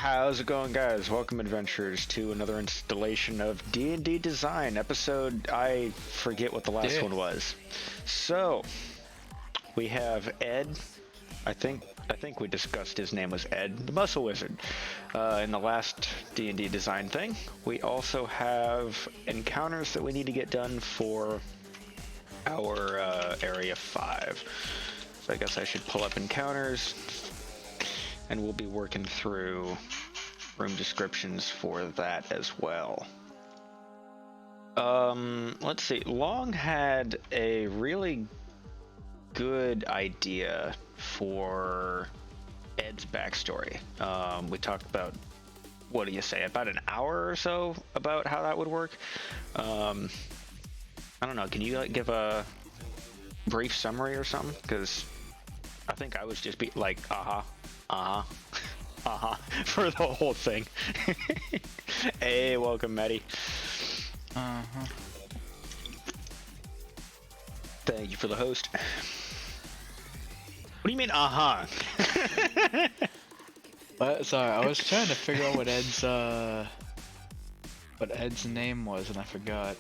How's it going, guys? Welcome, adventurers, to another installation of D&D Design episode. I forget what the last one was. So we have Ed. I think we discussed his name was Ed, the Muscle Wizard, in the last D&D Design thing. We also have encounters that we need to get done for our Area 5. So I guess I should pull up encounters, and we'll be working through room descriptions for that as well. Let's see. Long had a really good idea for Ed's backstory. We talked about, what do you say, about an hour or so about how that would work. I don't know. Can you give a brief summary or something? Because I think I was just be like, for the whole thing. Hey, welcome, Maddie. Thank you for the host. What do you mean, Sorry, I was trying to figure out what Ed's name was, and I forgot.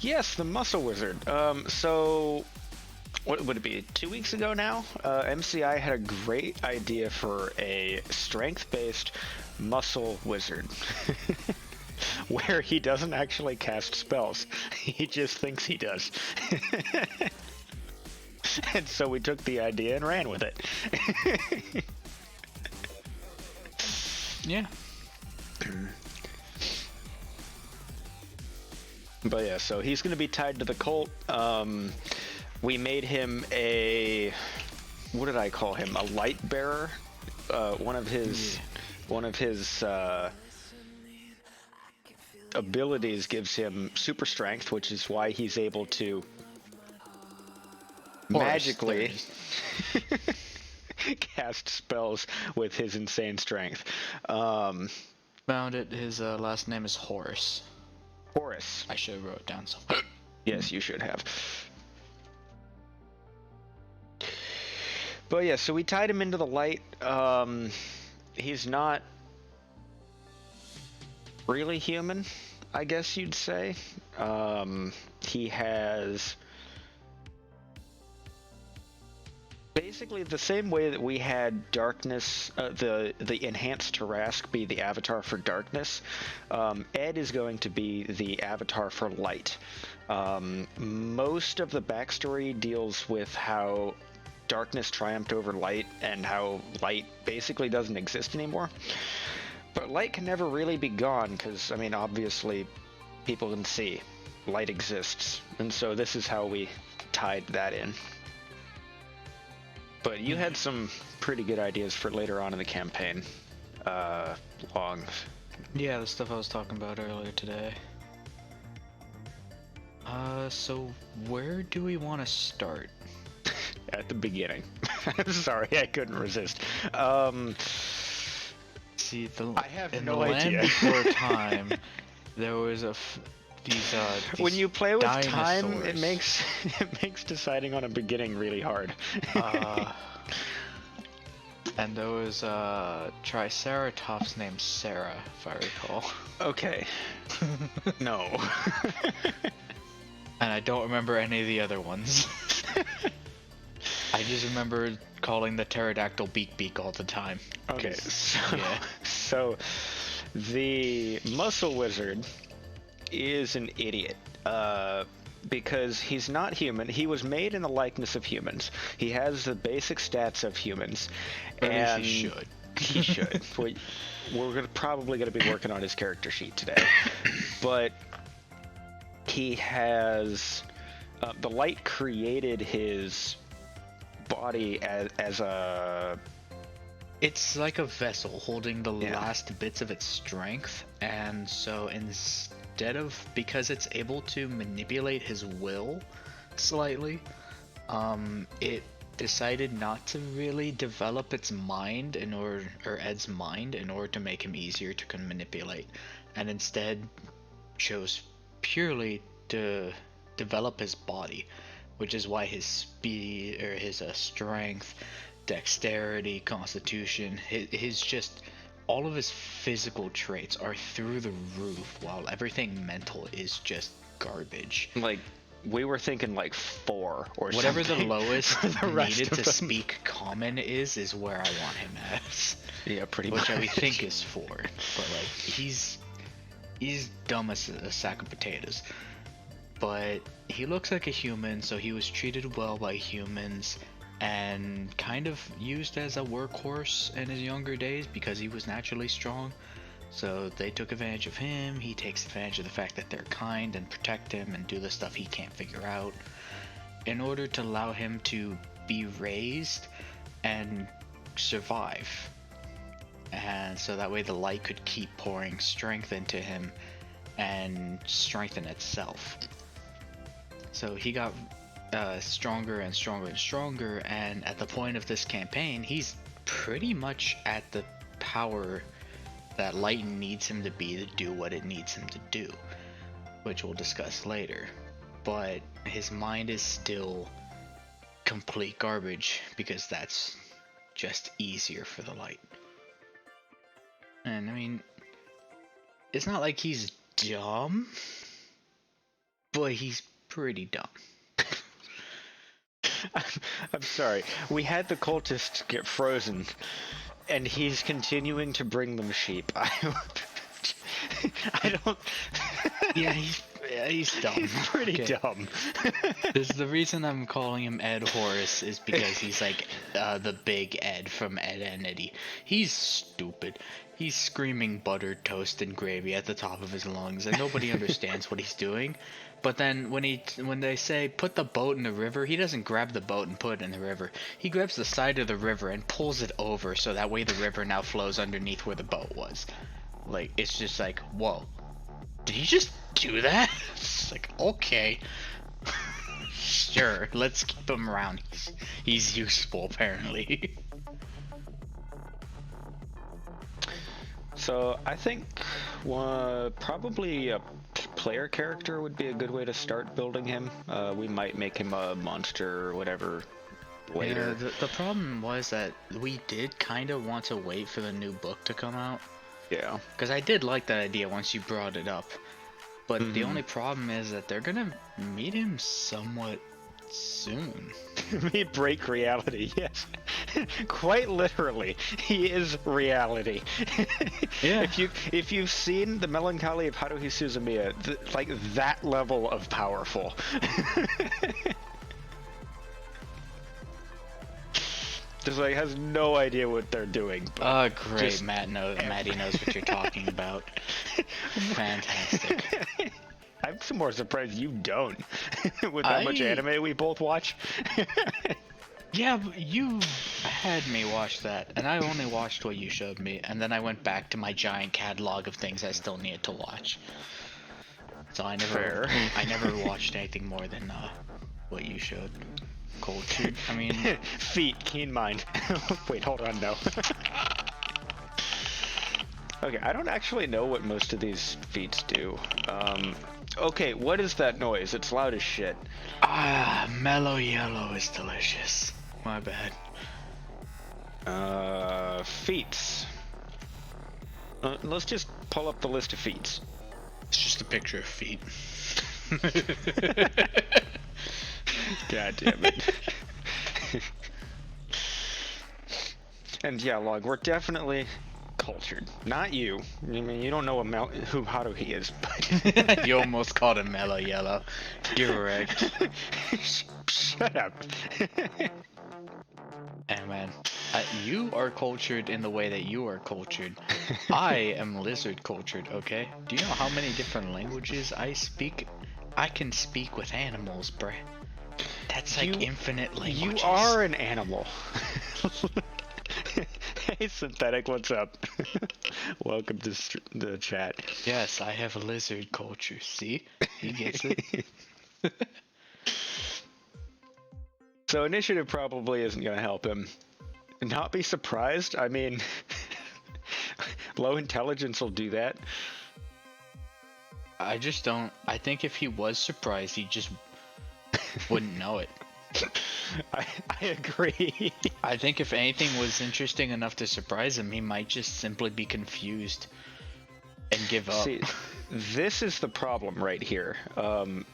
Yes, the Muscle Wizard. So what would it be, 2 weeks ago now? MCI had a great idea for a strength-based muscle wizard. Where he doesn't actually cast spells. He just thinks he does. And so we took the idea and ran with it. Yeah. But yeah, so he's going to be tied to the cult. We made him a, what did I call him? A light bearer. One of his abilities gives him super strength, which is why he's able to magically cast spells with his insane strength. Found it. His last name is Horace. Horace. I should have wrote it down somewhere. Yes, you should have. But yeah, so we tied him into the light. He's not really human, I guess you'd say. He has basically the same way that we had darkness, the enhanced Tarask be the avatar for darkness. Ed is going to be the avatar for light. Most of the backstory deals with how darkness triumphed over light and how light basically doesn't exist anymore. But light can never really be gone because, I mean, obviously people can see light exists. And so this is how we tied that in. But you had some pretty good ideas for later on in the campaign. Long. Yeah, the stuff I was talking about earlier today. So where do we want to start? At the beginning. I'm sorry, I couldn't resist. See, I have in no the idea. Land Before Time, there was these when you play with time, it dinosaurs. makes deciding on a beginning really hard. And there was a Triceratops named Sarah, if I recall. Okay. No. And I don't remember any of the other ones. I just remember calling the pterodactyl Beak all the time. Okay, so, yeah. So the Muscle Wizard is an idiot. Because he's not human. He was made in the likeness of humans. He has the basic stats of humans. Or and at least he should. He should. We're probably going to be working on his character sheet today. But he has... the light created his body as a... It's like a vessel holding the last bits of its strength, and so because it's able to manipulate his will slightly, it decided not to really develop its mind or Ed's mind in order to make him easier to manipulate, and instead chose purely to develop his body. which is why his speed or his strength, dexterity, constitution, his just all of his physical traits are through the roof, while everything mental is just garbage. Like, we were thinking like 4 or whatever something. the lowest the rest needed of to them. speak common is where I want him as. Yeah, pretty Which much. I think is 4, but like he's dumb as a sack of potatoes. But he looks like a human, so he was treated well by humans and kind of used as a workhorse in his younger days because he was naturally strong. So they took advantage of him. He takes advantage of the fact that they're kind and protect him and do the stuff he can't figure out in order to allow him to be raised and survive. And so that way the light could keep pouring strength into him and strengthen itself. So he got stronger and stronger and stronger, and at the point of this campaign, he's pretty much at the power that light needs him to be to do what it needs him to do, which we'll discuss later. But his mind is still complete garbage because that's just easier for the light. And I mean, it's not like he's dumb, but he's pretty dumb. I'm sorry. We had the cultists get frozen, and he's continuing to bring them sheep. I don't. Yeah, he's dumb. He's pretty Okay. dumb. This is the reason I'm calling him Ed Horace is because he's like the big Ed from Ed and Eddie. He's stupid. He's screaming buttered toast and gravy at the top of his lungs, and nobody understands what he's doing. But then when they say put the boat in the river, he doesn't grab the boat and put it in the river. He grabs the side of the river and pulls it over so that way the river now flows underneath where the boat was. Like, it's just like, whoa. Did he just do that? It's like, okay. Sure, let's keep him around. He's useful, apparently. So I think probably a player character would be a good way to start building him. We might make him a monster or whatever later. Yeah, the problem was that we did kind of want to wait for the new book to come out. Yeah. Because I did like that idea once you brought it up. But the only problem is that they're gonna meet him somewhat soon. We break reality, yes. Quite literally, he is reality. Yeah. If you've seen the Melancholy of Haruhi Suzumiya, like that level of powerful. Just like has no idea what they're doing. Oh, great! just- Maddie knows what you're talking about. Fantastic. I'm more surprised you don't. With how much anime we both watch. Yeah, but you had me watch that, and I only watched what you showed me, and then I went back to my giant catalog of things I still needed to watch. So I never watched anything more than what you showed. Cultured. I mean, Feet, keen mind. Wait, hold on, no. Okay, I don't actually know what most of these feats do. Okay, what is that noise? It's loud as shit. mellow yellow is delicious. My bad. Feats. Let's just pull up the list of feats. It's just a picture of feet. God damn it. And yeah, Log, we're definitely cultured. Not you. I mean, you don't know who Haruhi is, but... You almost called him mellow yellow. You're wrecked. Shut up. Hey man, you are cultured in the way that you are cultured. I am lizard cultured, okay? Do you know how many different languages I speak? I can speak with animals, bruh. That's like infinite languages. You are an animal. Hey, Synthetic, what's up? Welcome to the chat. Yes, I have a lizard culture. See? He gets it. So initiative probably isn't going to help him. Not be surprised. I mean, low intelligence will do that. I just don't. I think if he was surprised, he'd just Wouldn't know it. I agree. I think if anything was interesting enough to surprise him, he might just simply be confused and give up. See, this is the problem right here.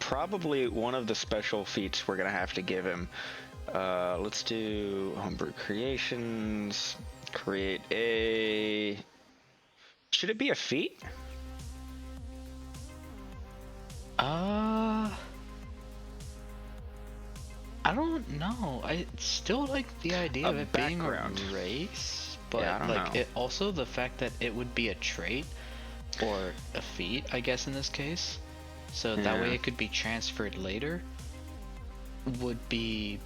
Probably one of the special feats we're gonna have to give him. Let's do homebrew creations. Create a. Should it be a feat? I don't know. I still like the idea of it background. being a race, but Yeah, I don't like know. it also the fact that it would be a trait or a feat, I guess in this case. So that way Yeah. it could be transferred later would be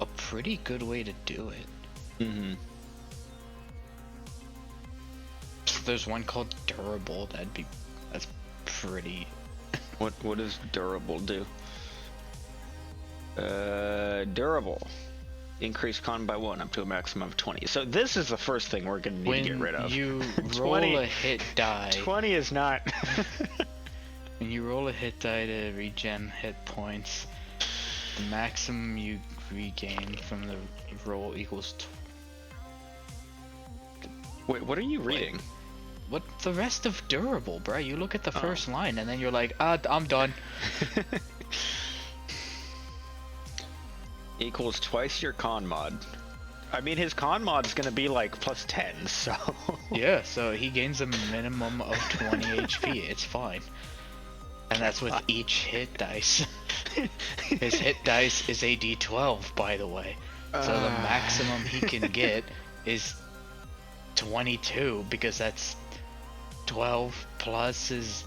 a pretty good way to do it. Mm-hmm. There's one called durable, that's pretty. What does durable do? Durable. Increase con by 1 up to a maximum of 20. So this is the first thing we're gonna need When to get rid of. you roll 20 a hit die, 20 is not. when you roll a hit die to regen hit points, the maximum you regain from the roll equals. Wait, what are you reading? What the rest of durable, bruh? You look at the first line and then you're like, I'm done. Equals twice your con mod. I mean, his con mod's gonna be like plus 10, so. Yeah, so he gains a minimum of 20 HP. It's fine. And that's with each hit dice. His hit dice is a d12, by the way. So the maximum he can get is 22, because that's 12 plus his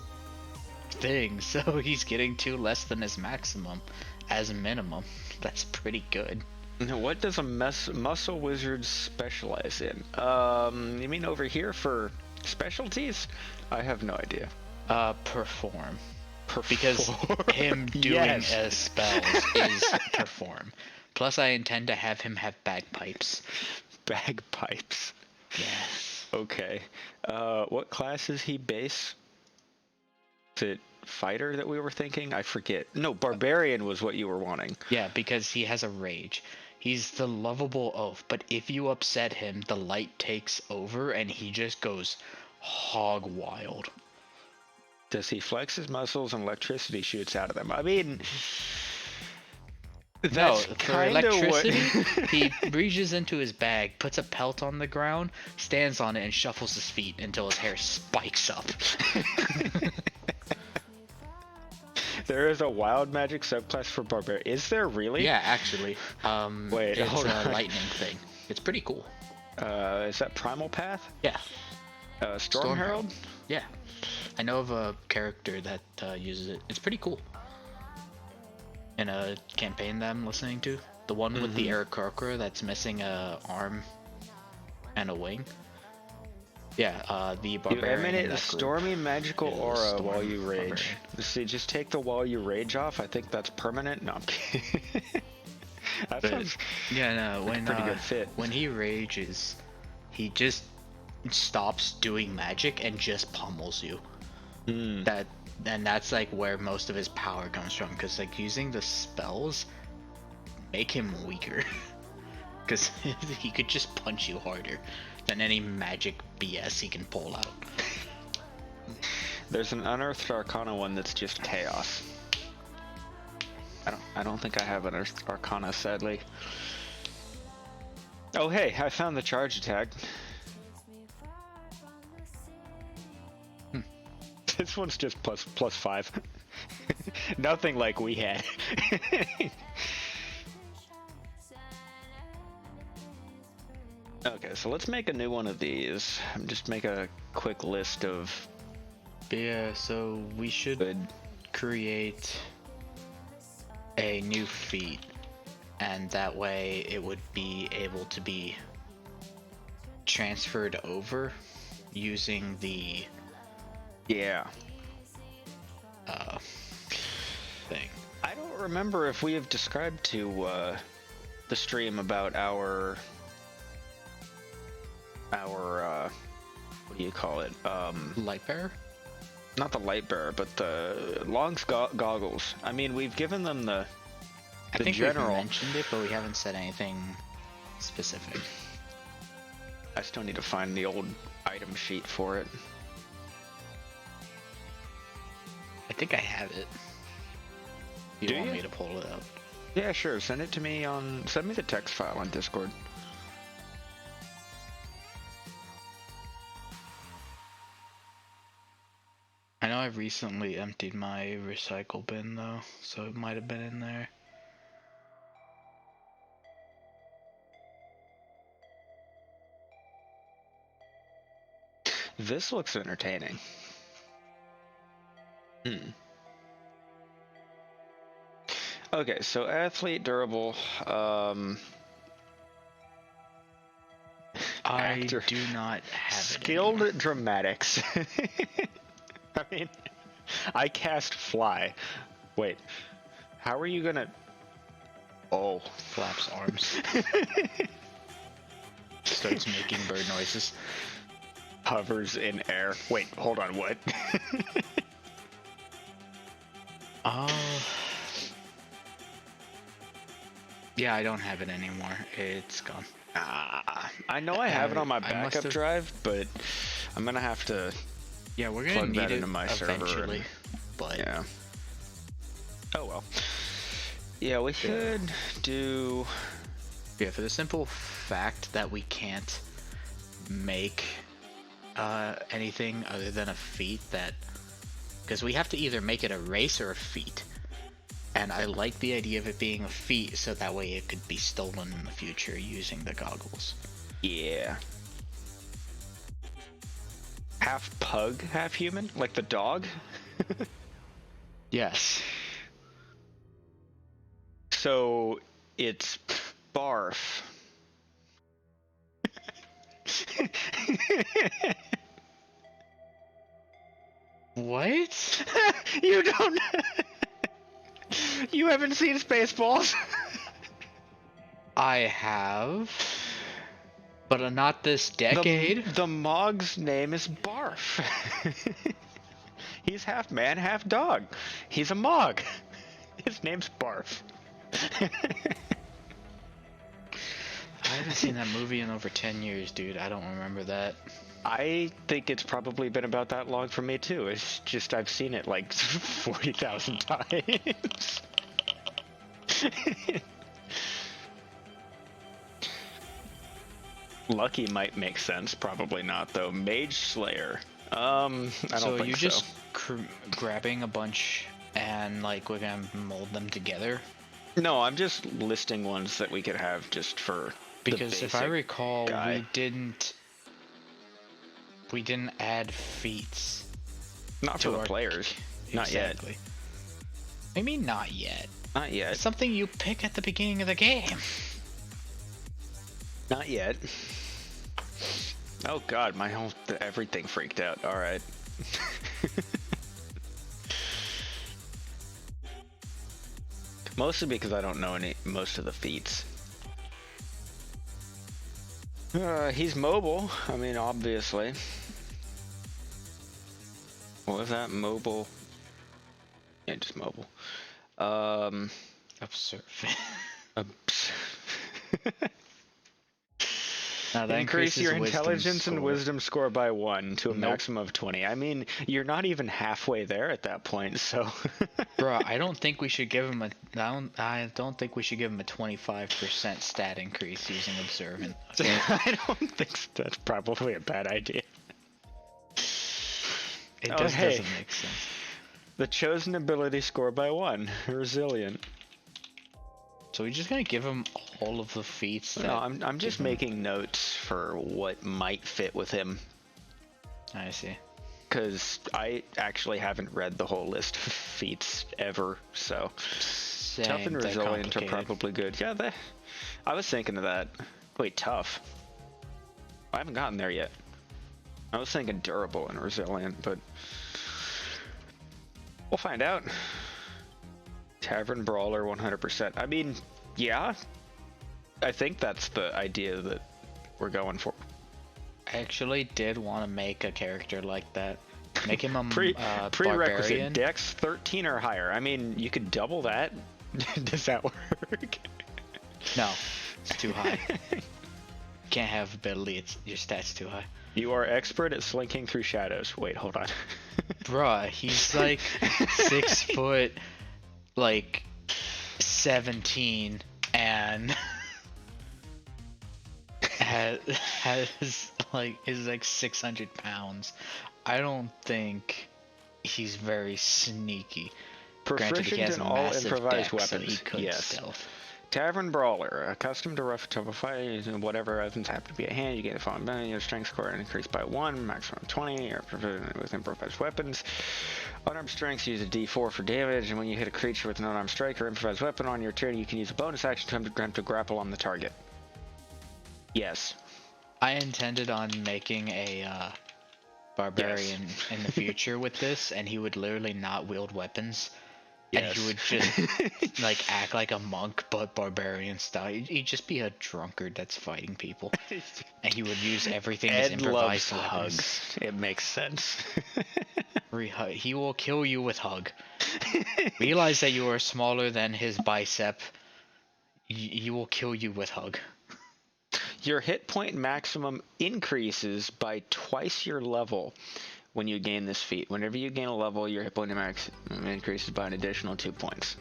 thing. So he's getting 2 less than his maximum as a minimum. That's pretty good. What does a muscle wizard specialize in? You mean over here for specialties? I have no idea. Perform. Because him doing Yes. spells is perform. Plus, I intend to have him have bagpipes. Bagpipes. Yes. Okay. What class is he base? Is it fighter that we were thinking? I forget. No, barbarian was what you were wanting. Yeah, because he has a rage. He's the lovable oaf, but if you upset him, the light takes over and he just goes hog wild. Does he flex his muscles and electricity shoots out of them? I mean, No, that's for kind of electricity, what. he reaches into his bag, puts a pelt on the ground, stands on it, and shuffles his feet until his hair spikes up. There is a wild magic subclass for barbarian. Is there really? Yeah, actually. Wait, it's hold a on. lightning thing. It's pretty cool. Is that Primal Path? Yeah. Storm Herald? Yeah. I know of a character that uses it. It's pretty cool. In a campaign that I'm listening to, the one with the Aarakocra that's missing a arm and a wing. Yeah, the You barbarian. emanate in a that group stormy magical is aura Storm while you rage. Barbarian. See, just take the while you rage off. I think that's permanent. No, I'm kidding. That But, sounds yeah, no, like a pretty good fit. when he rages, he just stops doing magic and just pummels you. That's like where most of his power comes from, because like using the spells make him weaker, because he could just punch you harder than any magic BS he can pull out. There's an unearthed arcana one that's just chaos. I don't think I have unearthed arcana, sadly. Oh hey, I found the charge attack. This one's just plus 5. Nothing like we had. Okay, so let's make a new one of these. Just make a quick list of But yeah, so we should good. create a new feat, and that way it would be able to be transferred over using the Yeah. thing. I don't remember if we have described to the stream about our what do you call it? Lightbearer? Not the light bearer, but the Long's goggles. I mean, we've given them the I the think general. we've mentioned it, but we haven't said anything specific. I still need to find the old item sheet for it. I think I have it. You Do want you? me to pull it up? Yeah, sure. Send it to me on. Send me the text file on Discord. I know I've recently emptied my recycle bin though, so it might have been in there. This looks entertaining. Okay, so athlete, durable, I actor, do not have it skilled anymore. dramatics. I mean, I cast fly. Wait, how are you gonna? Oh, Flaps arms. Starts making bird noises. hovers in air. Wait, hold on. What? Oh. Yeah, I don't have it anymore. It's gone. I know I have it on my I must backup have- drive, but I'm gonna have to. Yeah, we're gonna Plug need that it into my server eventually. and- But Yeah. Oh well. Yeah, we should do. yeah, for the simple fact that we can't make anything other than a feat that, because we have to either make it a race or a feat, and I like the idea of it being a feat so that way it could be stolen in the future using the goggles. Yeah. Half pug, half human, like the dog. Yes. So it's barf. What? You don't. You haven't seen Spaceballs? I have, but not this decade. The Mog's name is Barf. He's half man, half dog. He's a Mog. His name's Barf. I haven't seen that movie in over 10 years, dude. I don't remember that. I think it's probably been about that long for me too. It's just I've seen it like 40,000 times. Lucky might make sense, probably not though. Mage Slayer. I don't So think you so. just grabbing a bunch and like we're gonna mold them together? No, I'm just listing ones that we could have just for Because the if I basic recall, guy. we didn't add feats. Not for to the our- players. Not yet. Exactly. Maybe not yet. Not yet. It's something you pick at the beginning of the game. Not yet. Oh god, my whole everything freaked out. All right. Mostly because I don't know most of the feats. He's mobile. I mean, obviously. What was that? Mobile. Yeah, just mobile. Observant. Abs- Now that Increase your increases intelligence and score. wisdom score by 1 to a Nope. maximum of 20. I mean, you're not even halfway there at that point, so. Bro, I don't think we should give him I don't think we should give him a 25% stat increase using observant. I don't think that's probably a bad idea. It Oh, just hey. doesn't make sense. The chosen ability score by 1. Resilient. So we're just gonna give him all of the feats that No, I'm just give him- making notes for what might fit with him. I see. Because I actually haven't read the whole list of feats ever, so. Same, Tough and they're resilient are complicated. probably good. Yeah, I was thinking of that. Wait, tough. I haven't gotten there yet. I was thinking durable and resilient, but we'll find out. Tavern Brawler 100%. I mean, yeah. I think that's the idea that we're going for. I actually did want to make a character like that. Make him a Prerequisite barbarian. Dex 13 or higher. I mean, you could double that. Does that work? No, it's too high. Can't have ability, it's your stats too high. You are expert at slinking through shadows. Wait, hold on. Bruh, he's like 6 foot, like 17, and has like is like 600 pounds. I don't think he's very sneaky. Granted, he Proficient has in all massive improvised dex, so weapons. he could Yes. stealth. Tavern Brawler, accustomed to rough fights and whatever items happen to be at hand, you get a falling benefit, your strength score increased by 1, maximum 20, or proficient with improvised weapons. Unarmed strengths use a d4 for damage, and when you hit a creature with an unarmed strike or improvised weapon on your turn, you can use a bonus action to attempt to grapple on the target. Yes. I intended on making a barbarian in the future with this, and he would literally not wield weapons. And he would just like act like a monk, but barbarian style. He'd just be a drunkard that's fighting people, and he would use everything as improvised weapons. Hugs. It makes sense. He will kill you with hug. Realize that you are smaller than his bicep. He will kill you with hug. Your hit point maximum increases by twice your level when you gain this feat. Whenever you gain a level, your hit point maximum increases by an additional 2 points.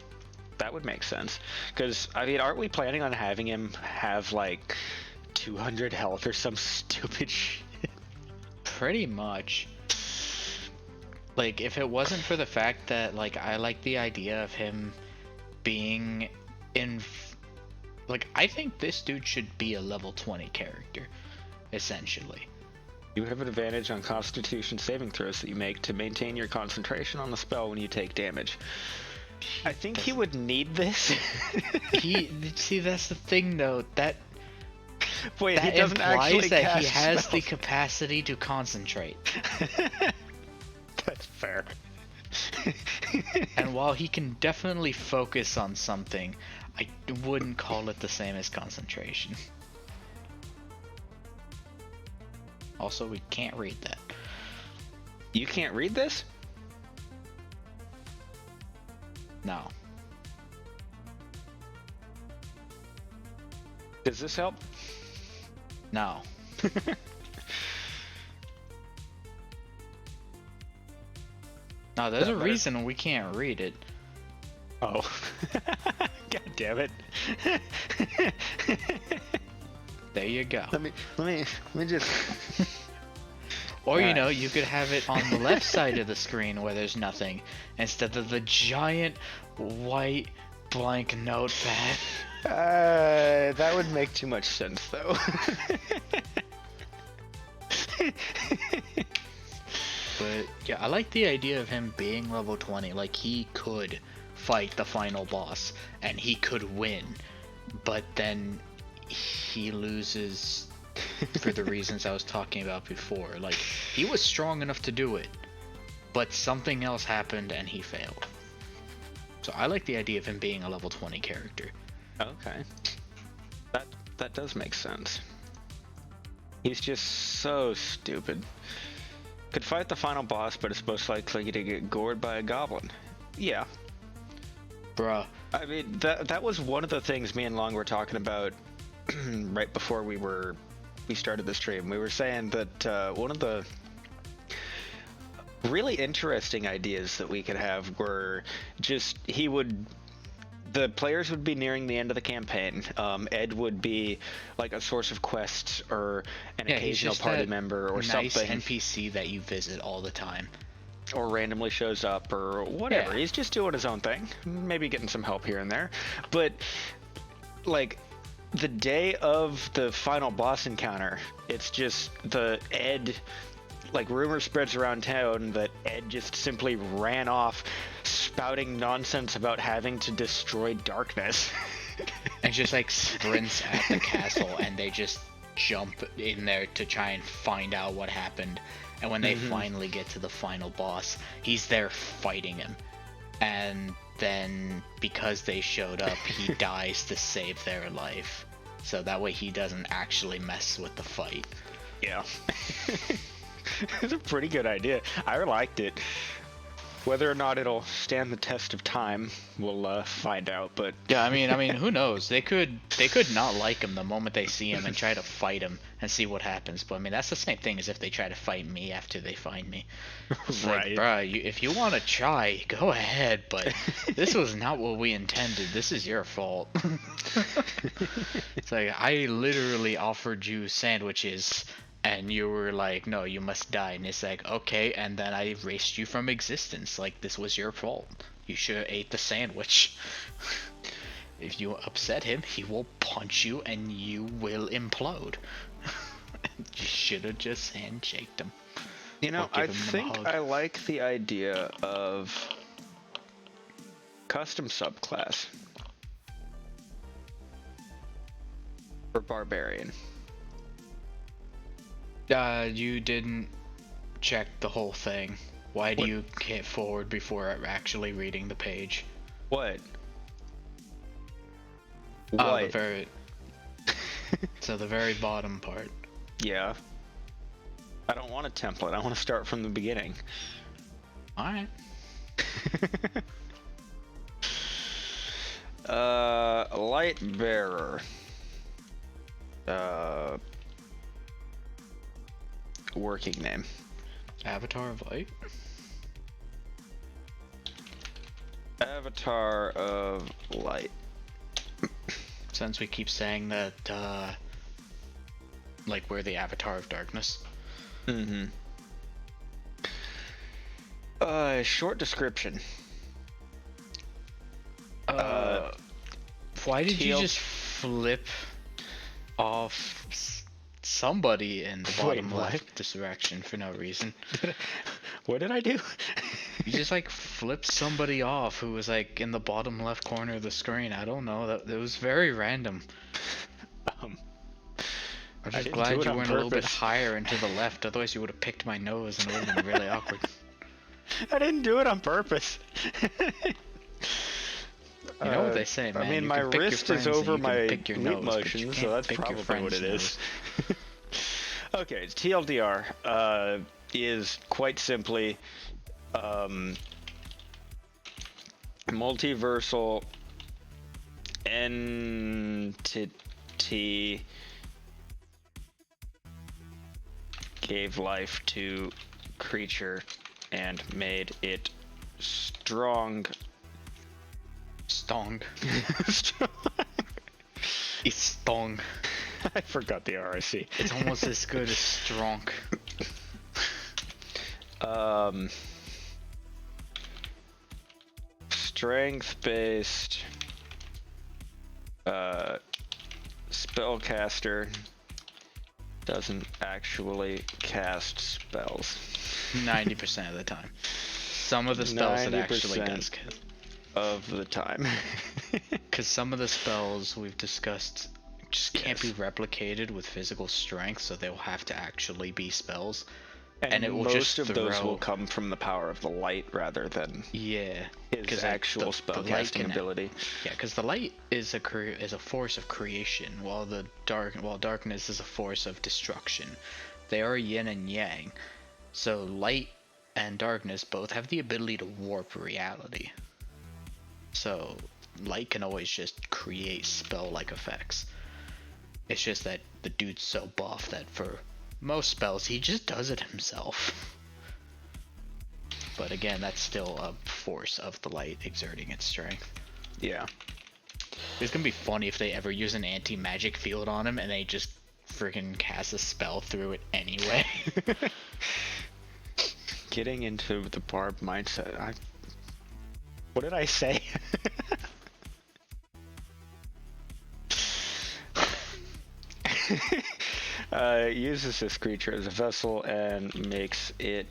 That would make sense. Because, I mean, aren't we planning on having him have, like, 200 health or some stupid shit? Pretty much. Like, if it wasn't for the fact that, like, I like the idea of him being in... Like, I think this dude should be a level 20 character, essentially. You have an advantage on Constitution saving throws that you make to maintain your concentration on the spell when you take damage. I think he would need this. See, that's the thing, though. That Wait, he doesn't implies actually that cast he has spells. the capacity to concentrate. That's fair. And while he can definitely focus on something, I wouldn't call it the same as concentration. Also, we can't read that. You can't read this? No. Does this help? No. No, there's a reason we can't read it. Oh. God damn it. There you go. Let me just Or, you know, you could have it on the left side of the screen where there's nothing, instead of the giant white blank notepad. That would make too much sense, though. But, yeah, I like the idea of him being level 20. Like, he could fight the final boss, and he could win, but then he loses for the reasons I was talking about before. Like, he was strong enough to do it, but something else happened and he failed. So I like the idea of him being a level 20 character. Okay. That does make sense. He's just so stupid. Could fight the final boss, but is most likely to get gored by a goblin. Yeah. Bruh. I mean, that was one of the things me and Long were talking about right before we started the stream. We were saying that one of the really interesting ideas that we could have were just the players would be nearing the end of the campaign. Ed would be like a source of quests or an occasional party member or nice something. NPC that you visit all the time. Or randomly shows up or whatever. Yeah. He's just doing his own thing. Maybe getting some help here and there. But, like, the day of the final boss encounter, it's just the Ed... Like, rumor spreads around town that Ed just simply ran off spouting nonsense about having to destroy darkness. And just, like, sprints at the castle, and they just jump in there to try and find out what happened. And when they finally get to the final boss, he's there fighting him. And then, because they showed up, he dies to save their life. So that way he doesn't actually mess with the fight. Yeah. It's a pretty good idea. I liked it. Whether or not it'll stand the test of time, we'll find out. But Yeah, I mean, who knows? They could not like him the moment they see him and try to fight him and see what happens. But I mean, that's the same thing as if they try to fight me after they find me. It's right, like, bruh, if you want to try, go ahead. But this was not what we intended. This is your fault. It's like I literally offered you sandwiches. And you were like, no, you must die. And it's like, okay. And then I erased you from existence. Like, this was your fault. You should have ate the sandwich. If you upset him, he will punch you and you will implode. You should have just handshaked him. You know, I think I like the idea of custom subclass for Barbarian. You didn't check the whole thing. Why do you hit forward before actually reading the page? What? Oh, the very... So the very bottom part. Yeah. I don't want a template. I want to start from the beginning. Alright. Light bearer. Working name. Avatar of Light? Avatar of Light. Since we keep saying that, like, we're the Avatar of Darkness. Mm-hmm. Short description. Why did you just flip off somebody in the bottom left direction for no reason? What did I do? You just like flipped somebody off who was like in the bottom left corner of the screen. I don't know. That was very random. I'm just glad you weren't a little bit higher and to the left. Otherwise, you would have picked my nose and it would have been really awkward. I didn't do it on purpose. You know what they say, man. I mean, my wrist is over my glute motion, so that's probably what it is. Okay, TLDR is quite simply multiversal entity gave life to creature and made it strong. Stong. It's stong. I forgot the RIC. It's almost as good as strong. Strength-based spellcaster doesn't actually cast spells. 90% of the time. Some of the spells it actually does cast. Of the time. Because some of the spells we've discussed just can't be replicated with physical strength, so they will have to actually be spells. And it will most of those will come from the power of the light rather than his actual spellcasting ability. Yeah, because the light is a force of creation, while darkness is a force of destruction. They are yin and yang. So light and darkness both have the ability to warp reality. So light can always just create spell-like effects. It's just that the dude's so buff that for most spells he just does it himself. But again, that's still a force of the light exerting its strength. Yeah. It's gonna be funny if they ever use an anti-magic field on him and they just freaking cast a spell through it anyway. Getting into the Barb mindset. What did I say? Uses this creature as a vessel and makes it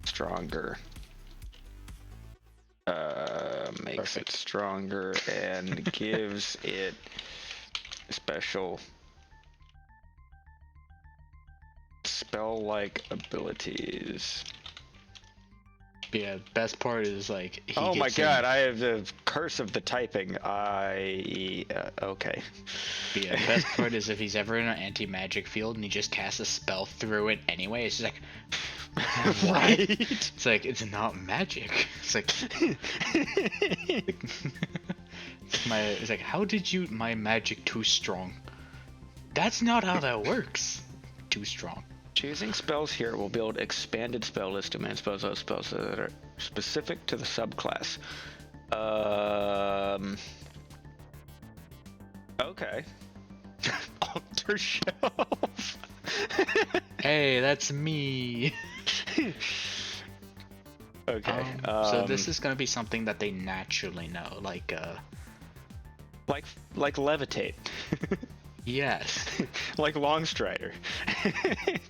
stronger. Makes it stronger and gives it special spell-like abilities. Yeah, best part is like oh my god, I have the curse of the typing. Okay. But yeah, best part is if he's ever in an anti-magic field and he just casts a spell through it anyway, it's just like Right? It's like, it's not magic. It's like, it's like, how did you, my magic too strong? That's not how that works. Too strong. Choosing spells here will build expanded spell list to manage spells that are specific to the subclass. Okay. Alter shelf. Hey, that's me. Okay. So this is gonna be something that they naturally know, like levitate. yes, Like Longstrider.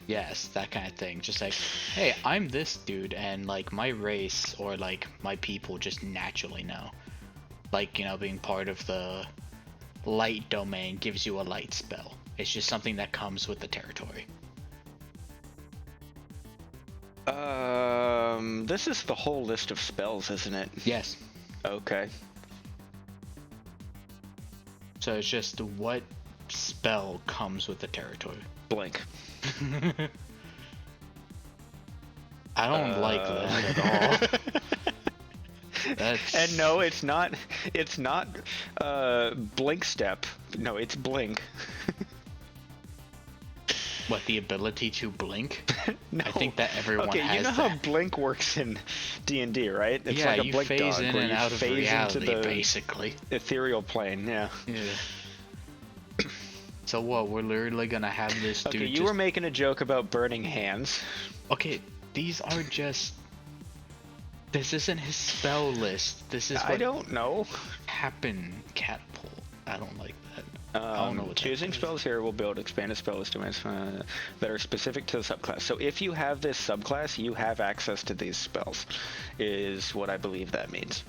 yes, that kind of thing. Just like, hey, I'm this dude, and like my race or like my people just naturally know. Like, you know, being part of the light domain gives you a light spell. It's just something that comes with the territory. This is the whole list of spells, isn't it? Yes. Okay. So it's just what spell comes with the territory. Blink. I don't like that at all. That's... And no, it's not. It's not. Blink step. No, it's blink. What, the ability to blink? No. I think that everyone has. Okay, you know that. how blink works in D&D, right? It's yeah, like a you blink phase dog, in where and you out of phase reality, into the basically. ethereal plane. Yeah. Yeah. So what? We're literally gonna have this dude. Okay, you were making a joke about burning hands. Okay, these are just. This isn't his spell list. This is what I don't know. catapult. I don't like that. I don't know what choosing spells here will build expanded spell list domains that are specific to the subclass. So if you have this subclass, you have access to these spells, is what I believe that means.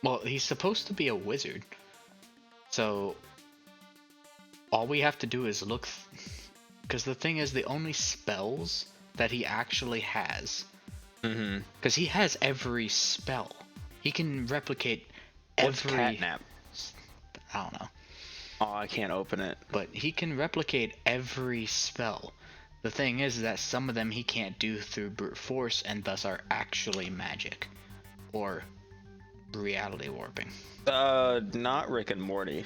Well, he's supposed to be a wizard, so all we have to do is look. Because the thing is, the only spells that he actually has, because he has every spell, he can replicate. What's every catnap? I don't know. Oh, I can't open it. But he can replicate every spell. The thing is that some of them he can't do through brute force and thus are actually magic. Or reality warping. Not Rick and Morty.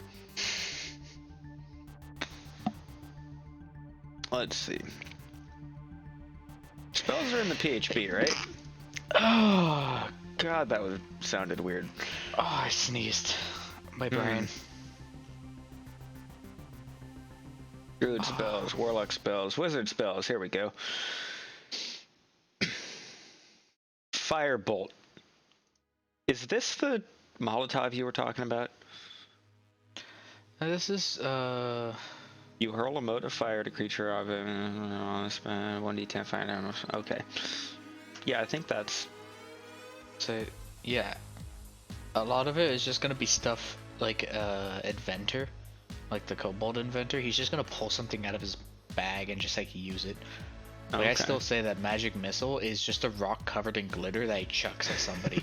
Let's see. Spells are in the PHP, right? Oh, God, that sounded weird. Oh, I sneezed. My brain. Druid spells, warlock spells, wizard spells. Here we go. Firebolt. Is this the Molotov you were talking about? This is, You hurl a mote of fire at a creature of 1d10 fire damage. Okay. Yeah, I think that's... So, yeah. A lot of it is just gonna be stuff like, Inventor. Like the Kobold Inventor. He's just gonna pull something out of his bag and just, like, use it. Like, okay. I still say that Magic Missile is just a rock covered in glitter that he chucks at somebody.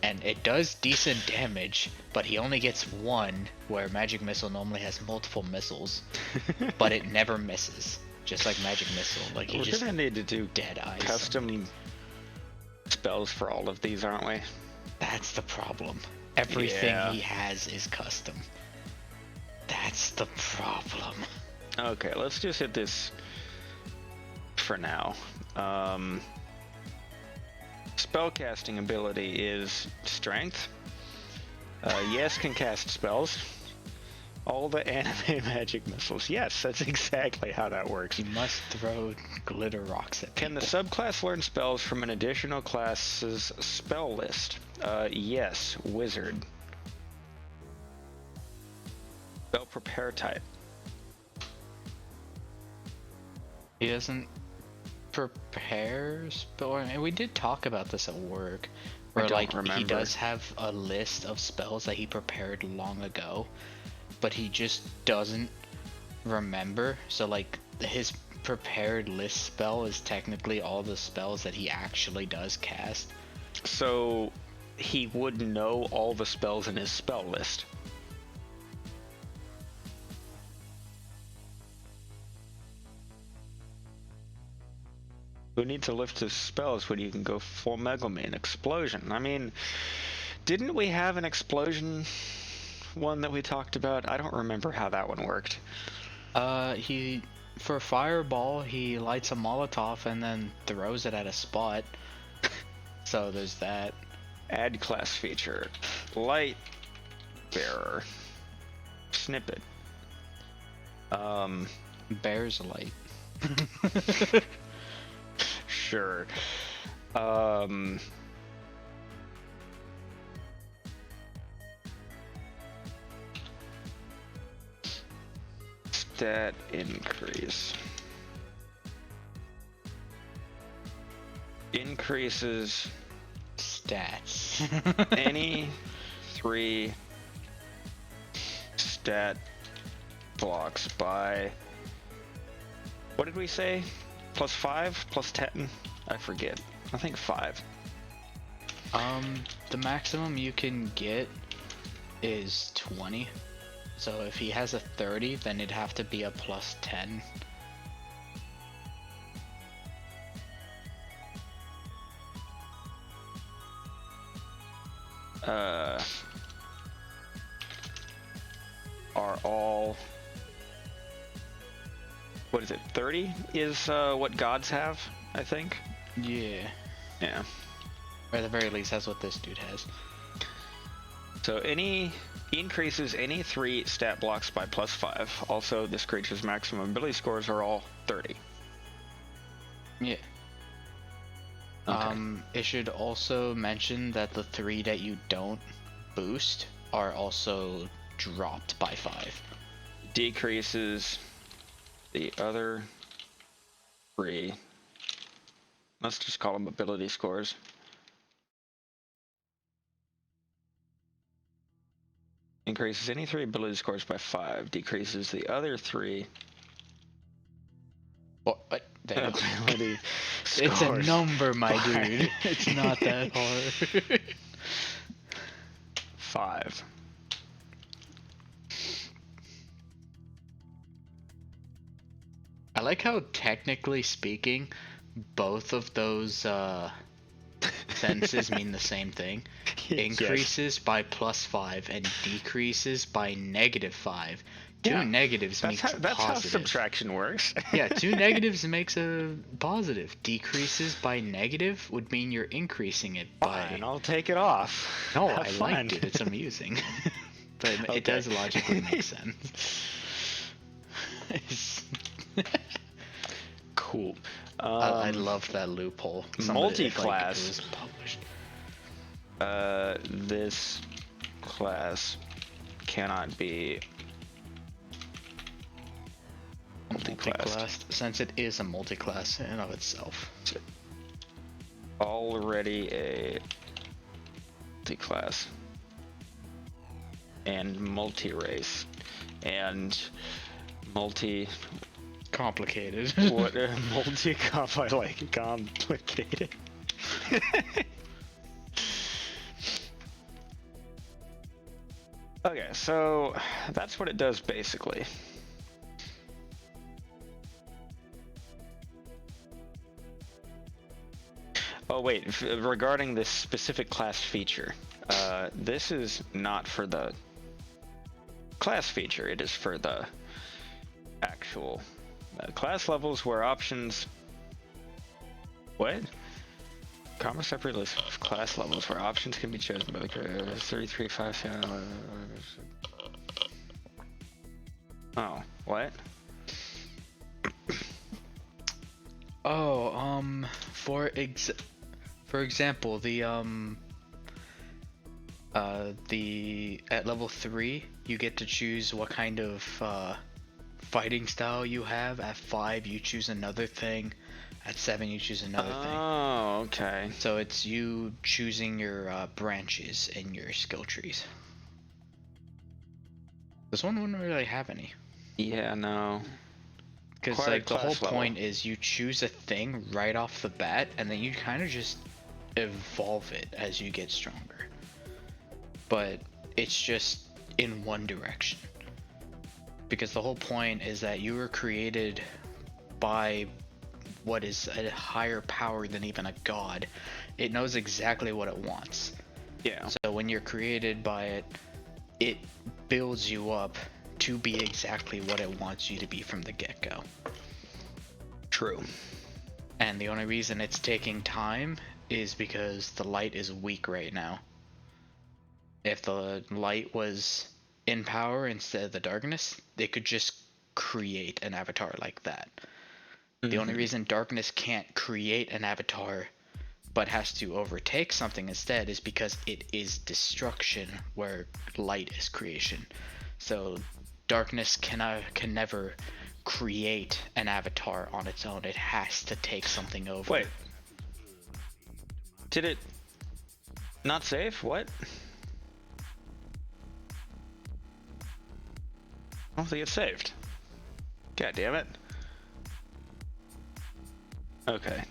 And it does decent damage, but he only gets one, where Magic Missile normally has multiple missiles. But it never misses. Just like Magic Missile. Like, he We're just gonna need to do dead eyes custom spells for all of these, aren't we? That's the problem. Everything he has is custom. That's the problem. Okay, let's just hit this for now. Spellcasting ability is strength. Yes, can cast spells. All the anime magic missiles. Yes, that's exactly how that works. You must throw glitter rocks at people. Can the subclass learn spells from an additional class's spell list? Yes, wizard. Spell prepare type. He doesn't prepare spell. I mean, we did talk about this at work, where like he does have a list of spells that he prepared long ago, but he just doesn't remember. So like his prepared list spell is technically all the spells that he actually does cast. So he would know all the spells in his spell list. Who needs to lift his spells when you can go full Mega Man explosion? I mean, didn't we have an explosion one that we talked about? I don't remember how that one worked. He for fireball he lights a Molotov and then throws it at a spot. So there's that. Add class feature. Light bearer. Snippet. Bear's light. Sure. Stat increase. Increases Stats. any 3 stat blocks by, what did we say? +5? +10? I forget. I think 5. The maximum you can get is 20. So if he has a 30, then it'd have to be a +10. Are all, what is it, 30 is what gods have, I think? Yeah. Yeah. Or at the very least, that's what this dude has. So increases any 3 stat blocks by +5. Also, this creature's maximum ability scores are all 30. Yeah. Okay. It should also mention that the 3 that you don't boost are also dropped by 5. Decreases the other 3. Let's just call them ability scores. Increases any 3 ability scores by 5. Decreases the other 3 What? Damn. ability scores. It's a number, my by dude. It's not that hard. 5. I like how, technically speaking, both of those sentences mean the same thing. Increases by +5 and decreases by -5. Two negatives makes a positive. That's how subtraction works. Yeah, 2 negatives makes a positive. Decreases by negative would mean you're increasing it by... Fine, I'll take it off. No, Have I fun. liked it. It's amusing. But Okay. it does logically make sense. Cool. I love that loophole. Some of it, Multi-class. Like, it was published. This class cannot be multi-classed. Since it is a multi-class in and of itself. Already a multi-class and multi-race and multi Complicated. what multi-comp, I like complicated. Okay, so that's what it does basically. Oh wait, regarding this specific class feature, this is not for the class feature, it is for the actual class levels where options... What? Comma separate list of class levels where options can be chosen by the creator. 33, 5, 7, 11. Oh, what? Oh, for example, the at level 3, you get to choose what kind of fighting style you have. At 5, you choose another thing. At 7, you choose another thing. Oh, okay. So it's you choosing your branches in your skill trees. This one wouldn't really have any. Yeah, no. Because like the whole point is you choose a thing right off the bat, and then you kind of just evolve it as you get stronger. But it's just in one direction. Because the whole point is that you were created by what is a higher power than even a god. It knows exactly what it wants. Yeah. So when you're created by it, it builds you up to be exactly what it wants you to be from the get-go. True. And the only reason it's taking time is because the light is weak right now. If the light was in power instead of the darkness, they could just create an avatar like that. The only reason darkness can't create an avatar but has to overtake something instead is because it is destruction where light is creation. So darkness can never create an avatar on its own. It has to take something over. Wait. Did it not save? What? I don't think it's saved. God damn it. Okay.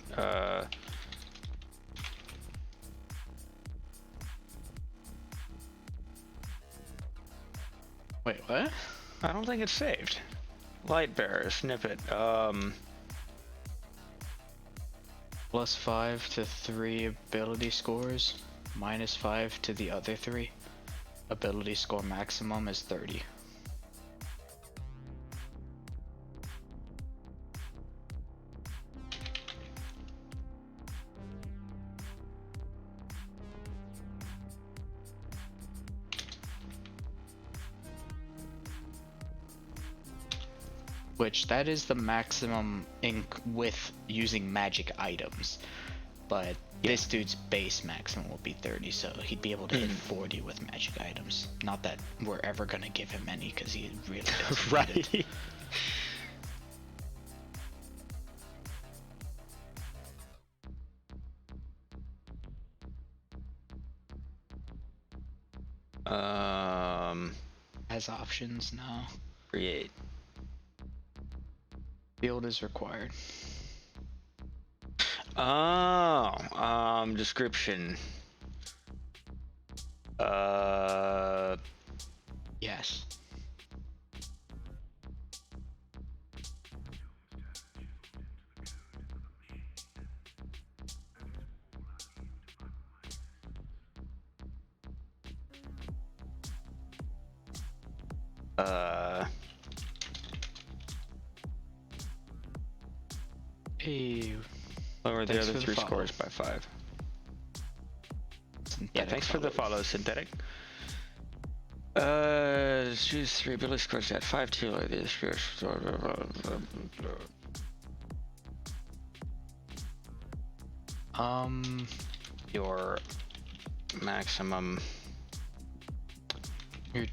Wait, what? I don't think it's saved. Lightbearer, snippet. +5 to 3 ability scores, -5 to the other 3. Ability score maximum is 30. Which that is the maximum with using magic items, but this dude's base maximum will be 30, so he'd be able to hit 40 with magic items. Not that we're ever gonna give him any, because he really doesn't need it. Has options now. Create. Field is required. Description. Yes. Hey. Lower the other 3 scores by 5. Yeah, thanks for the follow, Synthetic. Choose 3 ability scores at 5 2 like this. Your maximum. Your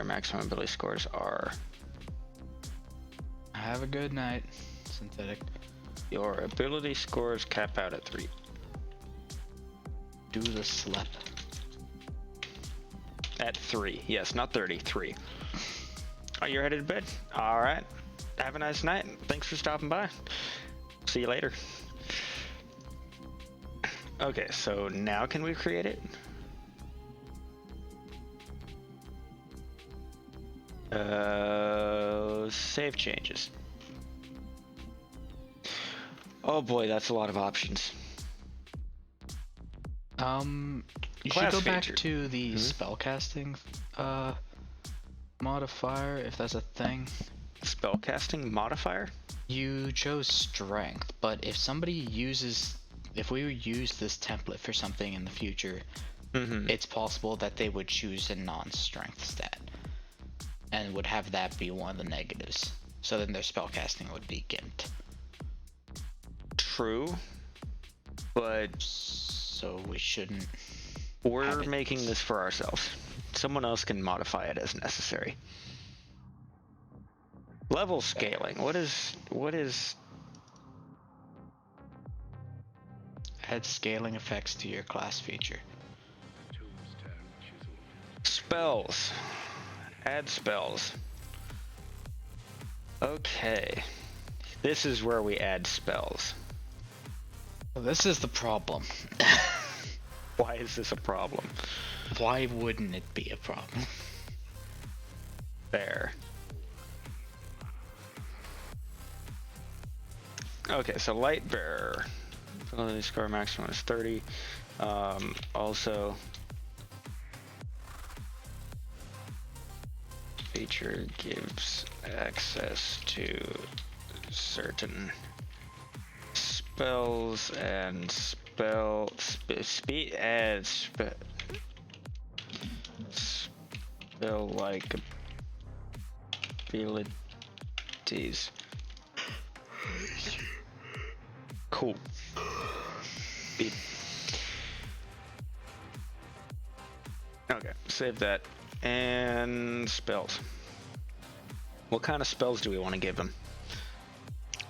maximum ability scores are. Have a good night, Synthetic. Your ability scores cap out at 3. Do the slap. At 3. Yes, not 30. 3. Oh, you're headed to bed? Alright. Have a nice night. Thanks for stopping by. See you later. Okay, so now can we create it? Save changes. Oh boy, that's a lot of options. You Class should go back feature. to the spellcasting modifier, if that's a thing. Spellcasting modifier? You chose strength, but if we use this template for something in the future, it's possible that they would choose a non-strength stat and would have that be one of the negatives. So then their spellcasting would be gimped. True, but so we shouldn't. We're making this for ourselves. Someone else can modify it as necessary. Level scaling. What is Add scaling effects to your class feature. Spells. Add spells. Okay. This is where we add spells. Well, this is the problem. Why is this a problem? Why wouldn't it be a problem? There. Okay, so light bearer. Ability score maximum is 30. Also, feature gives access to certain spells and spell like abilities. Cool. Beep. Okay, save that. And spells. What kind of spells do we want to give him?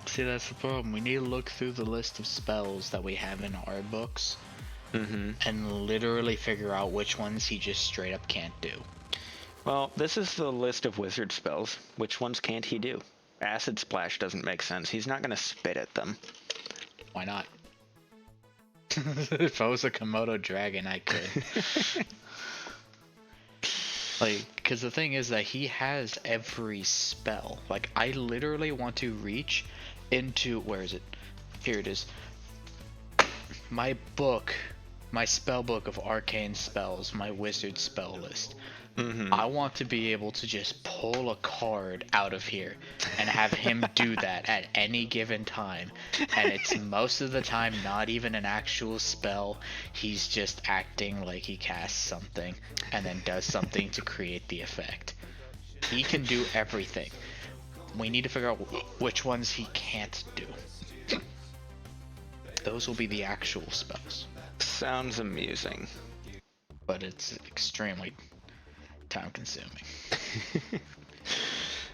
See, that's the problem. We need to look through the list of spells that we have in our books and literally figure out which ones he just straight up can't do. Well, this is the list of wizard spells. Which ones can't he do? Acid Splash doesn't make sense. He's not going to spit at them. Why not? If I was a Komodo dragon, I could. Like, because the thing is that he has every spell. Like, I literally want to reach into, where is it? Here it is. My book, my spell book of arcane spells, my wizard spell list. I want to be able to just pull a card out of here and have him do that at any given time. And it's most of the time not even an actual spell. He's just acting like he casts something and then does something to create the effect. He can do everything. We need to figure out which ones he can't do. Those will be the actual spells. Sounds amusing. But it's extremely time consuming.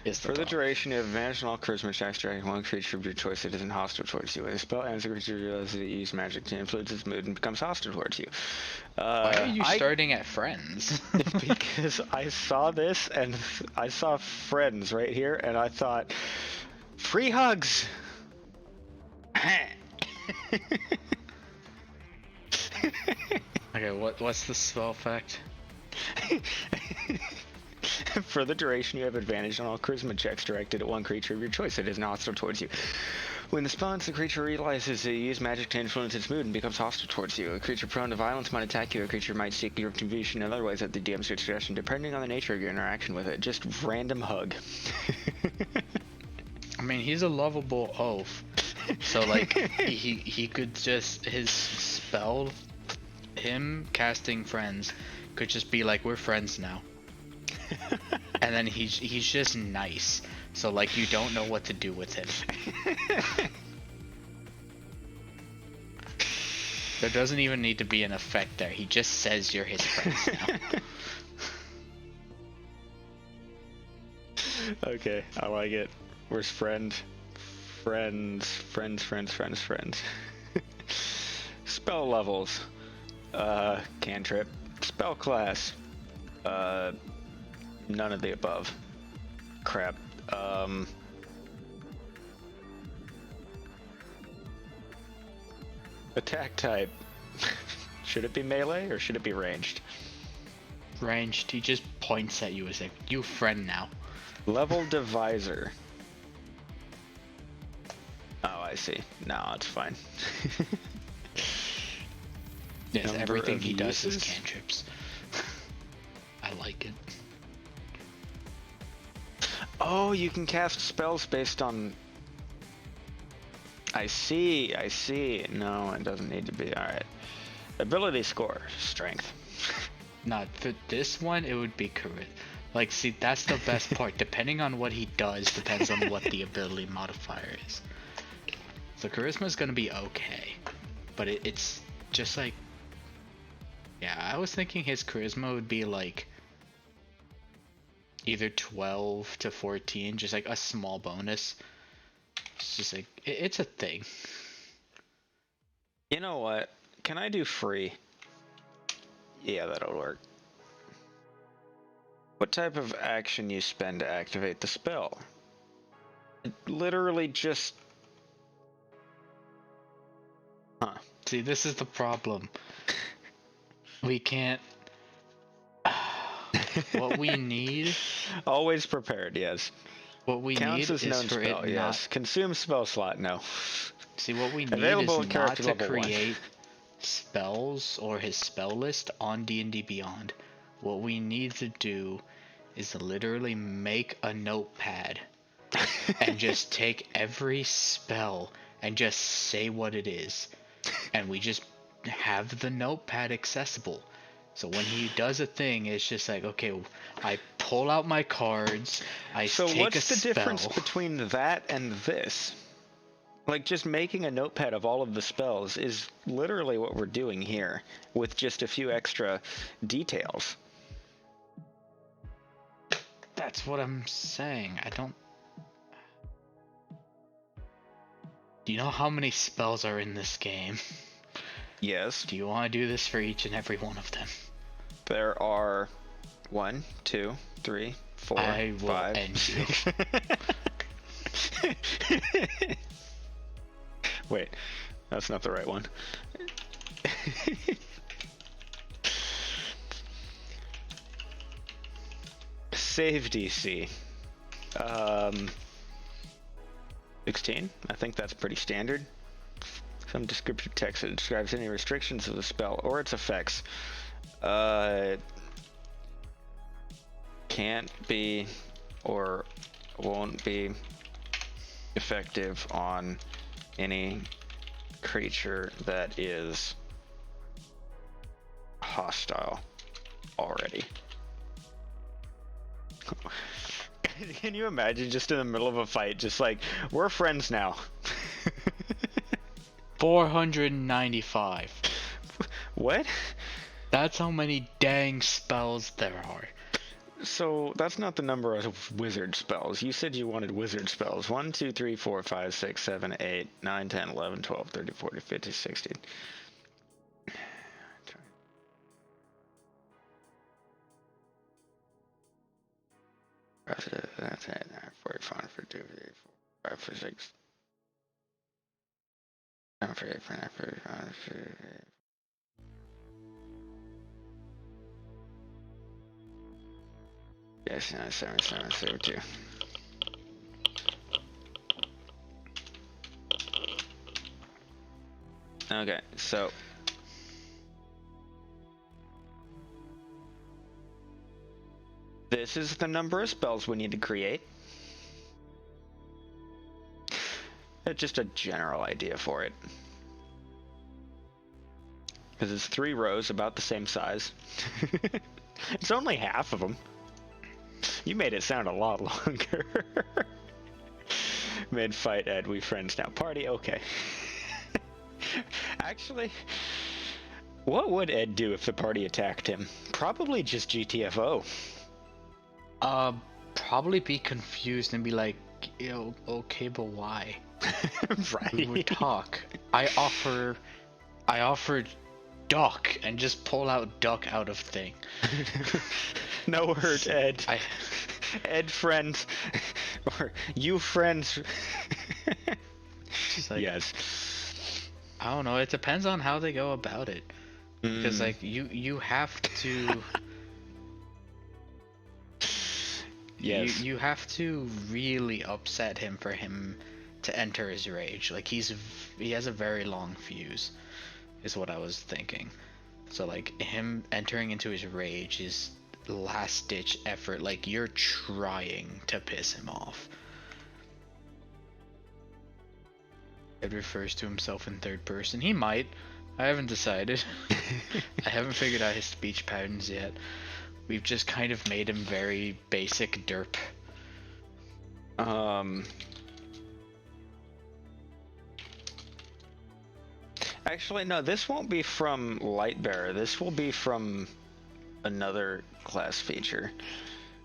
For the duration, you have advantage on all charisma checks directing one creature of your choice that isn't hostile towards you. When the spell ends, the creature realizes that you use magic to influence its mood and becomes hostile towards you. Why are you starting at friends? Because I saw this and I saw friends right here and I thought, free hugs! Okay, what's the spell effect? For the duration, you have advantage on all charisma checks directed at one creature of your choice that isn't hostile towards you. When the spell ends, the creature realizes that you use magic to influence its mood and becomes hostile towards you. A creature prone to violence might attack you. A creature might seek your contribution in other ways at the DM's suggestion, depending on the nature of your interaction with it. Just random hug. I mean, he's a lovable oaf. So, like, he could just, his spell, him casting friends, could just be like, we're friends now. And then he's just nice. So, like, you don't know what to do with him. There doesn't even need to be an effect there. He just says you're his friends now. Okay, I like it. Where's friend? Friends. Spell levels. Cantrip. Spell class. None of the above. Crap. Attack type. Should it be melee or should it be ranged? Ranged, he just points at you as like, you friend now. Level divisor. Oh, I see. No, it's fine. Yes, Number everything of he does is uses? cantrips. I like it. Oh, you can cast spells based on... I see. No, it doesn't need to be. Alright. Ability score. Strength. Not for this one, it would be charisma. Like, see, that's the best part. Depending on what he does, depends on what the ability modifier is. So charisma is gonna be okay, but it's just like, yeah, I was thinking his charisma would be like either 12 to 14, just like a small bonus. It's just like it's a thing. You know what? Can I do free? Yeah, that'll work. What type of action you spend to activate the spell? It literally just... Huh. See, this is the problem. We can't. What we need. Always prepared, yes. What we Counts need as is known for spell, it not. yes. Consume spell slot, no. See, what we need Available is at not character to level 1. create spells or his spell list on D&D Beyond. What we need to do is literally make a notepad and just take every spell and just say what it is. And we just have the notepad accessible. So when he does a thing, it's just like, okay, I pull out my cards, I So take what's a the difference spell. between that and this? Like, just making a notepad of all of the spells is literally what we're doing here, with just a few extra details. That's what I'm saying. I don't. Do you know how many spells are in this game? Yes. Do you want to do this for each and every one of them? There are 1, 2, 3, 4, I will 5. end you. Wait, that's not the right one. Save DC. 16. I think that's pretty standard. Some descriptive text that describes any restrictions of the spell or its effects. Can't be or won't be effective on any creature that is hostile already. Can you imagine just in the middle of a fight, just like, we're friends now? 495. What? That's how many dang spells there are. So that's not the number of wizard spells. You said you wanted wizard spells. 1, 2, 3, 4, 5, 6, 7, 8, 9, 10, 11, 12, 13, 14, 15, 16. That's it. 45, 52, 5, 6. 7, 8, 9, 35, 38. Yes, 77, 72. Okay, so this is the number of spells we need to create. Just a general idea for it. Because it's 3 rows about the same size. It's only half of them. You made it sound a lot longer. Mid-fight, Ed, we friends now. Party, okay. Actually, what would Ed do if the party attacked him? Probably just GTFO. Probably be confused and be like, yo, okay, but why? Right. We would talk. I offered duck and just pull out duck out of thing. No hurt, Ed. Ed friends. Or you friends. She's like, yes. I don't know, it depends on how they go about it. Because like you have to Yes. you have to really upset him for him to enter his rage. Like he has a very long fuse, is what I was thinking. So like him entering into his rage is last ditch effort. Like you're trying to piss him off. It refers to himself in third person. He might. I haven't decided. I haven't figured out his speech patterns yet. We've just kind of made him very basic derp. Actually, no, this won't be from Lightbearer. This will be from another class feature.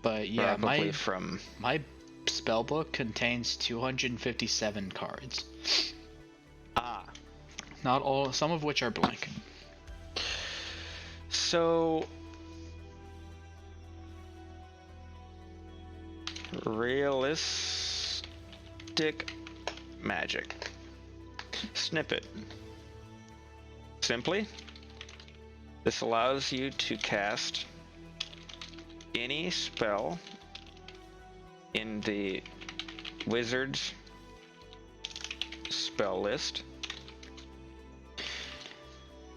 But yeah, probably from my spellbook contains 257 cards. Not all, some of which are blank. So realistic magic. Snippet. Simply, this allows you to cast any spell in the wizard's spell list,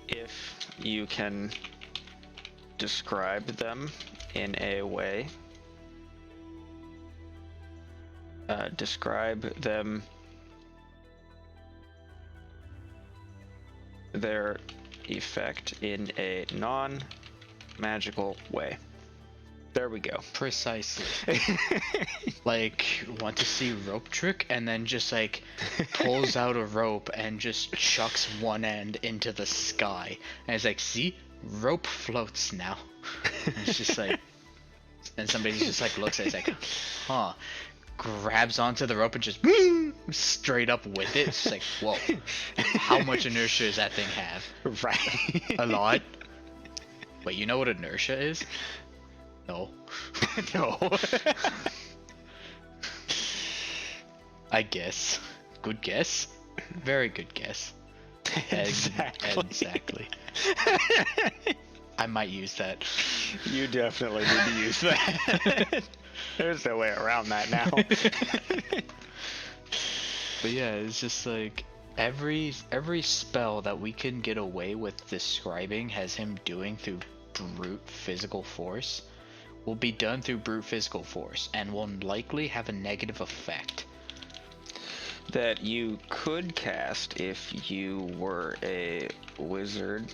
if you can describe them in a way, describe them, their effect in a non-magical way. There we go. Precisely. Like, want to see rope trick, and then just like pulls out a rope and just chucks one end into the sky, and it's like, see, rope floats now. And it's just like, and somebody just like looks at it, it's like, huh, grabs onto the rope and just straight up with it. It's like, whoa, how much inertia does that thing have? Right. A lot. Wait, you know what inertia is? No. No. I guess. Good guess. Very good guess. Exactly. I might use that. You definitely need to use that. There's no way around that now. But yeah, it's just like every spell that we can get away with describing has him doing through brute physical force will be done through brute physical force and will likely have a negative effect. That you could cast if you were a wizard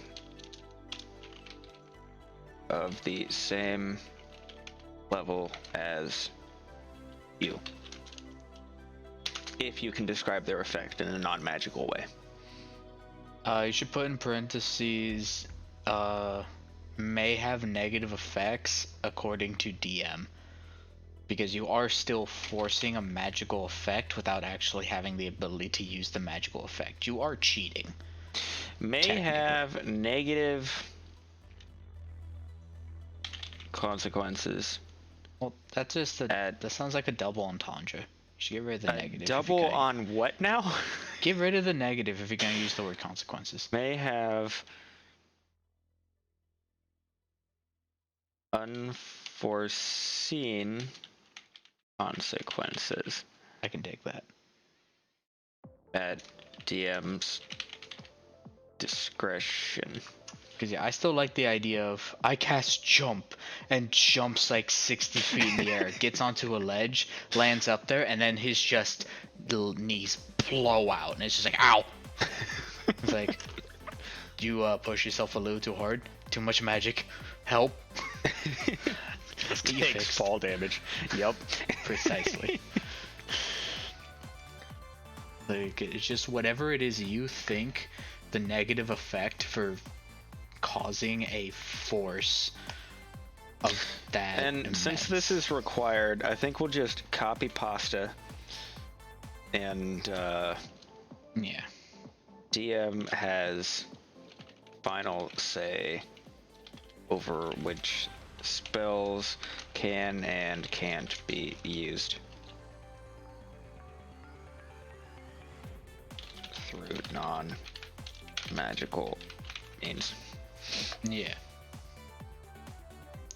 of the same level as you. If you can describe their effect in a non-magical way. You should put in parentheses, may have negative effects according to DM. Because you are still forcing a magical effect without actually having the ability to use the magical effect. You are cheating. May have negative consequences. Well, that's just that sounds like a double entendre. You should get rid of the negative. Double on what now? Get rid of the negative if you're going to use the word consequences. May have unforeseen consequences. I can take that. At DM's discretion. Because yeah, I still like the idea of I cast jump and jumps like 60 feet in the air, gets onto a ledge, lands up there, and then his just little knees blow out, and it's just like, ow! It's like, do you push yourself a little too hard? Too much magic? Help! Takes fall damage. Yep. Precisely. Like, it's just whatever it is you think the negative effect for causing a force of that. And immense. Since this is required, I think we'll just copy pasta and yeah. DM has final say over which spells can and can't be used through non-magical means. Yeah.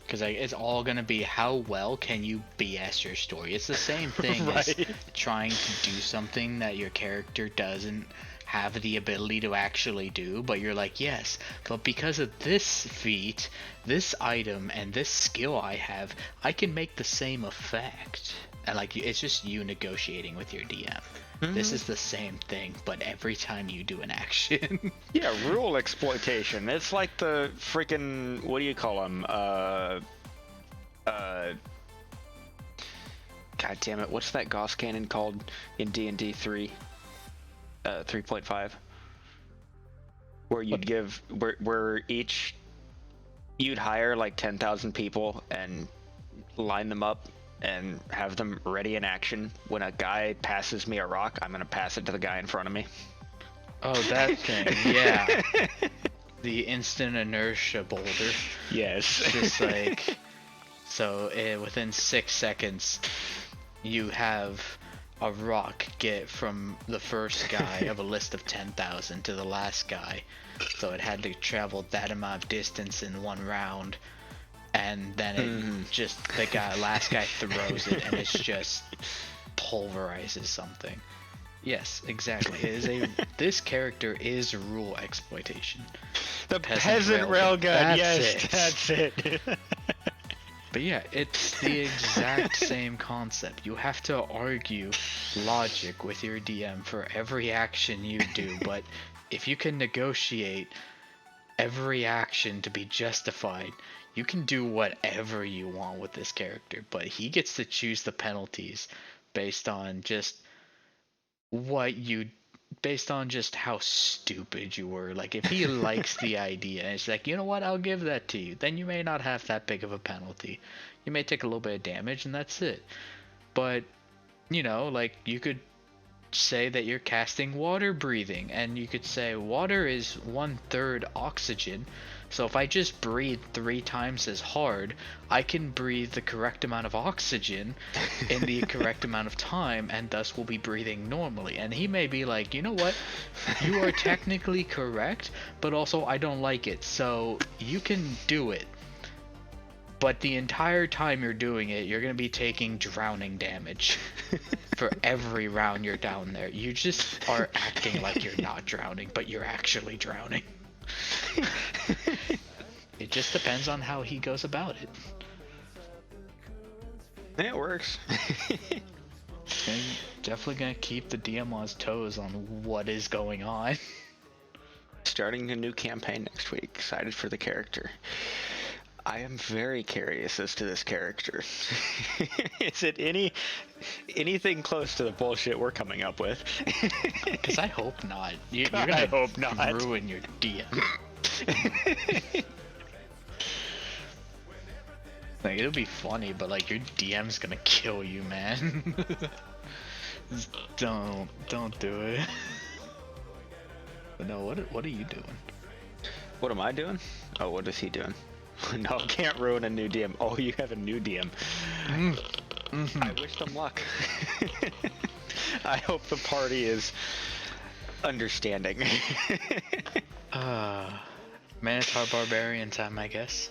Because like, it's all gonna be how well can you BS your story. It's the same thing Right. as trying to do something that your character doesn't have the ability to actually do, but you're like, yes, but because of this feat, this item, and this skill I have, I can make the same effect. And like, it's just you negotiating with your DM. This is the same thing, but every time you do an action. Yeah, rule exploitation. It's like the freaking, what do you call them? God damn it, what's that Gauss cannon called in D&D 3? 3.5? Where you'd give, where each, you'd hire like 10,000 people and line them up and have them ready in action. When a guy passes me a rock, I'm gonna pass it to the guy in front of me. Oh, that thing, yeah. The instant inertia boulder. Yes. Just like, so within 6 seconds, you have a rock get from the first guy of a list of 10,000 to the last guy. So it had to travel that amount of distance in one round. and then it just last guy throws it, and it's just pulverizes something. Yes, exactly. This character is rule exploitation. The peasant railgun. Yes, that's it. But yeah, it's the exact same concept. You have to argue logic with your DM for every action you do, but if you can negotiate every action to be justified, you can do whatever you want with this character, but he gets to choose the penalties based on just how stupid you were. Like, if he likes the idea and it's like, you know what, I'll give that to you, then you may not have that big of a penalty. You may take a little bit of damage and that's it. But, you know, like, you could say that you're casting water breathing, and you could say water is 1/3 oxygen, so if I just breathe 3 times as hard, I can breathe the correct amount of oxygen in the correct amount of time, and thus will be breathing normally. And he may be like, you know what, you are technically correct, but also I don't like it, so you can do it. But the entire time you're doing it, you're going to be taking drowning damage for every round you're down there. You just are acting like you're not drowning, but you're actually drowning. It just depends on how he goes about it. It works. Definitely going to keep the DM on his toes on what is going on. Starting a new campaign next week. Excited for the character. I am very curious as to this character. Is it anything close to the bullshit we're coming up with? Because I hope not. You're gonna hope not. Ruin your DM. Like, it'll be funny, but like your DM's gonna kill you, man. Just don't do it. But no, what are you doing? What am I doing? Oh, what is he doing? No, can't ruin a new DM. Oh, you have a new DM. I wish them luck. I hope the party is understanding. Minotaur Barbarian time, I guess.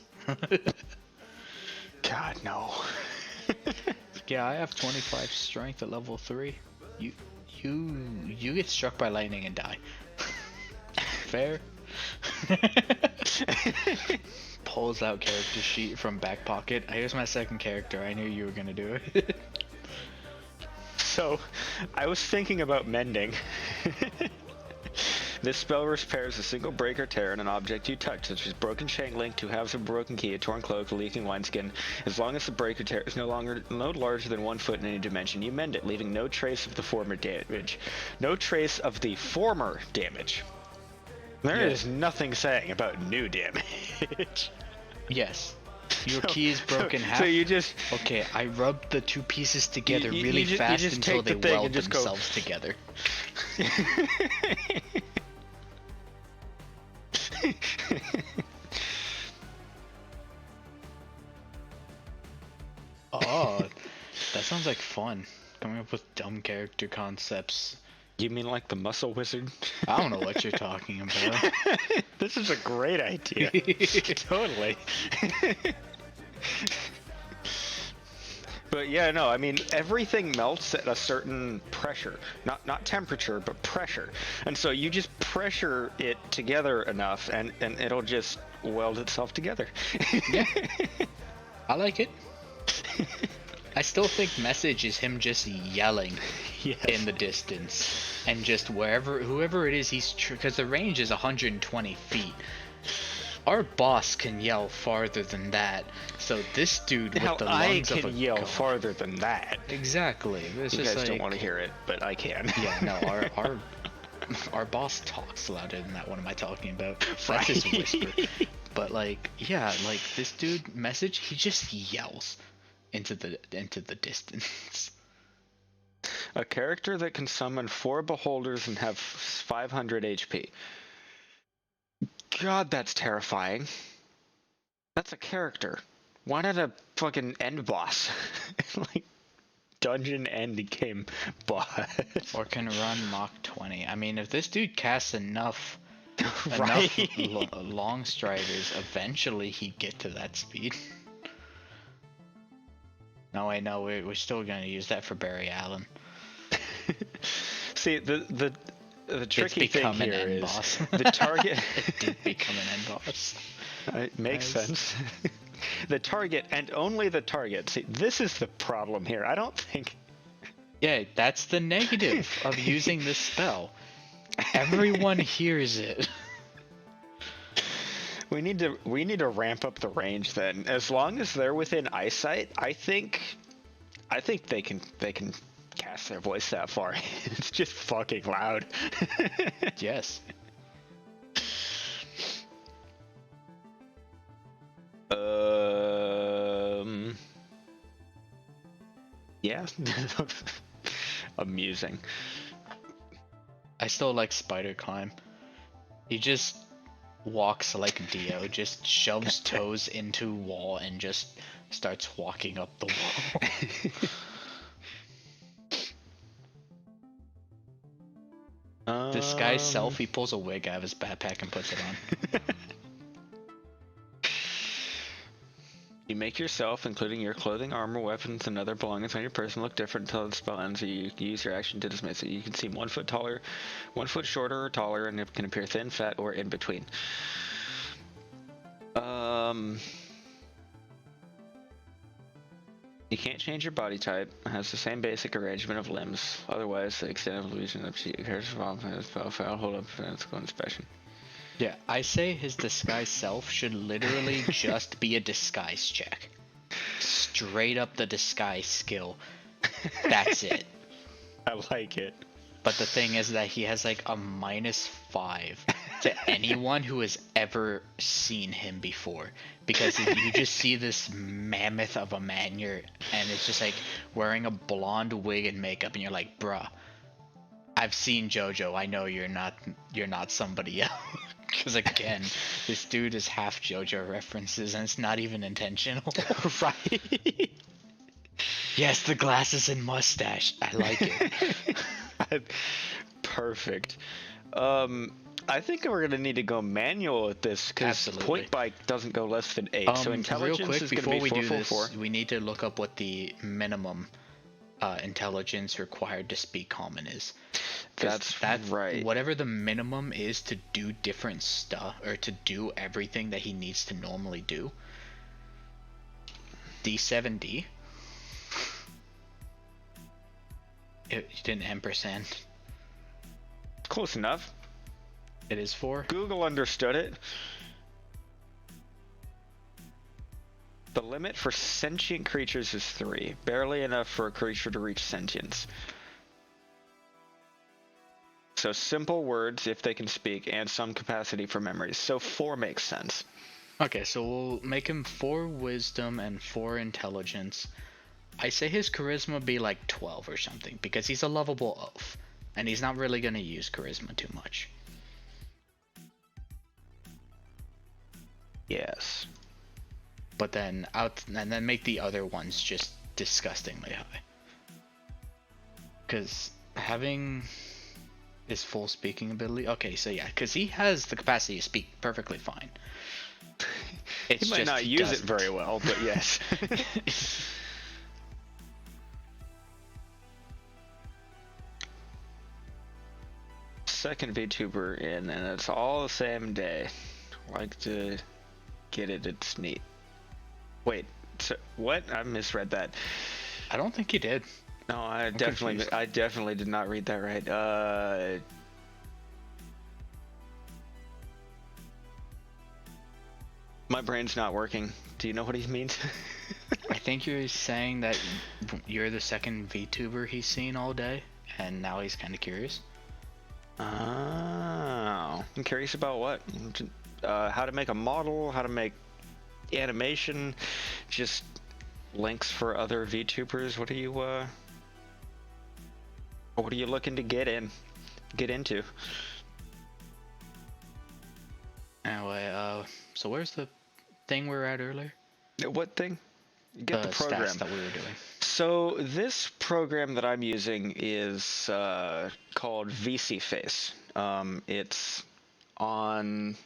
God, no. Yeah, I have 25 strength at level 3. You get struck by lightning and die. Fair? Pulls out character sheet from back pocket. Here's my second character. I knew you were gonna do it. So, I was thinking about mending. This spell repairs a single break or tear in an object you touch, such as broken chain link, 2 halves of a broken key, a torn cloak, a leaking wineskin. As long as the break or tear is no larger than 1 foot in any dimension, you mend it, leaving no trace of the former damage. No trace of the former damage. There is nothing saying about new damage. Yes. Your key is broken half. So you just... Okay, I rubbed the 2 pieces together really fast until they weld themselves together. Oh, that sounds like fun. Coming up with dumb character concepts. You mean like the muscle wizard? I don't know what you're talking about. This is a great idea. Totally. But yeah, no, I mean, everything melts at a certain pressure. Not temperature, but pressure. And so you just pressure it together enough and it'll just weld itself together. Yeah. I like it. I still think message is him just yelling in the distance. And just whoever it is, because the range is 120 feet. Our boss can yell farther than that, so this dude with the lungs of a I can yell farther than that. Exactly. It's You just guys like, don't want to hear it, but I can. Yeah, no, our boss talks louder than that. What am I talking about? That's Right. his whisper. But like, yeah, like this dude message, he just yells into the distance. A character that can summon 4 beholders and have 500 HP. God, that's terrifying. That's a character. Why not a fucking end boss? Like, dungeon end game boss. Or can run Mach 20. I mean, if this dude casts enough Right. long striders, eventually he'd get to that speed. No, I know we're still gonna use that for Barry Allen. See, the tricky thing become an here end is boss. the target. It did become an end boss. It makes Nice. sense. The target and only the target. See, this is the problem here. I don't think. Yeah, that's the negative of using this spell. Everyone hears it. We need to ramp up the range then. As long as they're within eyesight, I think they can cast their voice that far. It's just fucking loud. Yes. Yeah. Amusing. I still like Spider Climb. He just walks like Dio, just shoves toes into wall and just starts walking up the wall. This guy's self, he pulls a wig out of his backpack and puts it on. You make yourself, including your clothing, armor, weapons, and other belongings on your person, look different until the spell ends. You can use your action to dismiss it. You can seem 1 foot taller, 1 foot shorter or taller, and it can appear thin, fat, or in between. You can't change your body type. It has the same basic arrangement of limbs. Otherwise, the extent of illusion of you cares spell fail, hold up, and it's going inspection. Yeah, I say his disguise self should literally just be a disguise check. Straight up the disguise skill. That's it. I like it. But the thing is that he has like a -5 to anyone who has ever seen him before. Because you just see this mammoth of a man, and it's just like wearing a blonde wig and makeup, and you're like, bruh, I've seen JoJo. I know you're not somebody else. Because again, this dude is half JoJo references, and it's not even intentional. Right? Yes, the glasses and mustache. I like it. Perfect. I think we're gonna need to go manual at this because point bike doesn't go less than 8. So intelligence real quick, is before gonna be we 4, do 4, this, 4. we need to look up what the minimum intelligence required to speak common is. That's right. Whatever the minimum is to do different stuff, or to do everything that he needs to normally do. D7D. You didn't ampersand. Close enough. It is 4. Google understood it. The limit for sentient creatures is 3. Barely enough for a creature to reach sentience. So simple words if they can speak, and some capacity for memories. So 4 makes sense. Okay, so we'll make him 4 wisdom and 4 intelligence. I say his charisma be like 12 or something, because he's a lovable elf, and he's not really going to use charisma too much. Yes. But then and then make the other ones just disgustingly high. Because having his full speaking ability, okay, so yeah, because he has the capacity to speak perfectly fine. He might not use it very well, but yes. Second VTuber in, and it's all the same day. Like to get it, it's neat. Wait, so, what? I misread that. I don't think you did. No, I definitely did not read that right. My brain's not working. Do you know what he means? I think you're saying that you're the second VTuber he's seen all day, and now he's kind of curious. Oh, I'm curious about what? How to make a model, how to make animation, just links for other VTubers. What are you looking to get into? Anyway, so where's the thing we were at earlier? What thing? Get the program stats that we were doing. So this program that I'm using is called VC Face. It's on.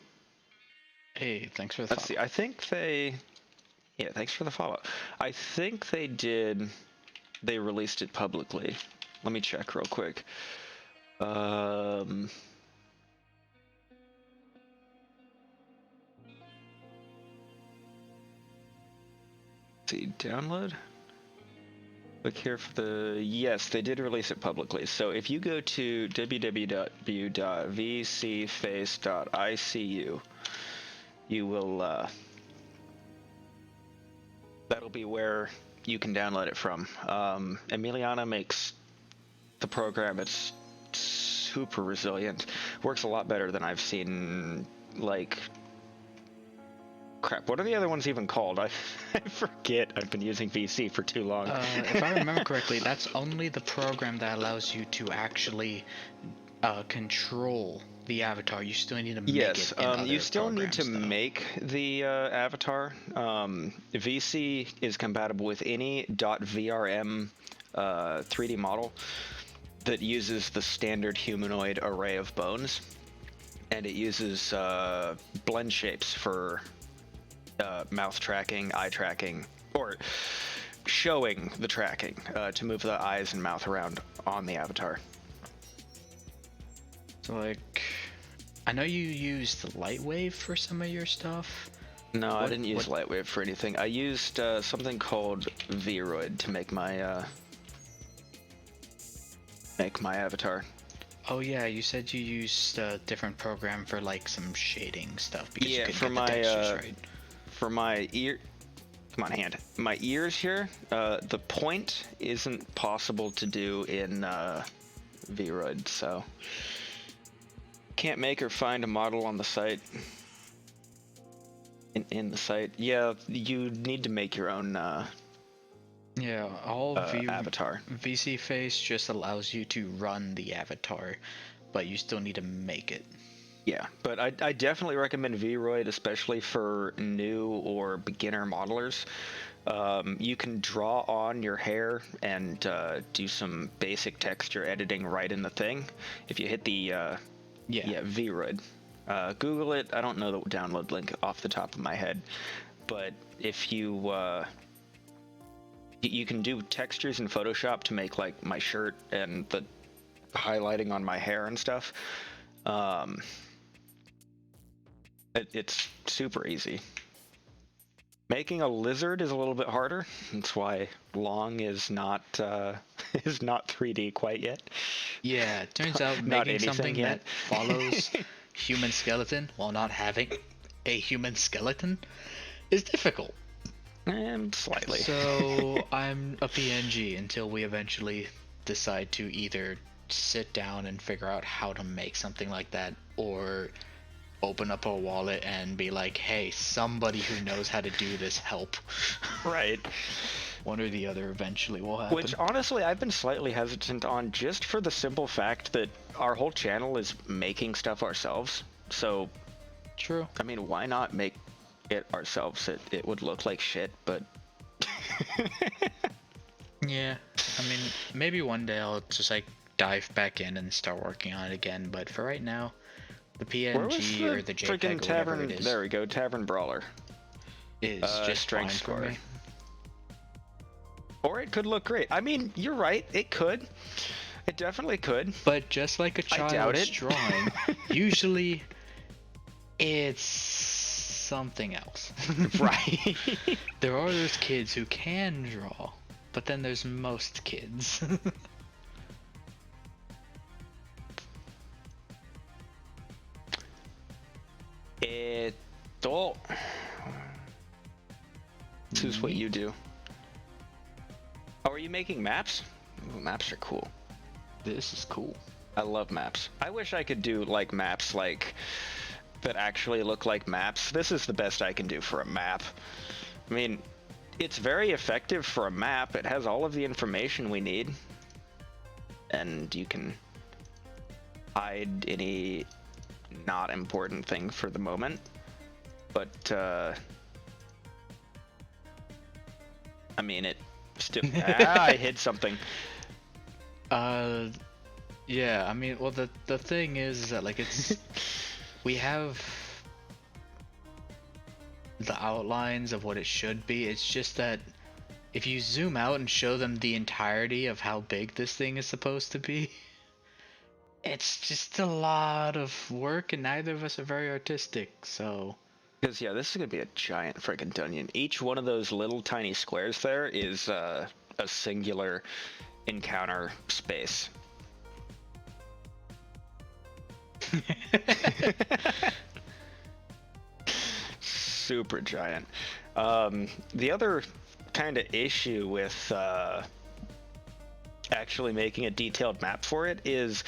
Hey, thanks for the Let's see. I think they Yeah, thanks for the follow. I think they released it publicly. Let me check real quick. See, download. Look here for the... Yes, they did release it publicly. So if you go to www.vcface.icu, you will... that'll be where you can download it from. Emiliana makes the program. It's super resilient. Works a lot better than I've seen, like... Crap, what are the other ones even called? I forget. I've been using VC for too long. If I remember correctly, that's only the program that allows you to actually control the avatar. You still need to make it in other you still need to programs, though. make the avatar. VC is compatible with any .vrm 3D model that uses the standard humanoid array of bones, and it uses blend shapes for mouth tracking, eye tracking, or showing the tracking to move the eyes and mouth around on the avatar. So, like, I know you used Lightwave for some of your stuff. No, I didn't use Lightwave for anything. I used something called Vroid to make my avatar. Oh yeah, you said you used a different program for like some shading stuff because you Yeah, couldn't for get the my textures right. for my ear. Come on, hand. My ears here. The point isn't possible to do in Vroid, so can't make or find a model on the site. In the site, yeah, you need to make your own. Yeah, avatar. VC Face just allows you to run the avatar, but you still need to make it. Yeah, but I definitely recommend Vroid, especially for new or beginner modelers. You can draw on your hair and do some basic texture editing right in the thing. If you hit the Vroid, Google it. I don't know the download link off the top of my head, but if you you can do textures in Photoshop to make like my shirt and the highlighting on my hair and stuff. It's super easy. Making a lizard is a little bit harder. That's why Long is not is not 3D quite yet. Yeah, it turns out making something that follows human skeleton while not having a human skeleton is difficult. Slightly. So I'm a PNG until we eventually decide to either sit down and figure out how to make something like that, or open up a wallet and be like, hey, somebody who knows how to do this, help. Right. One or the other eventually will happen. Which, honestly, I've been slightly hesitant on, just for the simple fact that our whole channel is making stuff ourselves. So, true. I mean, why not make it ourselves? It would look like shit, but... Yeah, I mean, maybe one day I'll just, like, dive back in and start working on it again, but for right now, the PNG or the JPEG or whatever it is. There we go, Tavern Brawler. Is just strength fine score. for me. Or it could look great. I mean, you're right, it could. It definitely could. But just like a child's drawing, usually it's something else. Right. There are those kids who can draw, but then there's most kids. This is what you do. Oh, are you making maps? Ooh, maps are cool. This is cool. I love maps. I wish I could do like maps like that actually look like maps. This is the best I can do for a map. I mean, it's very effective for a map. It has all of the information we need. And you can hide any not important thing for the moment. But, I mean, it still... I hid something. Yeah, I mean, well, the thing is that, like, it's... we have... the outlines of what it should be. It's just that if you zoom out and show them the entirety of how big this thing is supposed to be, it's just a lot of work, and neither of us are very artistic, so... Because, yeah, this is going to be a giant freaking dungeon. Each one of those little tiny squares there is a singular encounter space. Super giant. The other kind of issue with actually making a detailed map for it is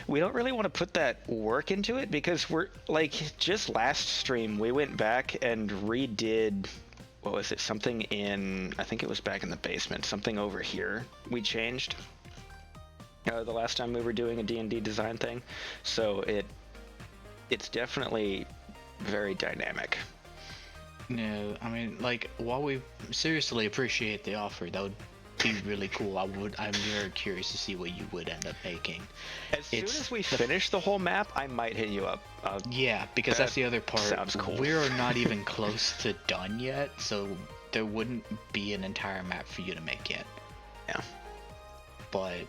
we don't really want to put that work into it, because we're like, just last stream we went back and redid, what was it, something in, I think it was back in the basement, something over here we changed the last time we were doing a D&D design thing, so it's definitely very dynamic. No, I mean, like, while we seriously appreciate the offer, that would be really cool. I'm very curious to see what you would end up making. As soon as we finish the whole map, I might hit you up. Yeah, because that's the other part. Sounds cool. We're not even close to done yet, so there wouldn't be an entire map for you to make yet. Yeah. But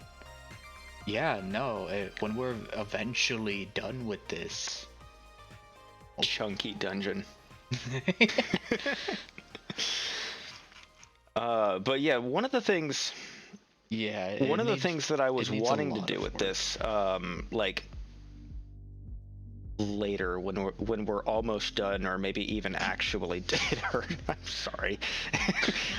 yeah, no, when we're eventually done with this chunky dungeon. But yeah, one of the things that I was wanting to do with this, like later when we're almost done, or maybe even actually did, or I'm sorry,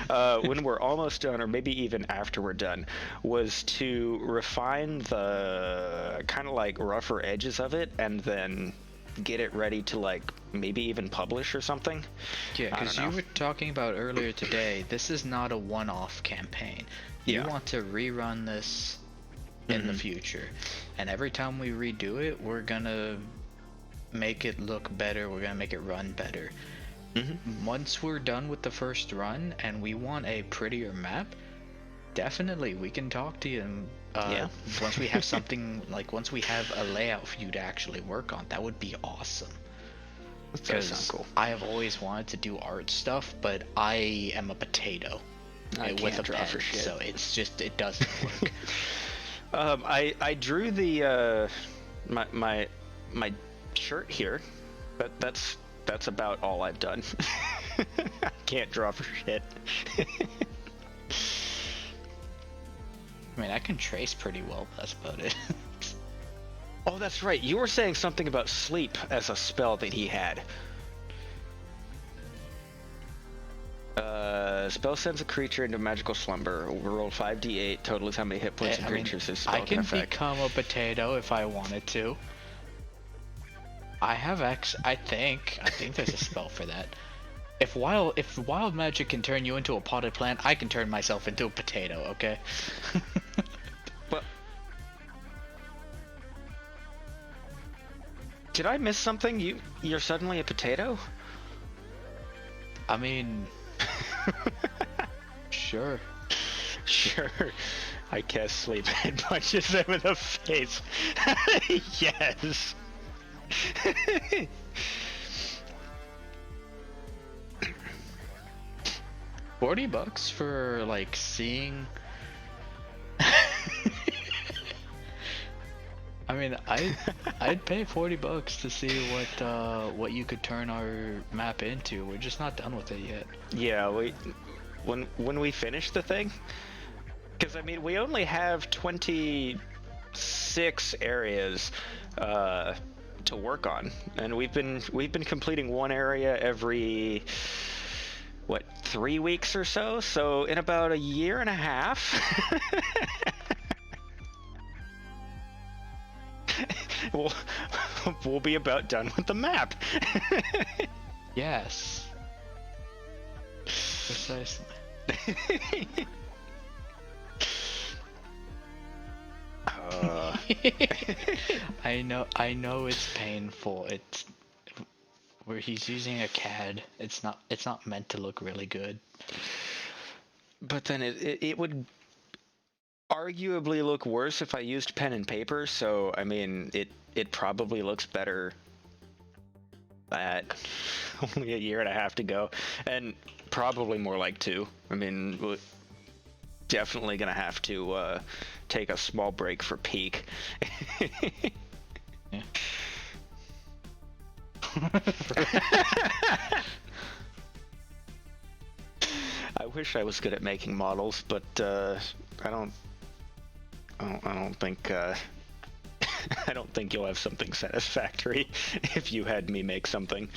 when we're almost done, or maybe even after we're done, was to refine the kind of like rougher edges of it, and then get it ready to like maybe even publish or something. Yeah, because you were talking about earlier today, this is not a one-off campaign. You want to rerun this in the future, and every time we redo it, we're gonna make it look better, we're gonna make it run better. Once we're done with the first run and we want a prettier map, definitely we can talk to you, and once we have something, like once we have a layout for you to actually work on, that would be awesome. Because cool. I have always wanted to do art stuff, but I am a potato with a draw pen, for shit. so it's just, it doesn't work. I drew the my shirt here, but that's about all I've done. I can't draw for shit. I mean, I can trace pretty well, but that's about it. Oh, that's right. You were saying something about sleep as a spell that he had. Spell sends a creature into magical slumber. Roll 5d8. Total is how many hit points and creatures this spell I can affect. become a potato if I wanted to. I have I think there's a spell for that. If wild magic can turn you into a potted plant, I can turn myself into a potato, okay? But did I miss something? You're suddenly a potato? I mean, sure. Sure. I cast sleep and punches him in the face. Yes. $40 for like seeing. I mean, I'd pay $40 to see what you could turn our map into. We're just not done with it yet. Yeah, when we finish the thing, because I mean we only have 26 areas to work on, and we've been completing one area every 3 weeks or so. So in about a year and a half. We'll be about done with the map. Yes. Precisely. I know it's painful. It's where he's using a CAD. It's not meant to look really good. But then it would arguably look worse if I used pen and paper, so I mean it probably looks better That only a year and a half to go, and probably more like 2. I mean, definitely gonna have to take a small break for peak. Yeah. I wish I was good at making models, but I don't. I don't think. I don't think you'll have something satisfactory if you had me make something.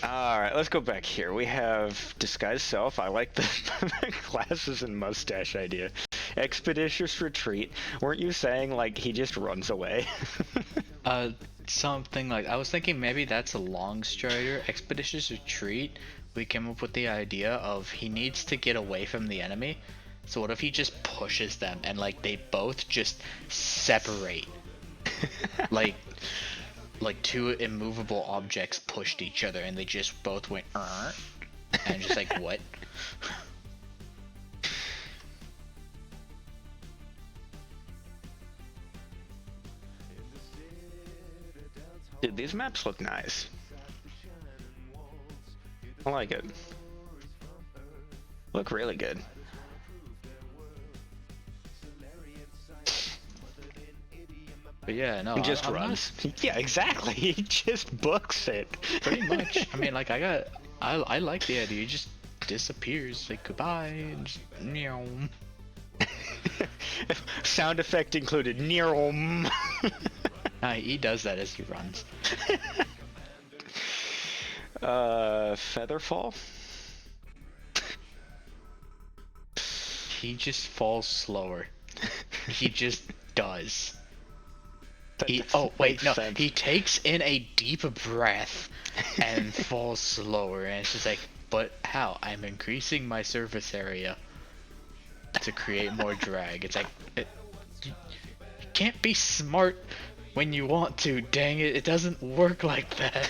Alright, let's go back here. We have Disguise Self. I like the glasses and mustache idea. Expeditious Retreat. Weren't you saying, like, he just runs away? Something like, I was thinking maybe that's a long strider. Expeditious Retreat, we came up with the idea of he needs to get away from the enemy. So what if he just pushes them and like they both just separate? like two immovable objects pushed each other and they just both went and just like what? Dude, these maps look nice. I like it. Look really good. But yeah, no, He just I'm runs. Yeah, exactly. He just books it. pretty much. I mean, like I like the idea. He just disappears, like goodbye, and just, meow. Sound effect included. Neom. He does that as he runs. Featherfall. He just falls slower. He just does. He takes in a deep breath and falls slower, and it's just like, but how? I'm increasing my surface area to create more drag. It's like, you can't be smart when you want to, dang it, it doesn't work like that.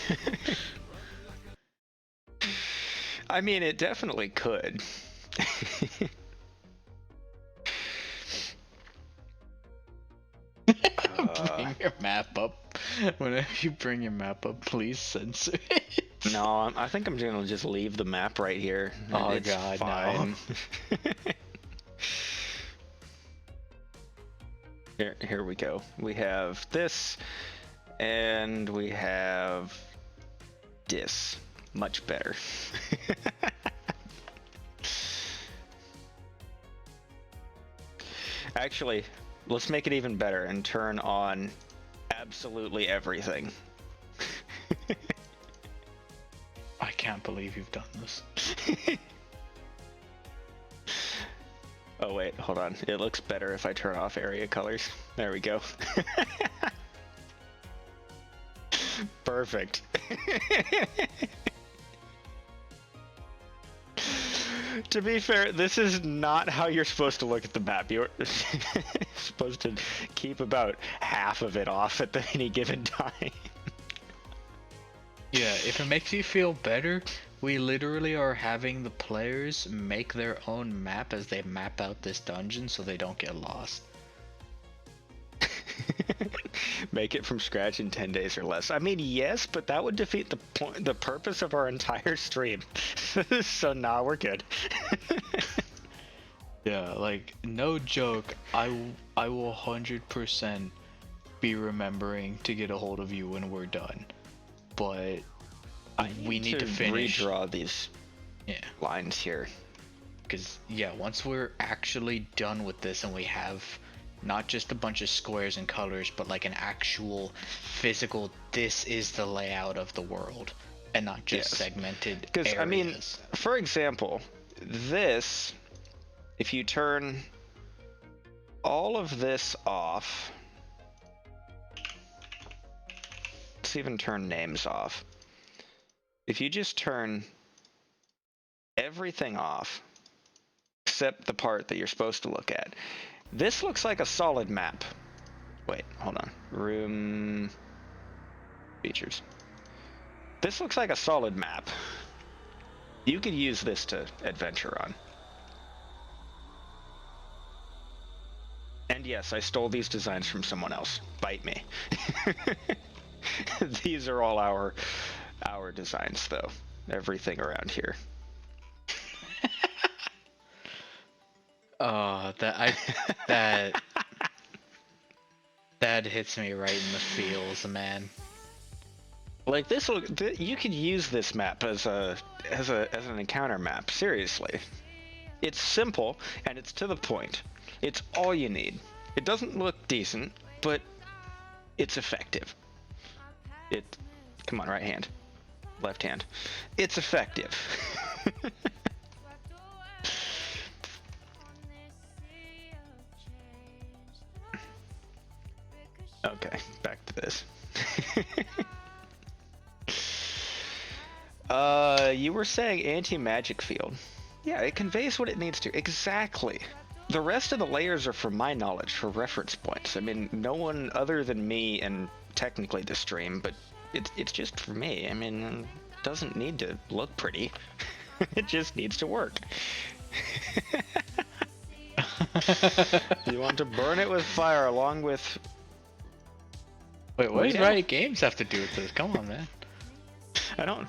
I mean, it definitely could. Bring your map up. Whenever you bring your map up, please censor it. No, I think I'm gonna just leave the map right here. Oh It's god, fine. no. Here we go. We have this, and we have this. Much better. Actually, let's make it even better and turn on absolutely everything. I can't believe you've done this. Oh wait, hold on. It looks better if I turn off area colors. There we go. Perfect. To be fair, this is not how you're supposed to look at the map. You're supposed to keep about half of it off at any given time. Yeah, if it makes you feel better, we literally are having the players make their own map as they map out this dungeon so they don't get lost. Make it from scratch in 10 days or less. I mean, yes, but that would defeat the purpose of our entire stream. So nah, we're good. Yeah, like, no joke, I will 100% be remembering to get a hold of you when we're done. But we need to finish. Redraw these lines here. Because, yeah, once we're actually done with this and we have not just a bunch of squares and colors, but like an actual physical, this is the layout of the world, and not just segmented areas. Because, I mean, for example, this, if you turn all of this off, let's even turn names off. If you just turn everything off, except the part that you're supposed to look at, this looks like a solid map. Wait, hold on. Room features. This looks like a solid map. You could use this to adventure on. And yes, I stole these designs from someone else. Bite me. These are all our designs, though. Everything around here. Oh, that that hits me right in the feels, man. Like you could use this map as an encounter map. Seriously, it's simple and it's to the point. It's all you need. It doesn't look decent, but it's effective. Come on, right hand, left hand. It's effective. Okay, back to this. You were saying anti-magic field. Yeah, it conveys what it needs to. Exactly. The rest of the layers are for my knowledge, for reference points. I mean, no one other than me and technically the stream, but it's just for me. I mean, it doesn't need to look pretty. It just needs to work. You want to burn it with fire along with... Wait, what does Riot Games have to do with this? Come on, man. I don't...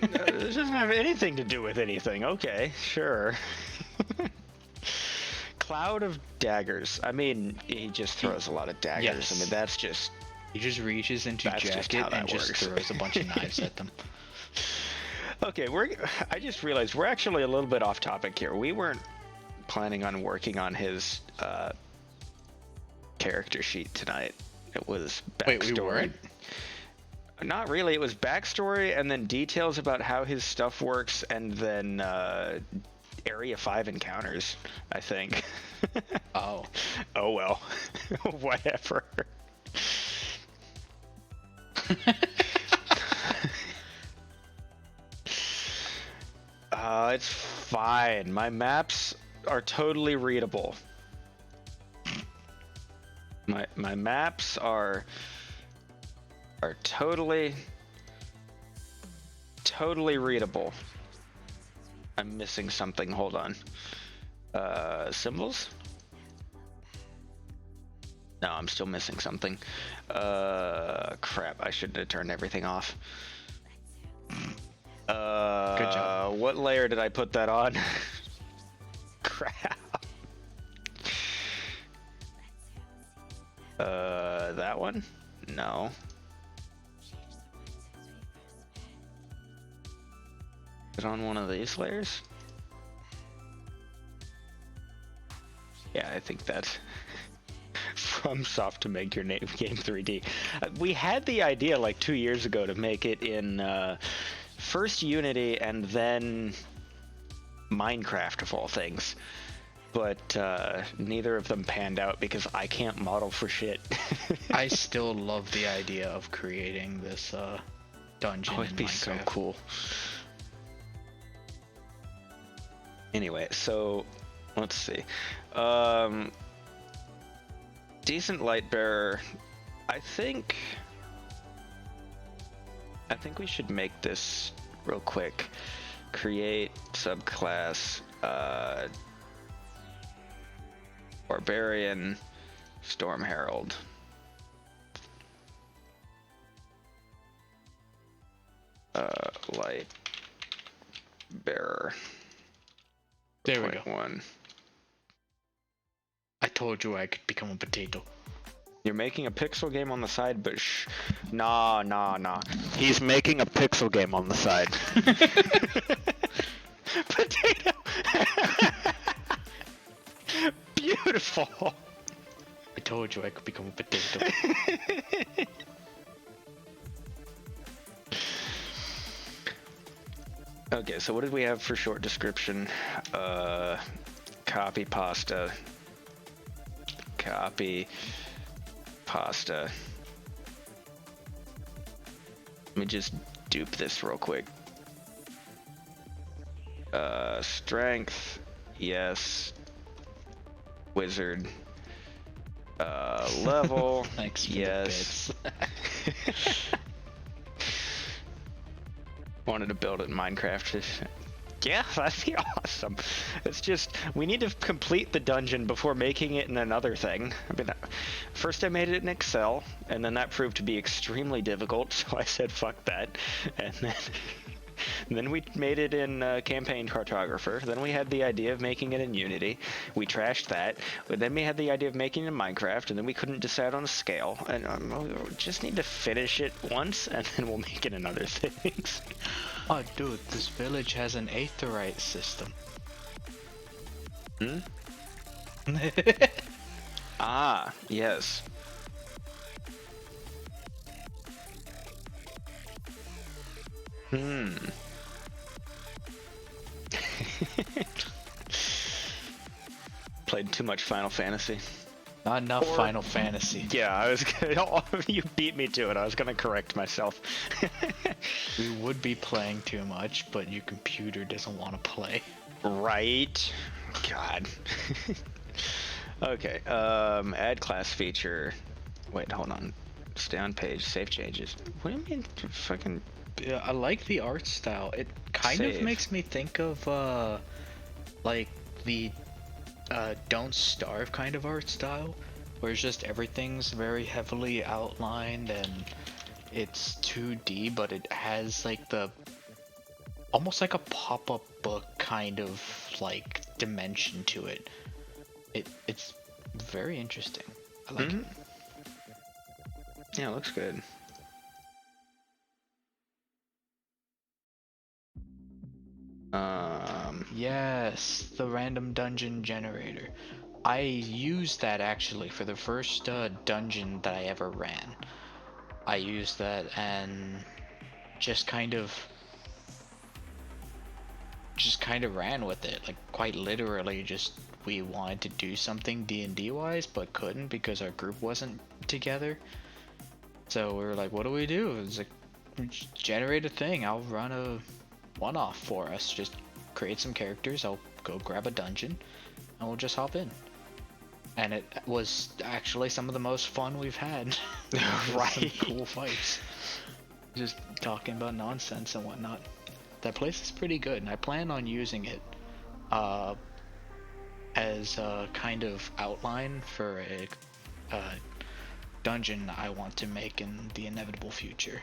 This doesn't have anything to do with anything. Okay, sure. Cloud of daggers. I mean, he just throws a lot of daggers. Yes. I mean, that's just... He just reaches into jacket and just throws a bunch of knives at them. Okay, I just realized we're actually a little bit off topic here. We weren't planning on working on his character sheet tonight. It was backstory. Wait, we weren't? Not really. It was backstory and then details about how his stuff works and then Area 5 encounters, I think. Oh. Oh well. Whatever. It's fine. My maps are totally readable. My maps are totally readable. I'm missing something. Hold on. Symbols? No, I'm still missing something. Crap. I shouldn't have turned everything off. Good job. What layer did I put that on? Crap. That one? No. Is it on one of these layers? Yeah, I think that's from soft to make your game 3D. We had the idea like 2 years ago to make it in first Unity and then Minecraft of all things. But neither of them panned out because I can't model for shit. I still love the idea of creating this dungeon. Oh, it'd be so cool. Anyway, so let's see. Decent light bearer. I think we should make this real quick. Create subclass. Barbarian, Storm Herald. Light bearer. There we go. 1. I told you I could become a potato. You're making a pixel game on the side, but nah. He's making a pixel game on the side. Potato. Beautiful. I told you I could become a potato. Okay, so what did we have for short description? Copy pasta. Copy pasta. Let me just dupe this real quick. Strength, yes. Wizard. Level, Thanks for yes. the bits. Wanted to build it in Minecraft. Yeah, that'd be awesome. It's just, we need to complete the dungeon before making it in another thing. I mean, first I made it in Excel, and then that proved to be extremely difficult, so I said fuck that. And then we made it in Campaign Cartographer. Then we had the idea of making it in Unity. We trashed that. But then we had the idea of making it in Minecraft, and then we couldn't decide on a scale. And we just need to finish it once, and then we'll make it in other things. Oh, dude, this village has an aetheryte system. Hmm? Ah, yes. Hmm. Played too much Final Fantasy. Not enough Final Fantasy. Yeah, I was gonna, you beat me to it. I was gonna correct myself. We would be playing too much, but your computer doesn't want to play. Right. God. Okay. Add class feature. Wait, hold on. Stay on page. Save changes. What do you mean? Fucking. Yeah, I like the art style. It kind of Save. makes me think of like the Don't Starve kind of art style, where it's just everything's very heavily outlined and it's 2D, but it has like the almost like a pop-up book kind of like dimension to it. It's very interesting. I like it. Yeah, it looks good. Yes, the random dungeon generator. I used that actually for the first dungeon that I ever ran. I used that and just kind of ran with it, like quite literally. Just we wanted to do something D&D wise, but couldn't because our group wasn't together. So we were like, what do we do? It's like, generate a thing. I'll run a one-off for us. Just create some characters. I'll go grab a dungeon, and we'll just hop in. And it was actually some of the most fun we've had. Right. Some cool fights. Just talking about nonsense and whatnot. That place is pretty good, and I plan on using it as a kind of outline for a dungeon I want to make in the inevitable future.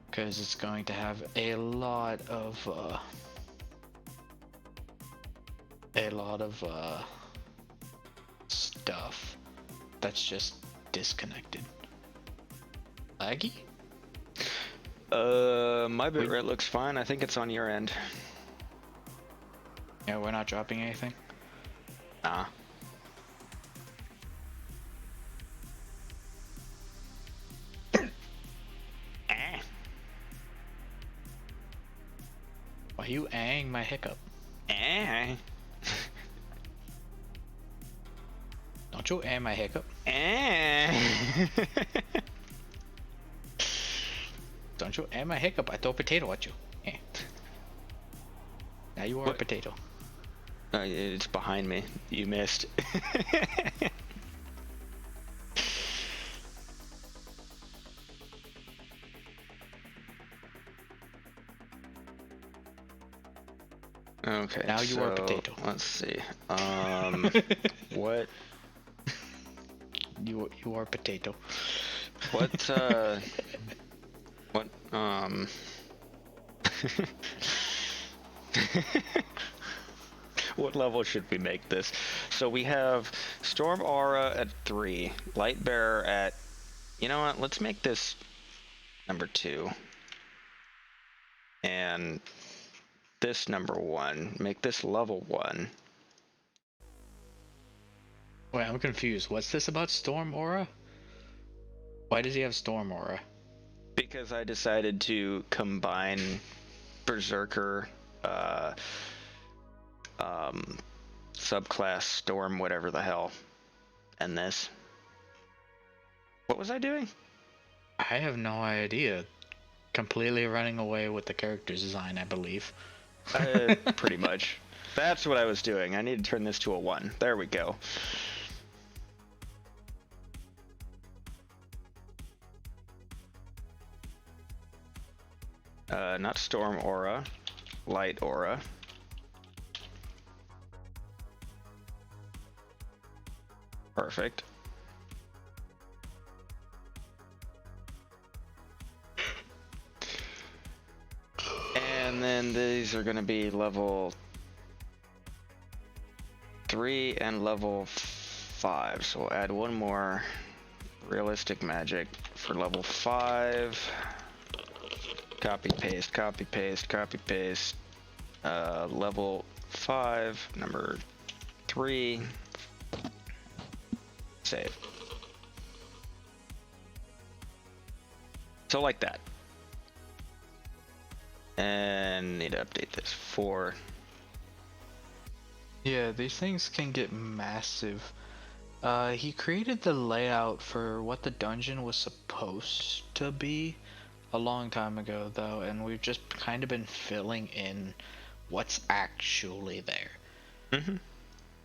Because it's going to have a lot of stuff that's just disconnected. Laggy? My bitrate looks fine. I think it's on your end. Yeah, we're not dropping anything. Nah. Why you ang my hiccup? Don't you ang my hiccup? Don't you ang my hiccup? I throw a potato at you. Eh. Now you are a potato. It's behind me. You missed. Okay. Now you are a potato. Let's see. What? You are a potato. What? What? What level should we make this? So we have Storm Aura at 3, Light Bearer at. You know what? Let's make this number 2. And this number 1. Make this level 1. Wait, I'm confused. What's this about Storm Aura? Why does he have Storm Aura? Because I decided to combine Berserker, Subclass, Storm, whatever the hell, and this. What was I doing? I have no idea. Completely running away with the character's design, I believe. Pretty much. That's what I was doing. I need to turn this to a 1. There we go. Not Storm Aura. light aura. Perfect. And then these are going to be level 3 and level 5. So we'll add one more realistic magic for level 5. Copy paste, copy paste, copy paste. Level 5, number 3. Save. So like that. And need to update this 4. Yeah, these things can get massive. He created the layout for what the dungeon was supposed to be a long time ago, though, and we've just kind of been filling in what's actually there. Mm-hmm.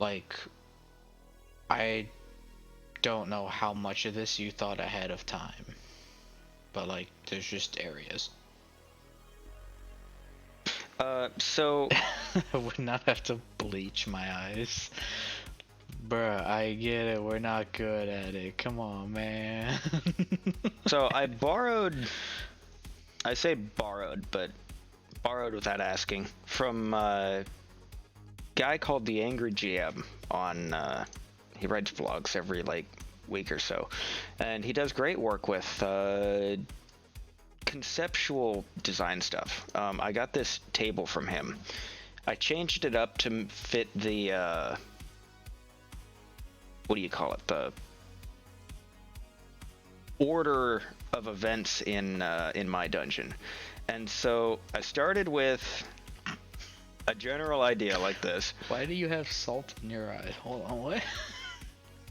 Like, I don't know how much of this you thought ahead of time, but like, there's just areas. So I would not have to bleach my eyes. Bruh, I get it, we're not good at it. Come on, man. so I say borrowed, but borrowed without asking, from a guy called the Angry GM on, he writes vlogs every, like, week or so. And he does great work with, conceptual design stuff. I got this table from him. I changed it up to fit the, what do you call it? The order of events in my dungeon. And so I started with a general idea like this. Why do you have salt in your eye? Hold on, what?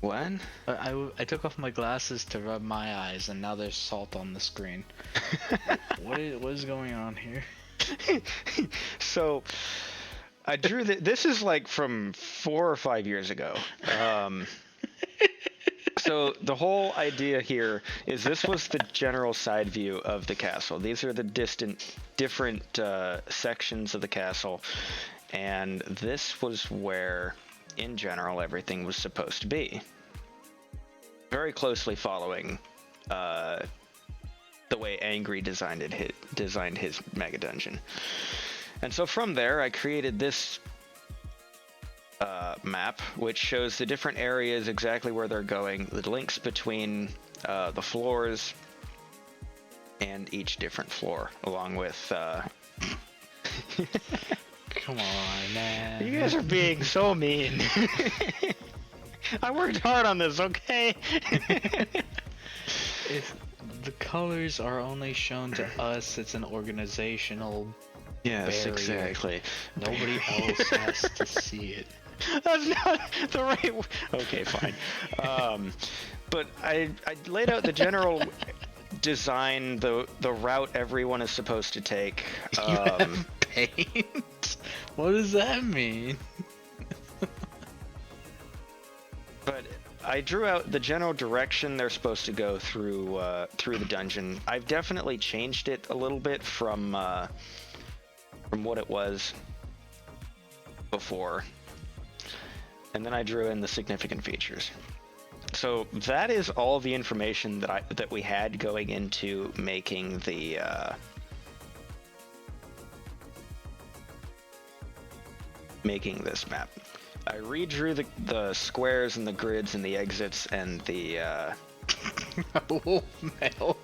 What? I took off my glasses to rub my eyes, and now there's salt on the screen. what is going on here? So I drew this is like from 4 or 5 years ago. So the whole idea here is this was the general side view of the castle. These are the different sections of the castle, and this was where, in general, everything was supposed to be. Very closely following the way Angry designed his mega dungeon. And so from there, I created this map, which shows the different areas, exactly where they're going, the links between the floors, and each different floor, along with... Come on, man. You guys are being so mean. I worked hard on this, okay? If the colors are only shown to us, it's an organizational Yes, barrier. exactly. Nobody else has to see it. That's not the right... Okay, fine. But I laid out the general design, the route everyone is supposed to take. You have paint? What does that mean? But I drew out the general direction they're supposed to go through the dungeon. I've definitely changed it a little bit from what it was before. And then I drew in the significant features. So that is all the information that we had going into making the making this map. I redrew the squares and the grids and the exits and the Oh, Mel.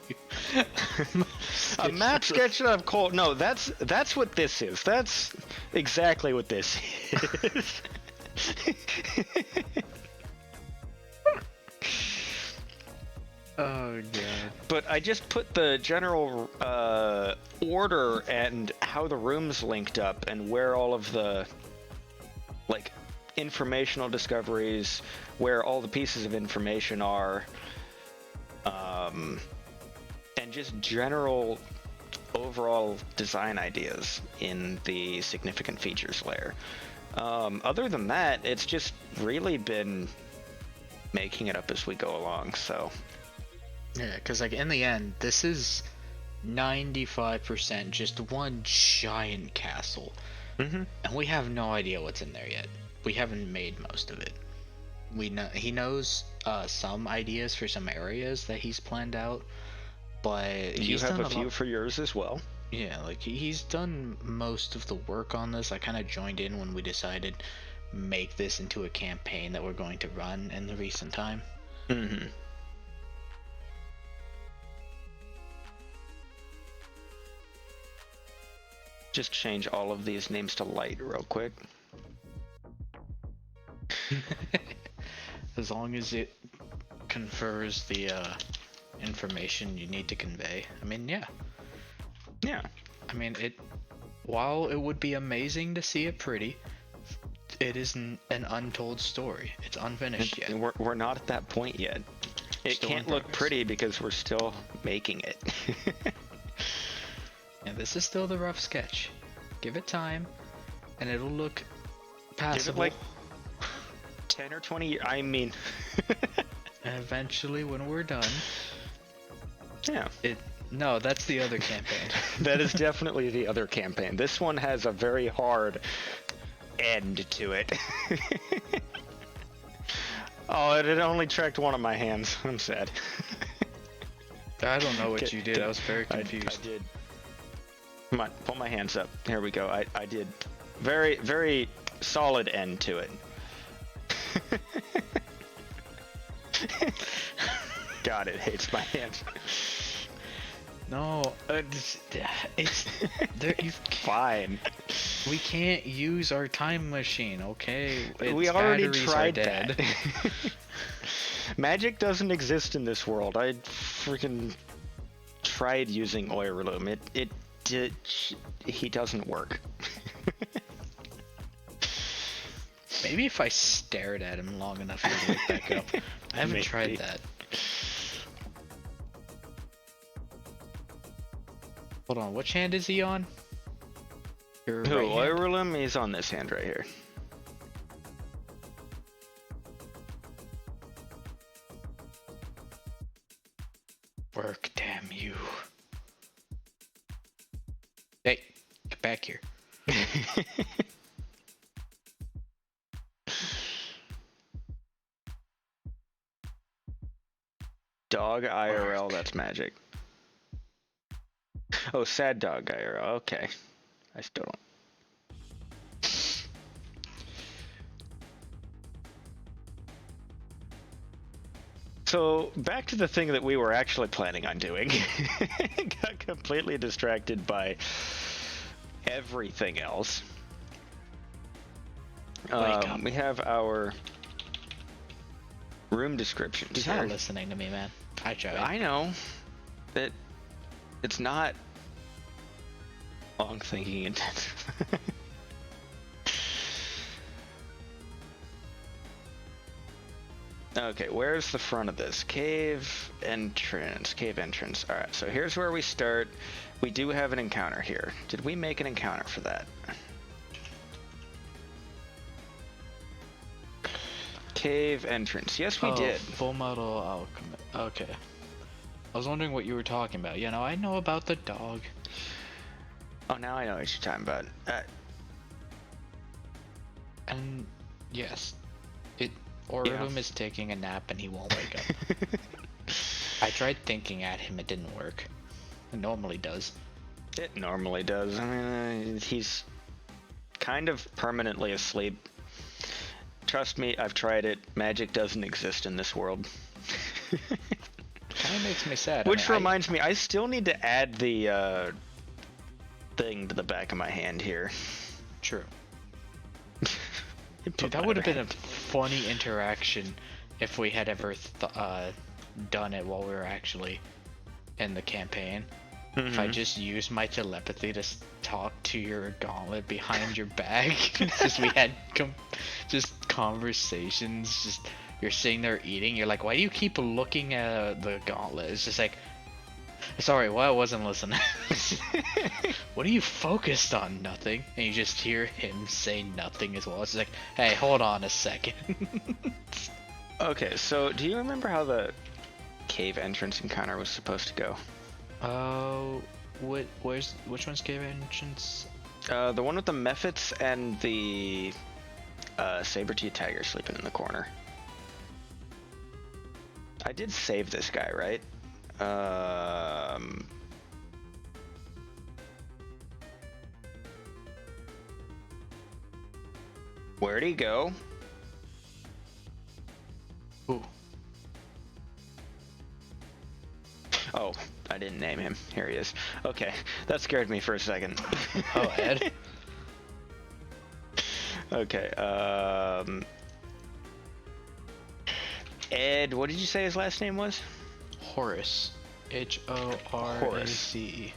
a map sketch of cold. No, that's what this is. That's exactly what this is. Oh god. But I just put the general order and how the rooms linked up and where all of the like informational discoveries, where all the pieces of information are, and just general overall design ideas in the significant features layer. Other than that, it's just really been making it up as we go along, so... Yeah, because like in the end, this is 95% just one giant castle. Mm-hmm. And we have no idea what's in there yet. We haven't made most of it. We know he knows some ideas for some areas that he's planned out, but You he's have done a few lot. for yours as well. Yeah, like he's done most of the work on this. I kind of joined in when we decided make this into a campaign that we're going to run in the recent time. Mm-hmm. Just change all of these names to light real quick. As long as it confers the information you need to convey. I mean, yeah. Yeah. I mean, while it would be amazing to see it pretty, it is an untold story. It's unfinished yet. We're not at that point yet. It Still can't in look progress. pretty because we're still making it. And this is still the rough sketch. Give it time, and it'll look passable. Give it like 10 or 20 years. I mean... And eventually, when we're done... Yeah. No, that's the other campaign. That is definitely the other campaign. This one has a very hard end to it. Oh, it only tracked one of my hands. I'm sad. I don't know what you did. I was very confused. I did. Come on, pull my hands up. Here we go. I did very, very solid end to it. God, it hates my hands. No, it's there. Fine. We can't use our time machine, okay? We already batteries tried are dead. that. Magic doesn't exist in this world. I freaking tried using Oirloom. He doesn't work. Maybe if I stared at him long enough, he'd wake back up. I haven't Maybe. tried that. Hold on, which hand is he on? Your Who, right hand? Oirloom? He's on this hand right here. Work, damn you. Hey, get back here. Dog IRL, that's magic. Oh, sad dog IRL, okay. I still don't. So, back to the thing that we were actually planning on doing. Got completely distracted by everything else. Wake up. We have our room descriptions He's here. not listening to me, man. I tried. I know that it's not long thinking intensive. Okay, where's the front of this? Cave entrance. Cave entrance. Alright, so here's where we start. We do have an encounter here. Did we make an encounter for that? Cave entrance. Yes, we did. Full Metal Alchemist. Okay. I was wondering what you were talking about. You know, I know about the dog. Oh, now I know what you're talking about. And yes, Orilum is taking a nap and he won't wake up. I tried thinking at him, it didn't work. It normally does. It normally does. I mean, he's kind of permanently asleep. Trust me, I've tried it. Magic doesn't exist in this world. Kind of makes me sad. Which reminds me, I still need to add the thing to the back of my hand here. True. Dude, that would have been a funny interaction if we had ever done it while we were actually in the campaign. If I just used my telepathy to talk to your gauntlet behind your back, just we had just conversations. Just you're sitting there eating. You're like, why do you keep looking at the gauntlet? It's just like, sorry, well, I wasn't listening. What are you focused on? Nothing. And you just hear him say nothing as well. It's like, hey, hold on a second. Okay, so do you remember how the cave entrance encounter was supposed to go? Which one's cave entrance? The one with the mephits and the saber-tooth tiger sleeping in the corner. I did save this guy, right? Where'd he go? Ooh. Oh, I didn't name him. Here he is. Okay, that scared me for a second. Oh, Ed? Okay, Ed, what did you say his last name was? Horace. H-O-R-A-C-E.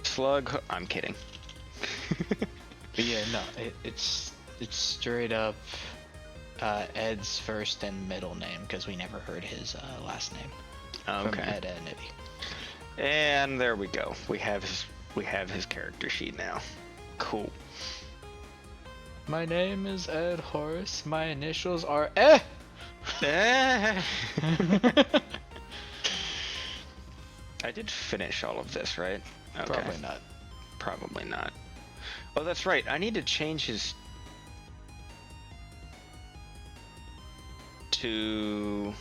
Slug? I'm kidding. But yeah, no, it's straight up Ed's first and middle name, because we never heard his last name. Okay. From Ed and Nibby. And there we go. We have his character sheet now. Cool. My name is Ed Horace. My initials are Eh. I did finish all of this, right? Okay. Probably not. Probably not. Oh, that's right. I need to change his to.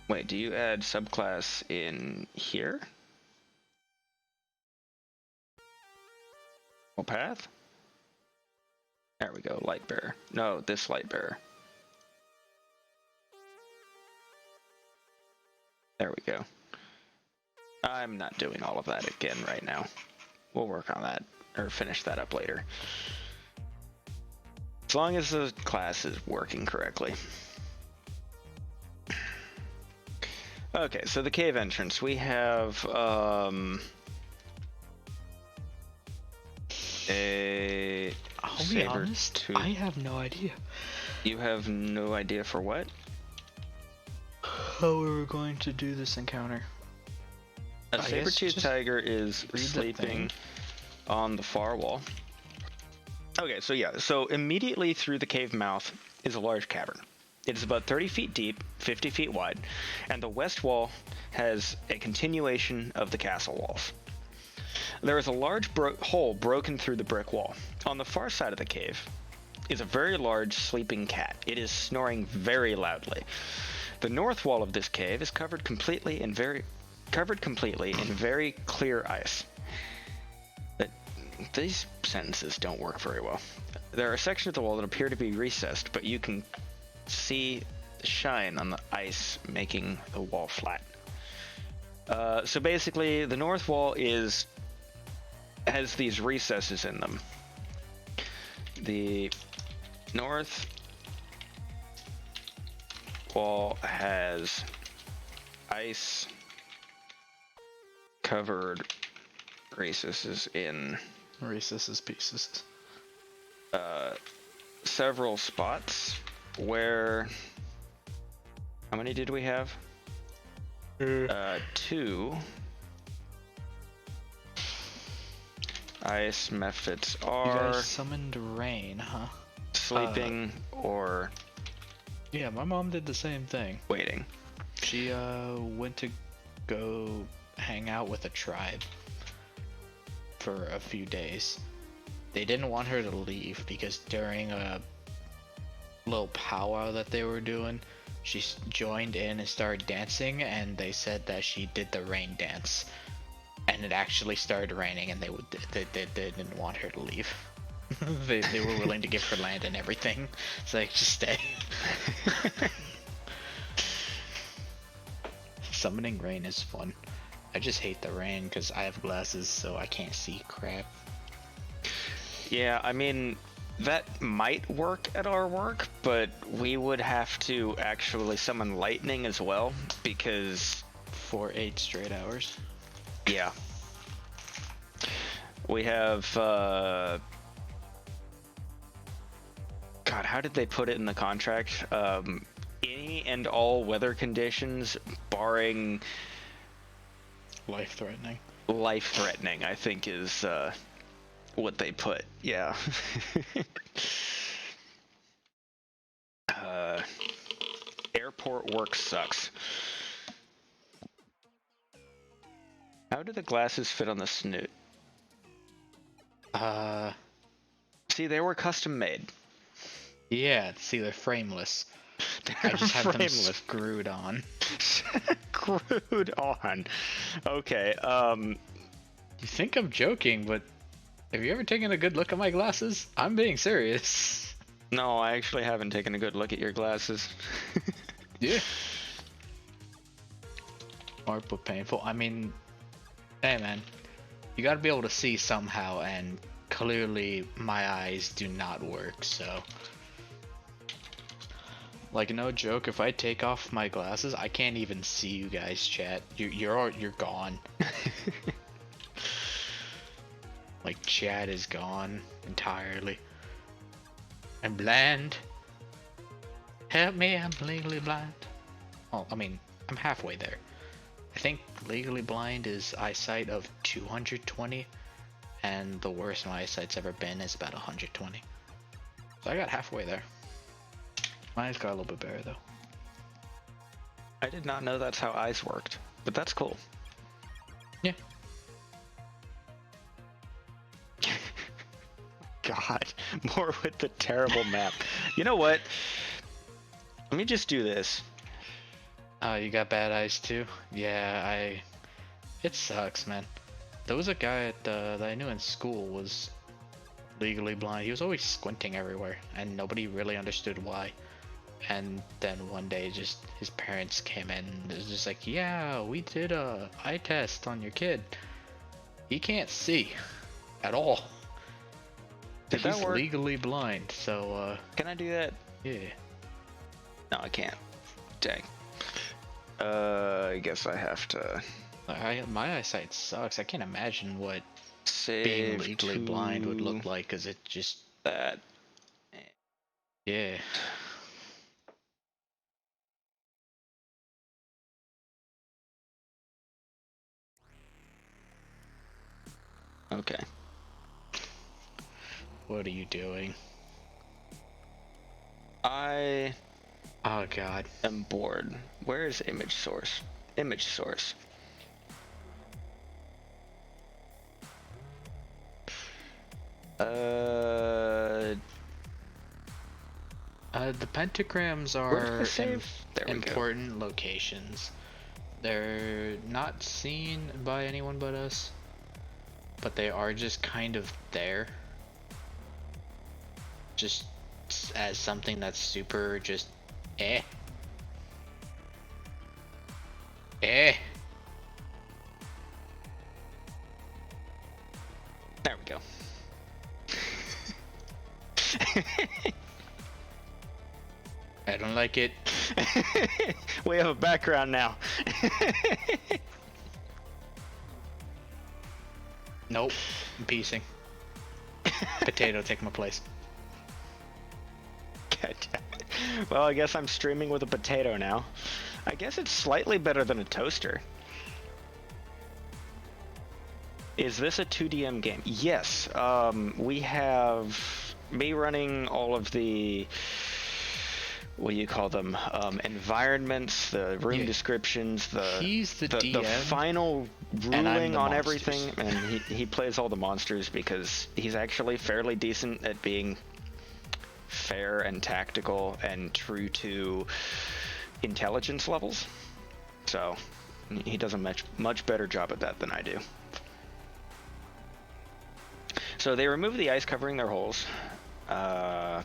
Wait, do you add subclass in here? Path? There we go, light bearer. No, this light bearer. There we go. I'm not doing all of that again right now. We'll work on that, or finish that up later. As long as the class is working correctly. Okay, so the cave entrance. We have, I'll be honest, I have no idea. You have no idea for what? How we were going to do this encounter. A saber-toothed tiger is sleeping on the far wall. Okay, so yeah, so immediately through the cave mouth is a large cavern. It is about 30 feet deep, 50 feet wide, and the west wall has a continuation of the castle walls. There is a large hole broken through the brick wall. On the far side of the cave is a very large sleeping cat. It is snoring very loudly. The north wall of this cave is covered completely in very clear ice. But these sentences don't work very well. There are sections of the wall that appear to be recessed, but you can see the shine on the ice making the wall flat. So basically, the north wall has these recesses in them. The north wall has ice covered recesses in pieces. Several spots where, how many did we have? 2 ice methods You are guys summoned rain, huh? sleeping or Yeah, my mom did the same thing. waiting. She went to go hang out with a tribe for a few days. They didn't want her to leave because during a little powwow that they were doing, she joined in and started dancing, and they said that she did the rain dance, and it actually started raining, and they didn't want her to leave. they were willing to give her land and everything. It's like, just stay. Summoning rain is fun. I just hate the rain because I have glasses, so I can't see crap. Yeah, I mean, that might work at our work, but we would have to actually summon lightning as well, because For 8 straight hours. yeah, we have God, how did they put it in the contract? Any and all weather conditions barring Life-threatening. life-threatening, I think is what they put. Yeah. work sucks. How do the glasses fit on the snoot? See, they were custom made. Yeah, see, they're frameless. They're I just have them frameless. screwed on. Screwed on. Okay, You think I'm joking, but have you ever taken a good look at my glasses? I'm being serious. no, I actually haven't taken a good look at your glasses. Yeah. Hard but painful. I mean, hey man, you gotta be able to see somehow, and clearly my eyes do not work, so. Like, no joke, if I take off my glasses, I can't even see you guys, chat. You're gone. Like, chat is gone entirely. I'm blind. Help me, I'm legally blind. Well, I mean, I'm halfway there. I think legally blind is eyesight of 220, and the worst my eyesight's ever been is about 120. So I got halfway there. Mine's got a little bit better though. I did not know that's how eyes worked, but that's cool. Yeah. God, more with the terrible map. You know what? Let me just do this. Oh, you got bad eyes too? Yeah, it sucks, man. There was a guy that I knew in school was legally blind. He was always squinting everywhere, and nobody really understood why. And then one day, just his parents came in and it was just like, yeah, we did a eye test on your kid. He can't see at all. Did that He's work? legally blind, so Can I do that? yeah. No, I can't. Dang. I guess I have to My eyesight sucks. I can't imagine what save being legally to blind would look like, cause it just, that. yeah. Okay. What are you doing? I Oh god. am bored. Where is image source? Image source. The pentagrams Where did I are save? There we go. important locations. They're not seen by anyone but us, but they are just kind of there. Just as something that's super just eh. Eh. There we go. I don't like it. We have a background now. Nope. I'm piecing. Potato, take my place. God damn it. Well, I guess I'm streaming with a potato now. I guess it's slightly better than a toaster. Is this a 2DM game? Yes. We have me running all of the, what do you call them? Environments, the room descriptions, He's the the DM, final and I'm ruling the on monsters. everything, and he plays all the monsters because he's actually fairly decent at being fair and tactical and true to intelligence levels. So he does a much better job at that than I do. So they remove the ice covering their holes. I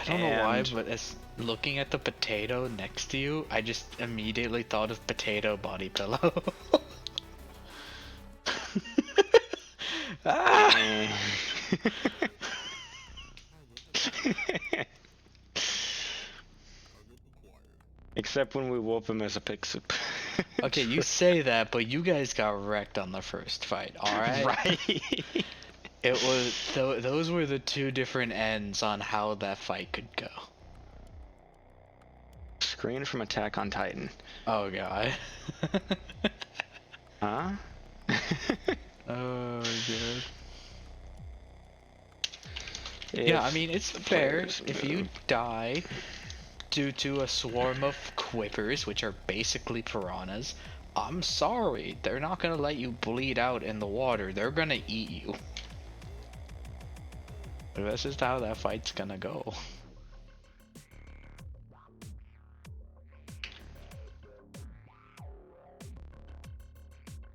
don't know why, but as looking at the potato next to you, I just immediately thought of potato body pillow. Ah! Except when we whoop him as a pig soup. Okay, you say that, but you guys got wrecked on the first fight, alright? Right. It was, those were the two different ends on how that fight could go. Screen from Attack on Titan. Oh god. Huh? Oh god. If Yeah, I mean, it's the fair players if move. you die due to a swarm of quippers, which are basically piranhas. I'm sorry, they're not gonna let you bleed out in the water. They're gonna eat you. That's just how that fight's gonna go.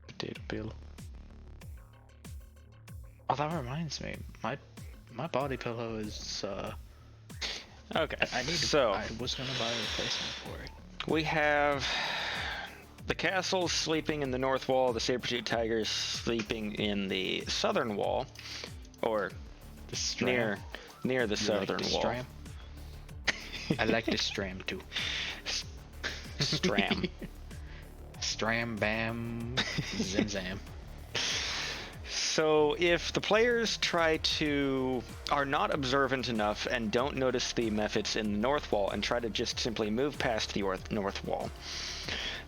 Potato peel. Oh, that reminds me. My body pillow is Okay. I need to, so I was gonna buy a replacement for it. we have the castle sleeping in the north wall, the saber-tooth tiger sleeping in the southern wall, or The stram. near the You southern like the wall. stram? I like the stram too. Stram. Stram bam zim zam. So if the players are not observant enough and don't notice the mephits in the north wall and try to just simply move past the north wall,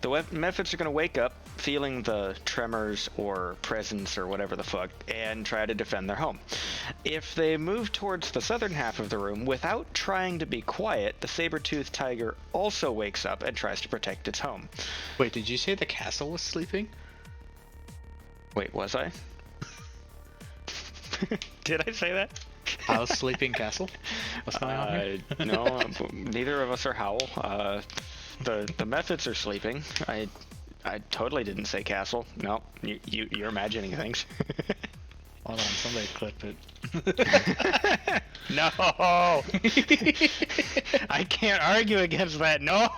the mephits are going to wake up feeling the tremors or presence or whatever the fuck and try to defend their home. If they move towards the southern half of the room without trying to be quiet, the saber-toothed tiger also wakes up and tries to protect its home. Wait, did you say the castle was sleeping? Wait, was I? Did I say that? Howl sleeping castle? What's going on here? No, neither of us are Howl. The mephits are sleeping. I totally didn't say castle. No, you're imagining things. Hold on, somebody clip it. No! I can't argue against that. No!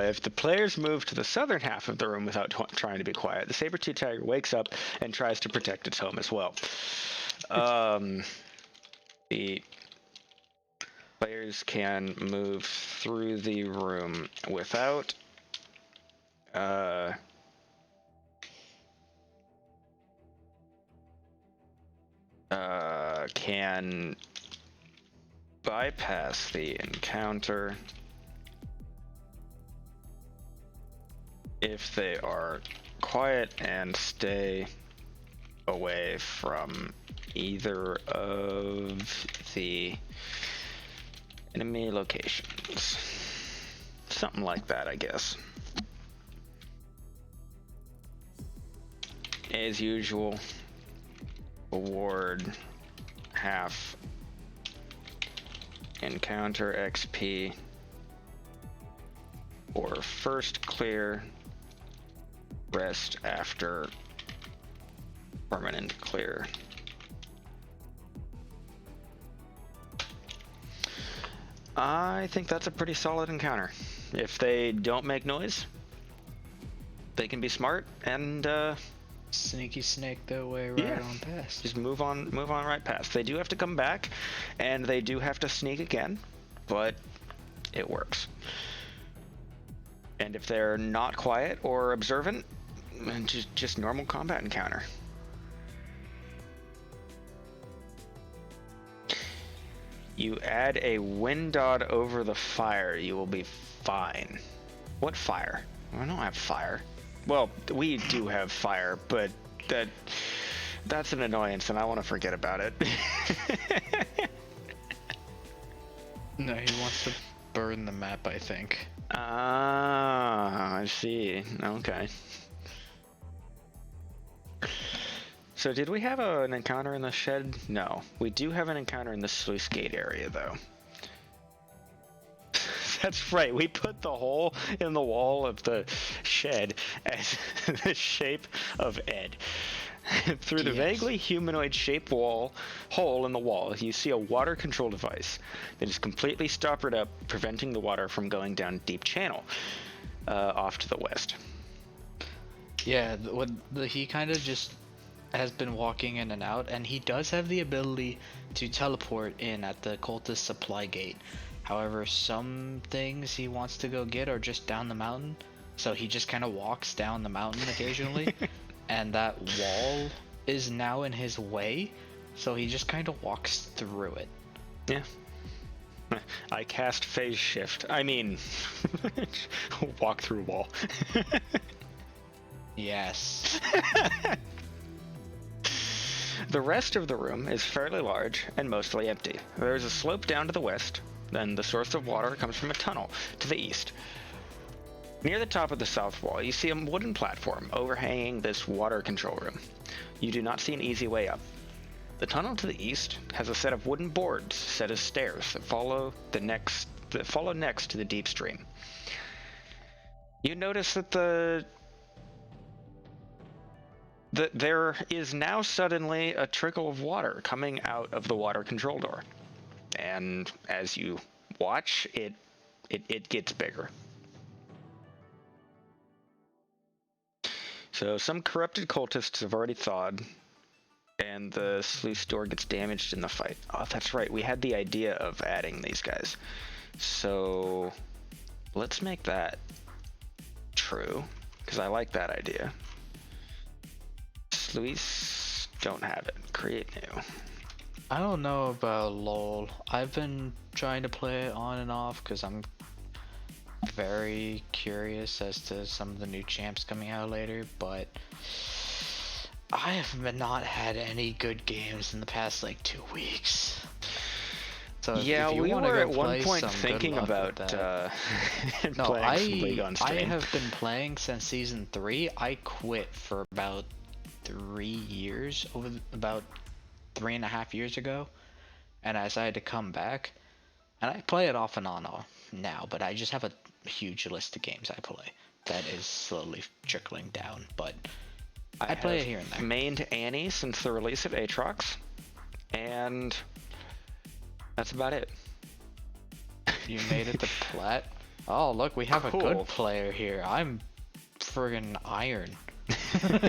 If the players move to the southern half of the room without trying to be quiet, the saber-tooth tiger wakes up and tries to protect its home as well. The players can move through the room without can bypass the encounter if they are quiet and stay away from either of the enemy locations. Something like that, I guess. As usual, award half encounter XP or first clear, rest after permanent clear. I think that's a pretty solid encounter. If they don't make noise, they can be smart and Sneaky snake their way right on past. just move on right past. They do have to come back, and they do have to sneak again, but it works. And if they're not quiet or observant, just normal combat encounter. You add a wind dot over the fire, you will be fine. What fire? I don't have fire. Well, we do have fire, but that's an annoyance and I want to forget about it. No, he wants to burn the map, I think. Ah, I see. Okay. So did we have an encounter in the shed? No. We do have an encounter in the sluice gate area, though. That's right, we put the hole in the wall of the shed as the shape of Ed. Through the vaguely humanoid-shaped hole in the wall, you see a water control device that is completely stoppered up, preventing the water from going down a deep channel off to the west. Yeah, he kind of just has been walking in and out, and he does have the ability to teleport in at the cultist supply gate. However, some things he wants to go get are just down the mountain, so he just kind of walks down the mountain occasionally, and that wall is now in his way, so he just kind of walks through it. Yeah. I cast phase shift. I mean, walk through wall. Yes. The rest of the room is fairly large and mostly empty. There is a slope down to the west, then the source of water comes from a tunnel to the east. Near the top of the south wall, you see a wooden platform overhanging this water control room. You do not see an easy way up. The tunnel to the east has a set of wooden boards set as stairs that follow next to the deep stream. You notice that there is now suddenly a trickle of water coming out of the water control door. And as you watch, it gets bigger. So some corrupted cultists have already thawed, and the sluice door gets damaged in the fight. Oh, that's right. We had the idea of adding these guys. So let's make that true, because I like that idea. Sluice, don't have it. Create new. I don't know about LOL. I've been trying to play it on and off because I'm very curious as to some of the new champs coming out later, but I have not had any good games in the past like 2 weeks. So yeah, if you we wanna were go at one play point some, thinking good luck about with that. No, playing some League on I stream. have been playing since season 3. I quit for about 3 years, about 3.5 years ago, and I decided to come back, and I play it off and on now, but I just have a huge list of games I play that is slowly trickling down, but I play it here and there. I've mained Annie since the release of Aatrox, and that's about it. You made it to Plat? Oh, look, we have Cool. a good player here. I'm friggin' iron.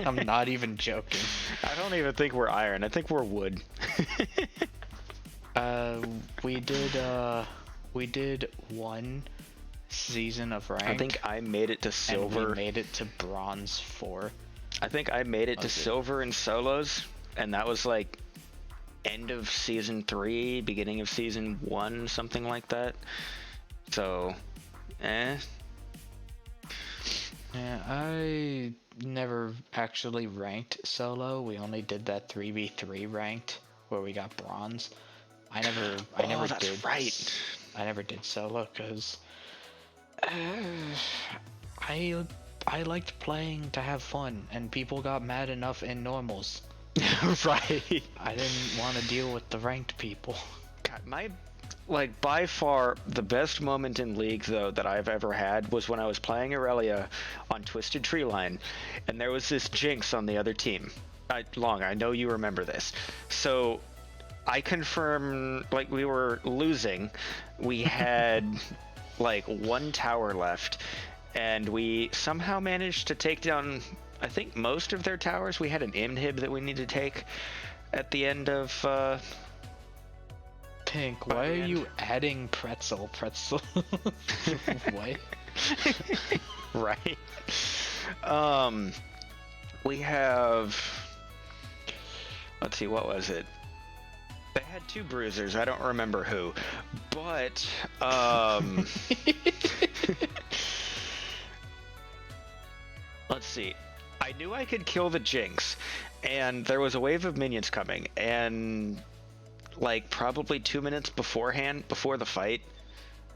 I'm not even joking. I don't even think we're iron. I think we're wood. We did one season of ranked. I think I made it to silver. And we made it to bronze 4. I think I made it to silver in solos, and that was like end of season 3, beginning of season 1, something like that. So, Yeah, I never actually ranked solo. We only did that 3v3 ranked where we got bronze. I never that's did. right. I never did solo because I liked playing to have fun, and people got mad enough in normals. Right. I didn't want to deal with the ranked people. God, by far the best moment in League though that I've ever had was when I was playing Aurelia on Twisted Treeline, and there was this Jinx on the other team. I know you remember this. So I confirm, like, we were losing. We had like 1 tower left, and we somehow managed to take down, I think, most of their towers. We had an inhib that we needed to take at the end of Pink, why are you adding pretzel? What? Right. We have, let's see, what was it? They had 2 bruisers. I don't remember who, but let's see. I knew I could kill the Jinx, and there was a wave of minions coming, and like probably 2 minutes before the fight,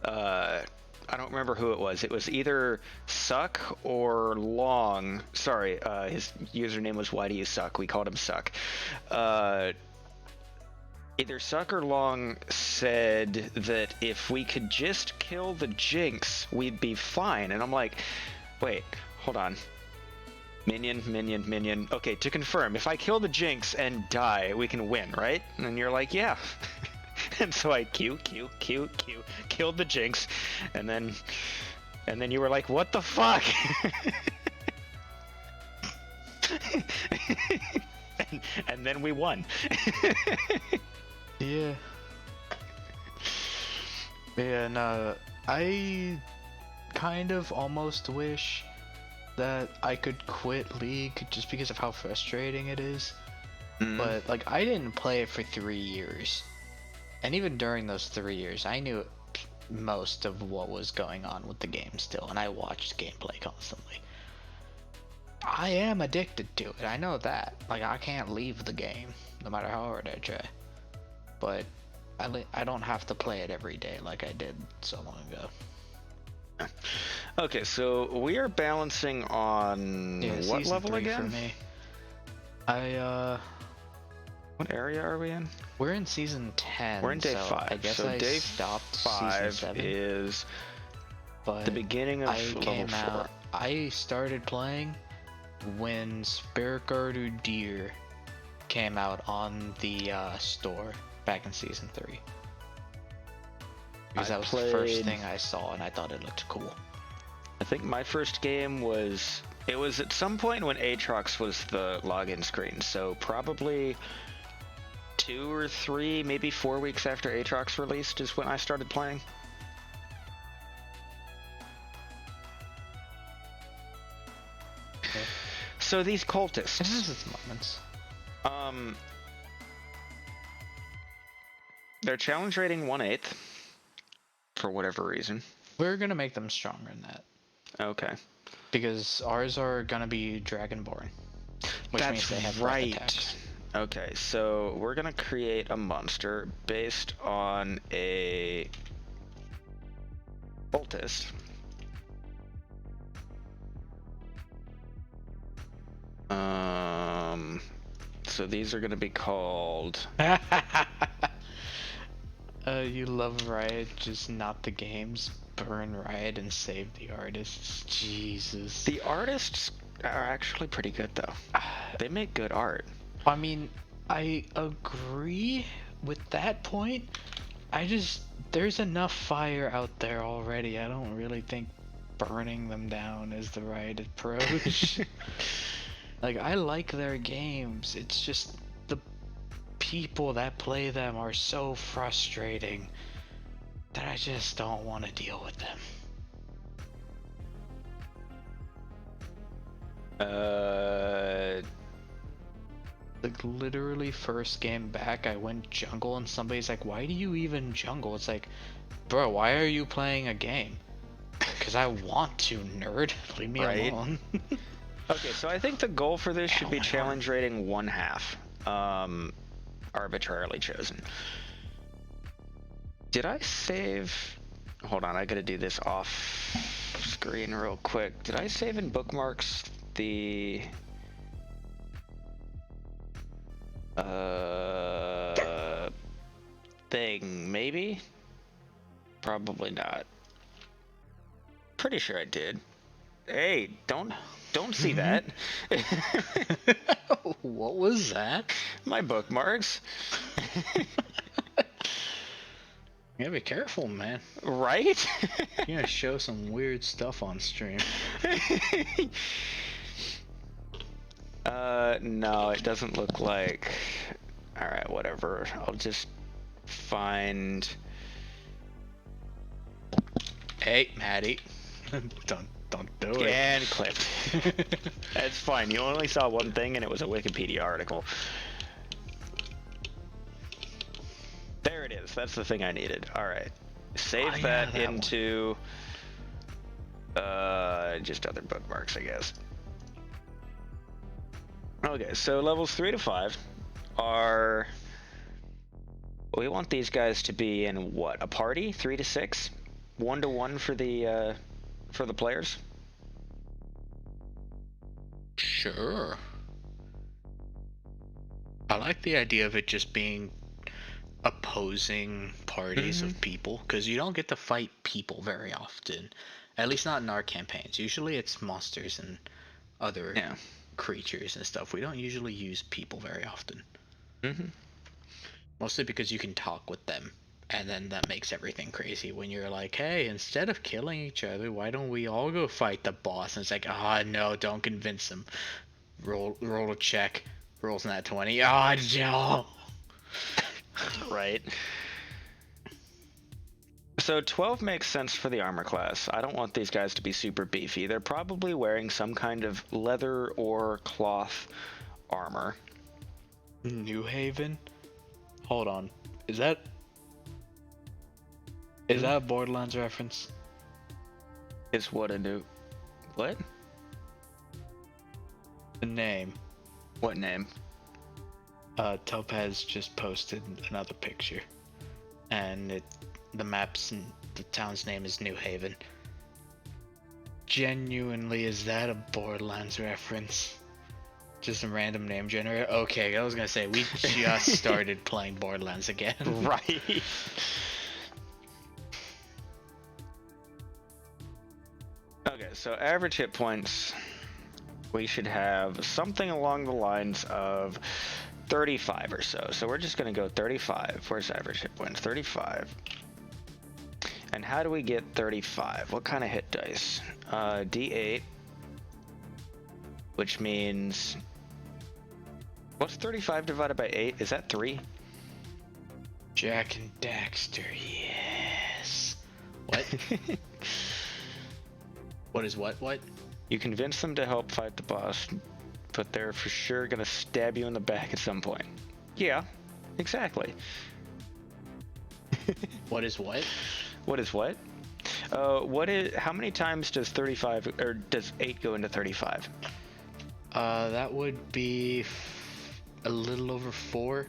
I don't remember who it was. It was either Suck or Long. Sorry, his username was Why Do You Suck? We called him Suck. Either Suck or Long said that if we could just kill the Jinx, we'd be fine. And I'm like, wait, hold on. Minion. Okay, to confirm, if I kill the Jinx and die, we can win, right? And you're like, yeah. And so I killed the Jinx, and then you were like, what the fuck? and then we won. Yeah. Yeah, no, I kind of almost wish that I could quit League just because of how frustrating it is. But like, I didn't play it for 3 years, and even during those 3 years I knew most of what was going on with the game still, and I watched gameplay constantly. I am addicted to it, I know that. Like, I can't leave the game. no matter how hard I try. But I don't have to play it every day like I did so long ago. Okay, so we are balancing on what level again? For me. What area are we in? We're in season 10. We're in day 5. I guess so I day stopped 5 season 7. is but the beginning of level 4. I started playing when Spirit Deer came out on the store back in season 3. Because that was the first thing I saw and I thought it looked cool. I think my first game was at some point when Aatrox was the login screen, so probably 2 or 3, maybe 4 weeks after Aatrox released is when I started playing. Okay. So these cultists. It has its moments. Their challenge rating 1/8 for whatever reason. We're gonna make them stronger than that. Okay. Because ours are gonna be Dragonborn, which means they have breath attacks. Okay, so we're gonna create a monster based on a cultist. So these are gonna be called. You love Riot, just not the games. Burn Riot and save the artists. Jesus. The artists are actually pretty good though. They make good art. I mean, I agree with that point. There's enough fire out there already. I don't really think burning them down is the right approach. Like, I like their games. It's just the people that play them are so frustrating that I just don't want to deal with them. Like, literally first game back, I went jungle and somebody's like, why do you even jungle? It's like, bro, why are you playing a game? Because I want to, nerd. Leave me alone. Okay, so I think the goal for this should be challenge rating 1/2. Arbitrarily chosen. Did I save? Hold on, I gotta do this off screen real quick. Did I save in bookmarks the thing? Maybe? Probably not. Pretty sure I did. Hey, don't see that. What was that? My bookmarks. You gotta be careful, man. Right? You're gonna show some weird stuff on stream. No, it doesn't look like. Alright, whatever. I'll just find. Hey, Maddie. Don't do it. And clipped. That's fine. You only saw one thing, and it was a Wikipedia article. There it is. That's the thing I needed. All right. Save that into just other bookmarks, I guess. Okay, so levels 3 to 5 are. We want these guys to be in what? A party? 3 to 6? 1 to 1 for the players? Sure. I like the idea of it just being opposing parties of people, because you don't get to fight people very often. At least not in our campaigns. Usually it's monsters and other creatures and stuff. We don't usually use people very often. Mostly because you can talk with them. And then that makes everything crazy when you're like, hey, instead of killing each other, why don't we all go fight the boss? And it's like, no, don't convince them. Roll a check. Rolls nat 20. No. Right. So 12 makes sense for the armor class. I don't want these guys to be super beefy. They're probably wearing some kind of leather or cloth armor. New Haven? Hold on. Is that a Borderlands reference? Is what a new... What? The name. What name? Topaz just posted another picture, and the town's name is New Haven. Genuinely, is that a Borderlands reference? Just a random name generator? Okay, I was gonna say, we just started playing Borderlands again. Right. Okay, so average hit points, we should have something along the lines of 35 or so. So we're just going to go 35. Where's average hit points? 35. And how do we get 35? What kind of hit dice? D8, which means... What's 35 divided by 8? Is that 3? Jack and Daxter, yes. What? What is what? What? You convince them to help fight the boss, but they're for sure gonna stab you in the back at some point. Yeah, exactly. What is what? What is what? How many times does 35, or does 8 go into 35? That would be a little over 4.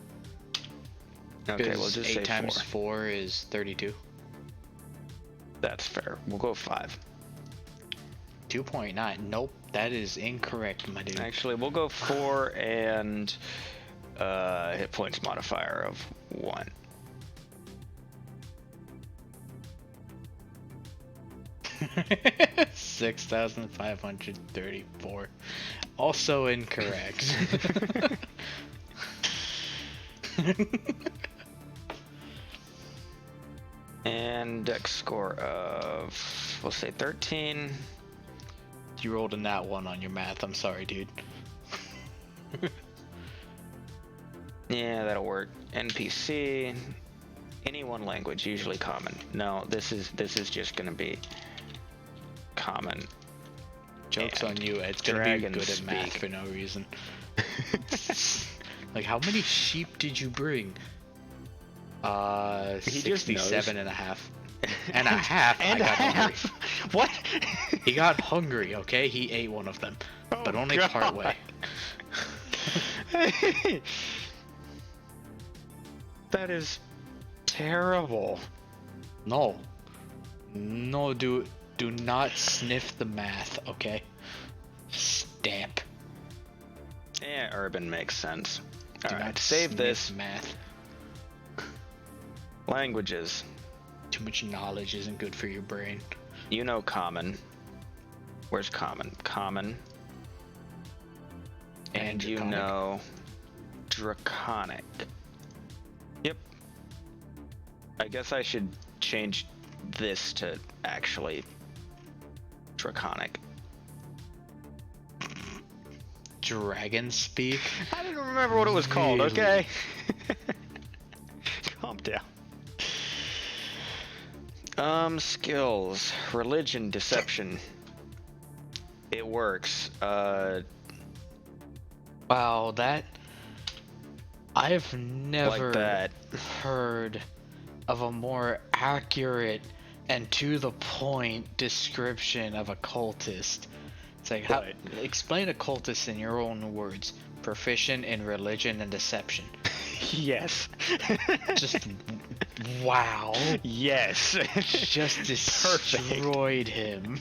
Okay, we'll just 8 say times 4. 4 is 32. That's fair. We'll go 5. 2.9. Nope, that is incorrect, my dude. Actually, we'll go 4 and hit points modifier of 1. $6,534. Also incorrect. And dex score of, we'll say 13. You rolled a nat 1 on your math. I'm sorry, dude. Yeah, that'll work. NPC, any one language, usually common. No, this is just gonna be common. Joke's on you, Ed's gonna be good at math for no reason. Like, how many sheep did you bring? 67 and a half. And a half. And I got hungry. What? He got hungry, okay? He ate one of them. Oh, but only God. part way. That is terrible. No. No, do not sniff the math, okay? Stamp. Yeah, urban makes sense. Do Alright, not save sniff this. math. Languages. Too much knowledge isn't good for your brain. You know common. Where's common? Common. And you draconic. know draconic. Yep. I guess I should change this to actually draconic. Dragon speak? I didn't remember what it was called, Really? okay? Calm down. Skills. Religion, deception. It works. Wow, that... I've never Like that. heard of a more accurate and to the point description of a cultist. It's like, how, Right. explain a cultist in your own words. Proficient in religion and deception. Yes. Just, wow. Yes. Just destroyed him.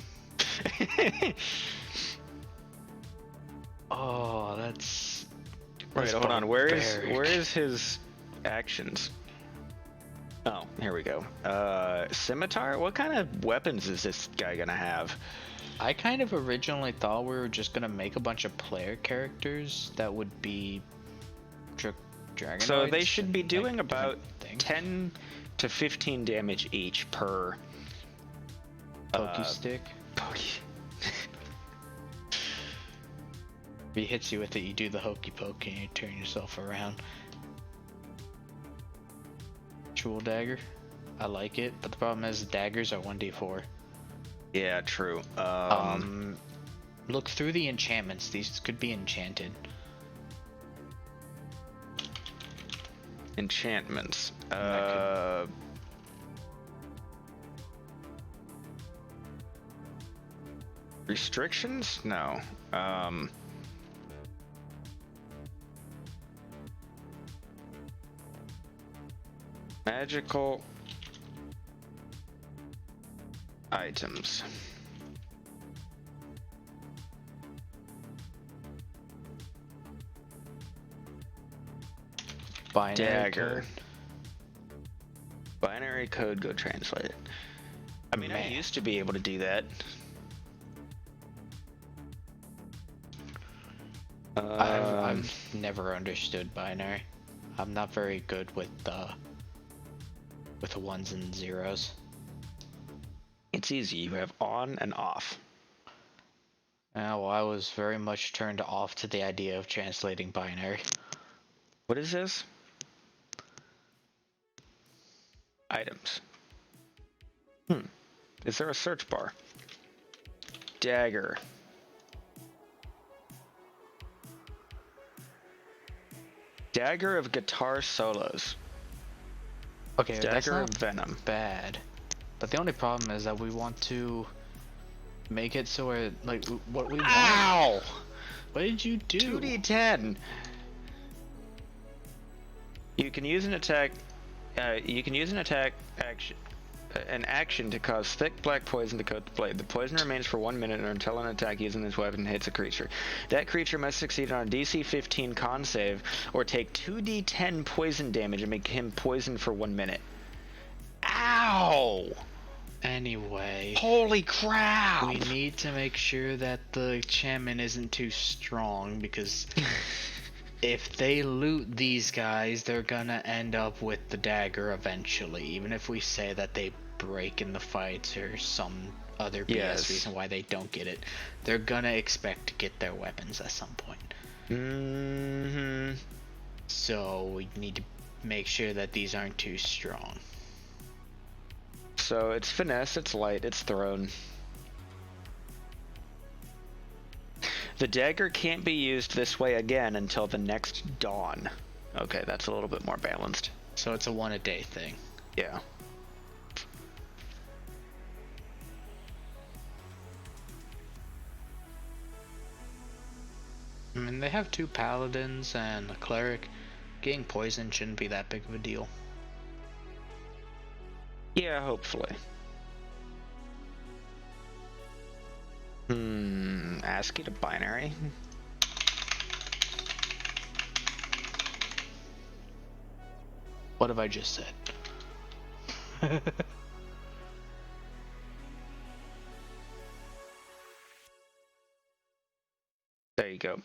Oh, that's... Wait, that's hold on. Where barbaric. is his actions? Oh, here we go. Scimitar? What kind of weapons is this guy gonna have? I kind of originally thought we were just gonna make a bunch of player characters that would be dragonites. So they should be and, doing like, about different things. 10 to 15 damage each per Pokey stick. pokey. If he hits you with it, you do the hokey poke and you turn yourself around. Jewel dagger. I like it, but the problem is daggers are 1d4. Yeah, true. Look through the enchantments. These could be enchanted. Enchantments. That Restrictions? No. Magical items. Binary Dagger. code. Binary code, go translate it. I mean, I used to be able to do that. I've never understood binary. I'm not very good with the ones and zeros. It's easy. You have on and off. Well, I was very much turned off to the idea of translating binary. What is this? Items. Is there a search bar? Dagger. Dagger of guitar solos. Okay, that's Dagger not of venom. bad. But the only problem is that we want to make it so we're like what we want. Ow! What did you do? 2d10. You can use an attack. An action to cause thick black poison to coat the blade. The poison remains for 1 minute or until an attack using this weapon hits a creature. That creature must succeed on a DC 15 con save or take 2d10 poison damage and make him poisoned for 1 minute. Ow! Anyway, Holy crap! we need to make sure that the enchantment isn't too strong, because if they loot these guys, they're gonna end up with the dagger eventually, even if we say that they break in the fights or some other BS reason why they don't get it. They're gonna expect to get their weapons at some point. Mm-hmm. So we need to make sure that these aren't too strong. So it's finesse, it's light, it's thrown. The dagger can't be used this way again until the next dawn. Okay, that's a little bit more balanced. So it's a 1 a day thing. Yeah. I mean, they have 2 paladins and a cleric. Getting poisoned shouldn't be that big of a deal. Yeah, hopefully. ASCII to binary. What have I just said? There you go.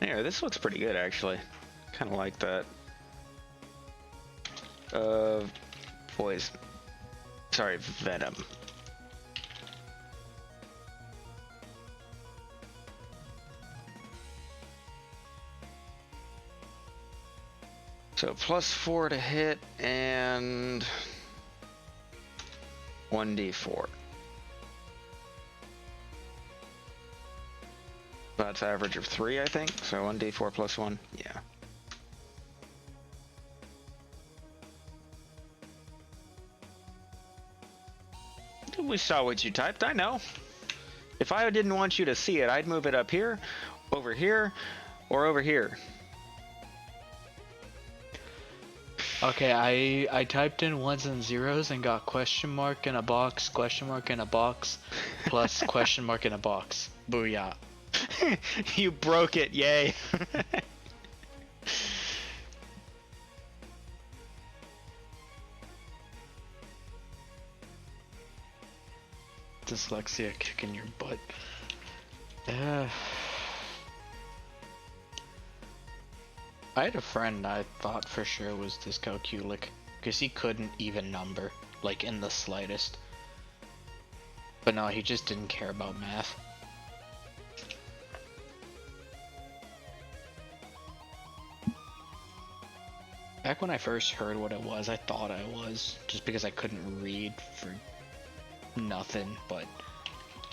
Yeah, this looks pretty good actually. Kind of like that. Poison. Sorry, venom. So +4 to hit and 1d4. That's average of 3, I think. So 1d4 plus 1. Yeah. We saw what you typed. I know. If I didn't want you to see it, I'd move it up here, or over here. Okay, I typed in 1s and 0s and got question mark in a box, question mark in a box, plus question mark in a box. Booyah. You broke it, yay. Dyslexia kicking your butt. I had a friend I thought for sure was dyscalculic, because he couldn't even number, like in the slightest. But no, he just didn't care about math. Back when I first heard what it was, I thought I was, just because I couldn't read for nothing, but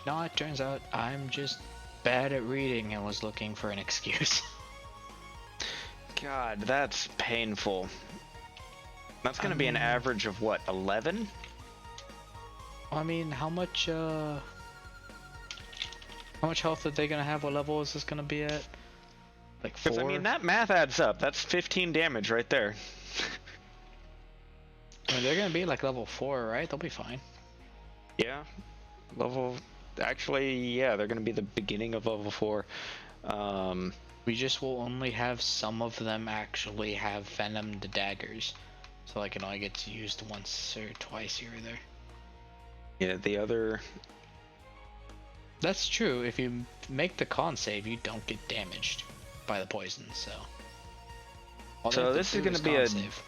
no, it turns out I'm just bad at reading and was looking for an excuse. God, that's painful. That's gonna be an average of what, 11? I mean, how much How much health are they gonna have? What level is this gonna be at? Like 4? Because, I mean, that math adds up. That's 15 damage right there. I mean, they're gonna be like level 4, right? They'll be fine. Yeah. Level... Actually, yeah, they're going to be the beginning of level 4. We just will only have some of them actually have venomed daggers. So I can only get used once or twice here or there. Yeah, the other... That's true. If you make the con save, you don't get damaged by the poison, so... So this is going to be a... Save.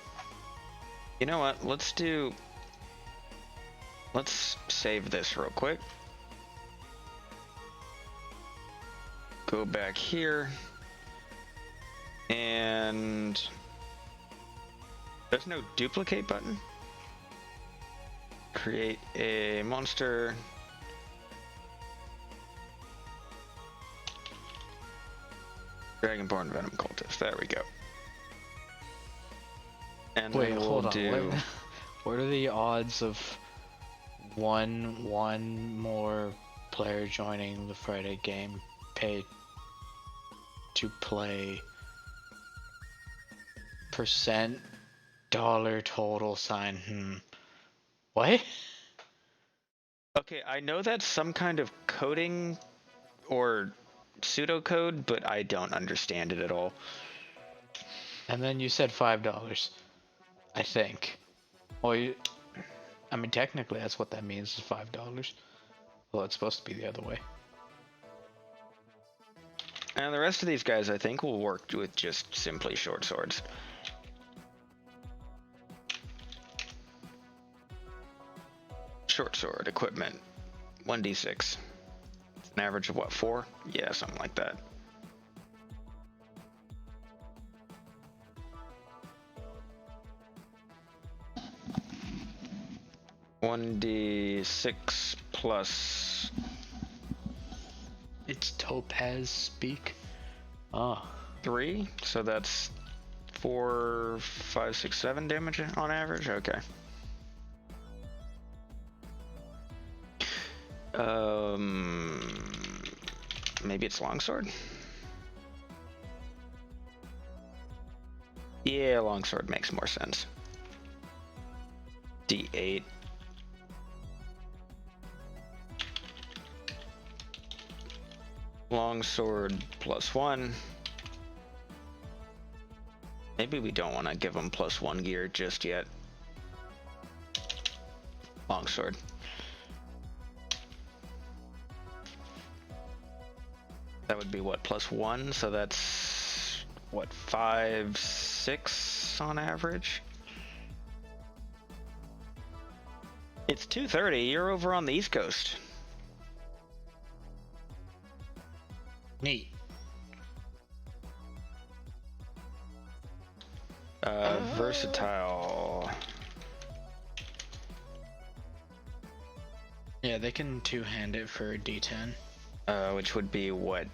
You know what? Let's save this real quick. Go back here. And... There's no duplicate button. Create a monster. Dragonborn Venom Cultist. There we go. And wait, then we'll hold on. do... What are the odds of one more player joining the Friday game pay to play % dollar total sign? What? Okay, I know that's some kind of coding or pseudocode, but I don't understand it at all. And then you said $5, I think. Well, I mean, technically that's what that means, is $5. Well, it's supposed to be the other way. And the rest of these guys, I think, will work with just simply short swords. Short sword equipment, 1d6. It's an average of what, 4? Yeah, something like that. $1d6 plus... It's Topaz speak. Ah. 3, so that's 4, 5, 6, 7 damage on average? Okay. Maybe it's longsword? Yeah, longsword makes more sense. D8. Longsword plus 1. Maybe we don't want to give them plus 1 gear just yet. Longsword. That would be what, plus 1? So that's what, 5, 6 on average? It's 2:30. You're over on the East Coast. Neat. Versatile. Yeah, they can two-hand it for a D10. Which would be what?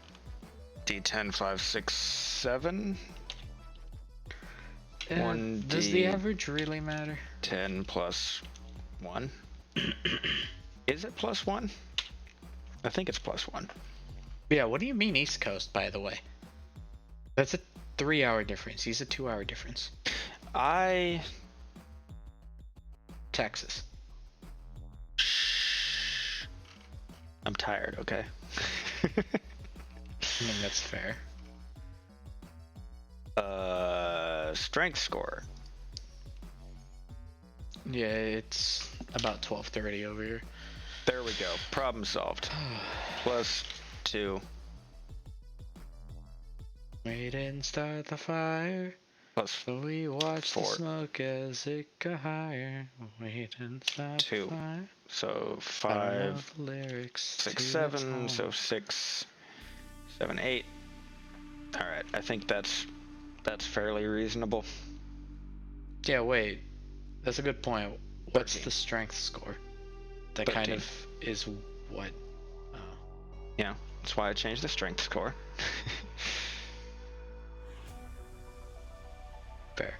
D10, 5, 6, 7? Does the average really matter? 10 plus 1. Is it plus 1? I think it's plus 1. Yeah, what do you mean East Coast, by the way? That's a 3-hour difference. He's a 2-hour difference. Texas. I'm tired, okay? I mean, that's fair. Strength score. Yeah, it's about 12:30 over here. There we go. Problem solved. Plus 2. We didn't start the fire, Plus so we watched 4. the smoke as it got higher. We didn't start 2. the fire. So I don't know 5, the lyrics 6, to 7. that So song. 6, 7, 8. All right. I think that's fairly reasonable. Yeah, wait. That's a good point. What's 13. the strength score? That 13. kind of is what? Yeah, that's why I changed the strength score. Fair.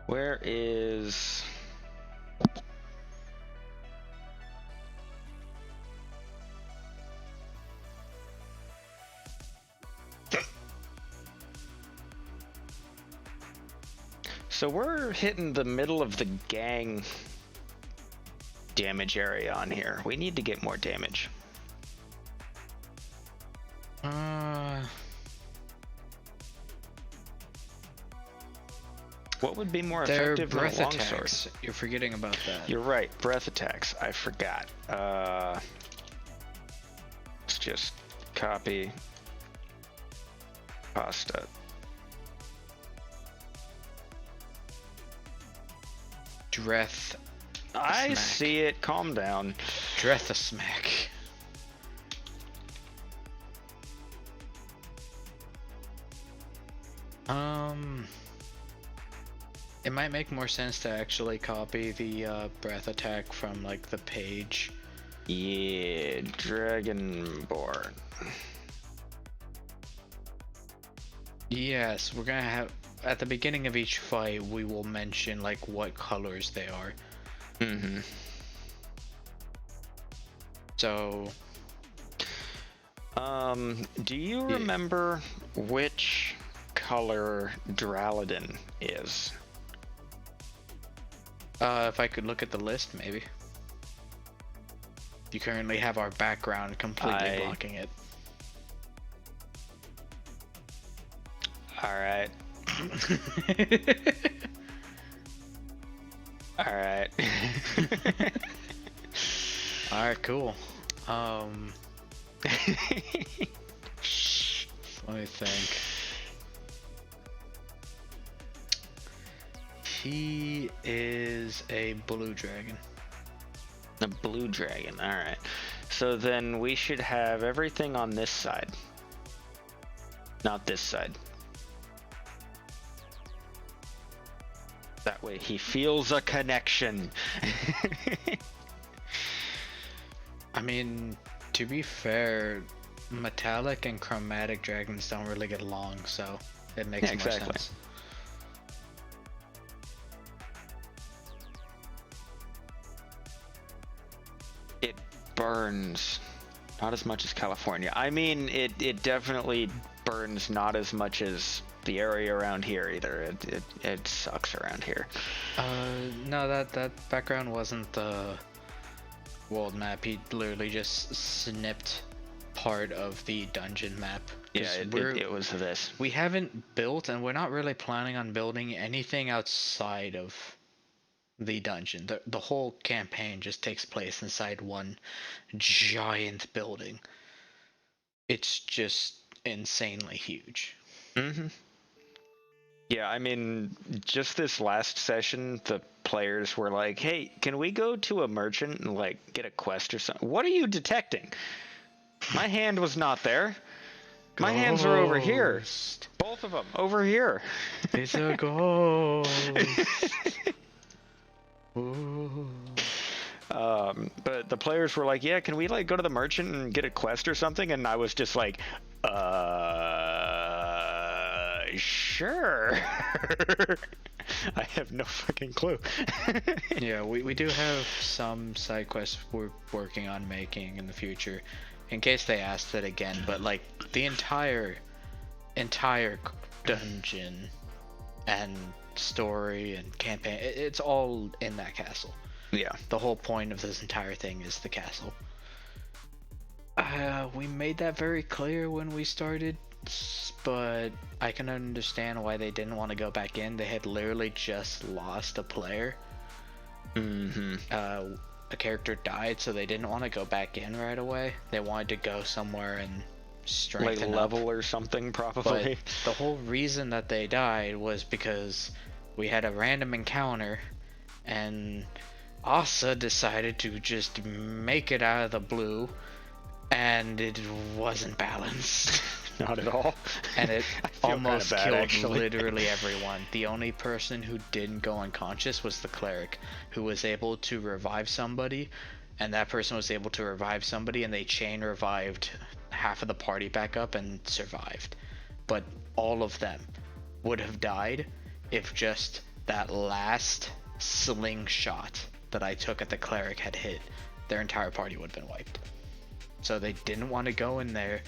Where is So we're hitting the middle of the gang damage area on here. We need to get more damage. What would be more effective than a breath longsword? attacks. You're forgetting about that. You're right, breath attacks. I forgot. Let's just copy pasta. Dreth. I smack. see it. Calm down. Dreth a smack. It might make more sense to actually copy the breath attack from like the page. Yeah, Dragonborn. Yes, we're gonna have at the beginning of each fight we will mention like what colors they are. Mm-hmm. So do you remember which color Draladin is? if I could look at the list, maybe. You currently have our background completely blocking it. Alright. Alright. Alright, cool. Let me think. He is a blue dragon. A blue dragon, alright. So then we should have everything on this side. Not this side. That way he feels a connection. I mean, to be fair, metallic and chromatic dragons don't really get along, so it makes more sense. It burns. Not as much as California. I mean, it definitely burns not as much as the area around here either. It sucks around here. No, that background wasn't the world map. He literally just snipped part of the dungeon map. Yeah, it was this. We haven't built, and we're not really planning on building anything outside of the dungeon. The whole campaign just takes place inside one giant building. It's just insanely huge. Mm-hmm. Yeah, I mean, just this last session, the players were like, hey, can we go to a merchant and, like, get a quest or something? What are you detecting? My hand was not there. My hands are over here. Both of them, over here. It's a ghost. But the players were like, yeah, can we, like, go to the merchant and get a quest or something? And I was just like, sure. I have no fucking clue. Yeah, we do have some side quests we're working on making in the future, in case they asked it again. But like the entire dungeon and story and campaign, it's all in that castle. Yeah. The whole point of this entire thing is the castle. We made that very clear when we started, but I can understand why they didn't want to go back in. They had literally just lost a player. Mm-hmm. A character died, so they didn't want to go back in right away. They wanted to go somewhere and strengthen like level up. Or something, probably. But the whole reason that they died was because we had a random encounter, and Asa decided to just make it out of the blue, and it wasn't balanced. Not at all. And it almost bad, killed actually. literally everyone. The only person who didn't go unconscious was the cleric, who was able to revive somebody, and that person was able to revive somebody, and they chain revived half of the party back up and survived. But all of them would have died if just that last slingshot that I took at the cleric had hit. Their entire party would have been wiped. So they didn't want to go in there.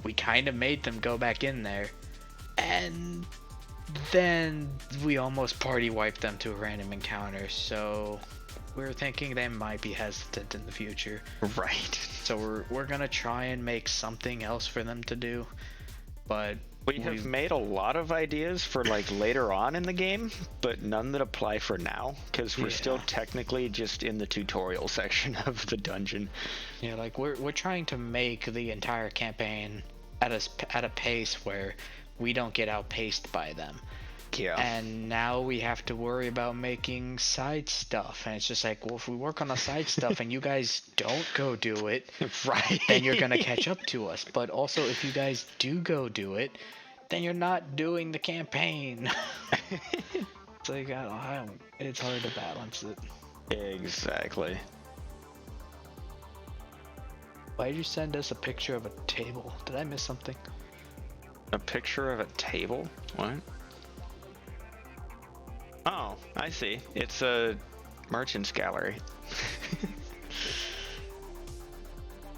We kind of made them go back in there, and then we almost party wiped them to a random encounter, so we're thinking they might be hesitant in the future. Right. So we're gonna try and make something else for them to do, but we have made a lot of ideas for like later on in the game, but none that apply for now, because we're still technically just in the tutorial section of the dungeon. Yeah, like we're trying to make the entire campaign at a pace where we don't get outpaced by them. Yeah. And now we have to worry about making side stuff, and it's just like, well, if we work on the side stuff and you guys don't go do it, right, then you're gonna catch up to us. But also, if you guys do go do it, then you're not doing the campaign. It's like it's hard to balance it. Exactly. Why did you send us a picture of a table? Did I miss something? A picture of a table? What? Oh, I see. It's a merchant's gallery.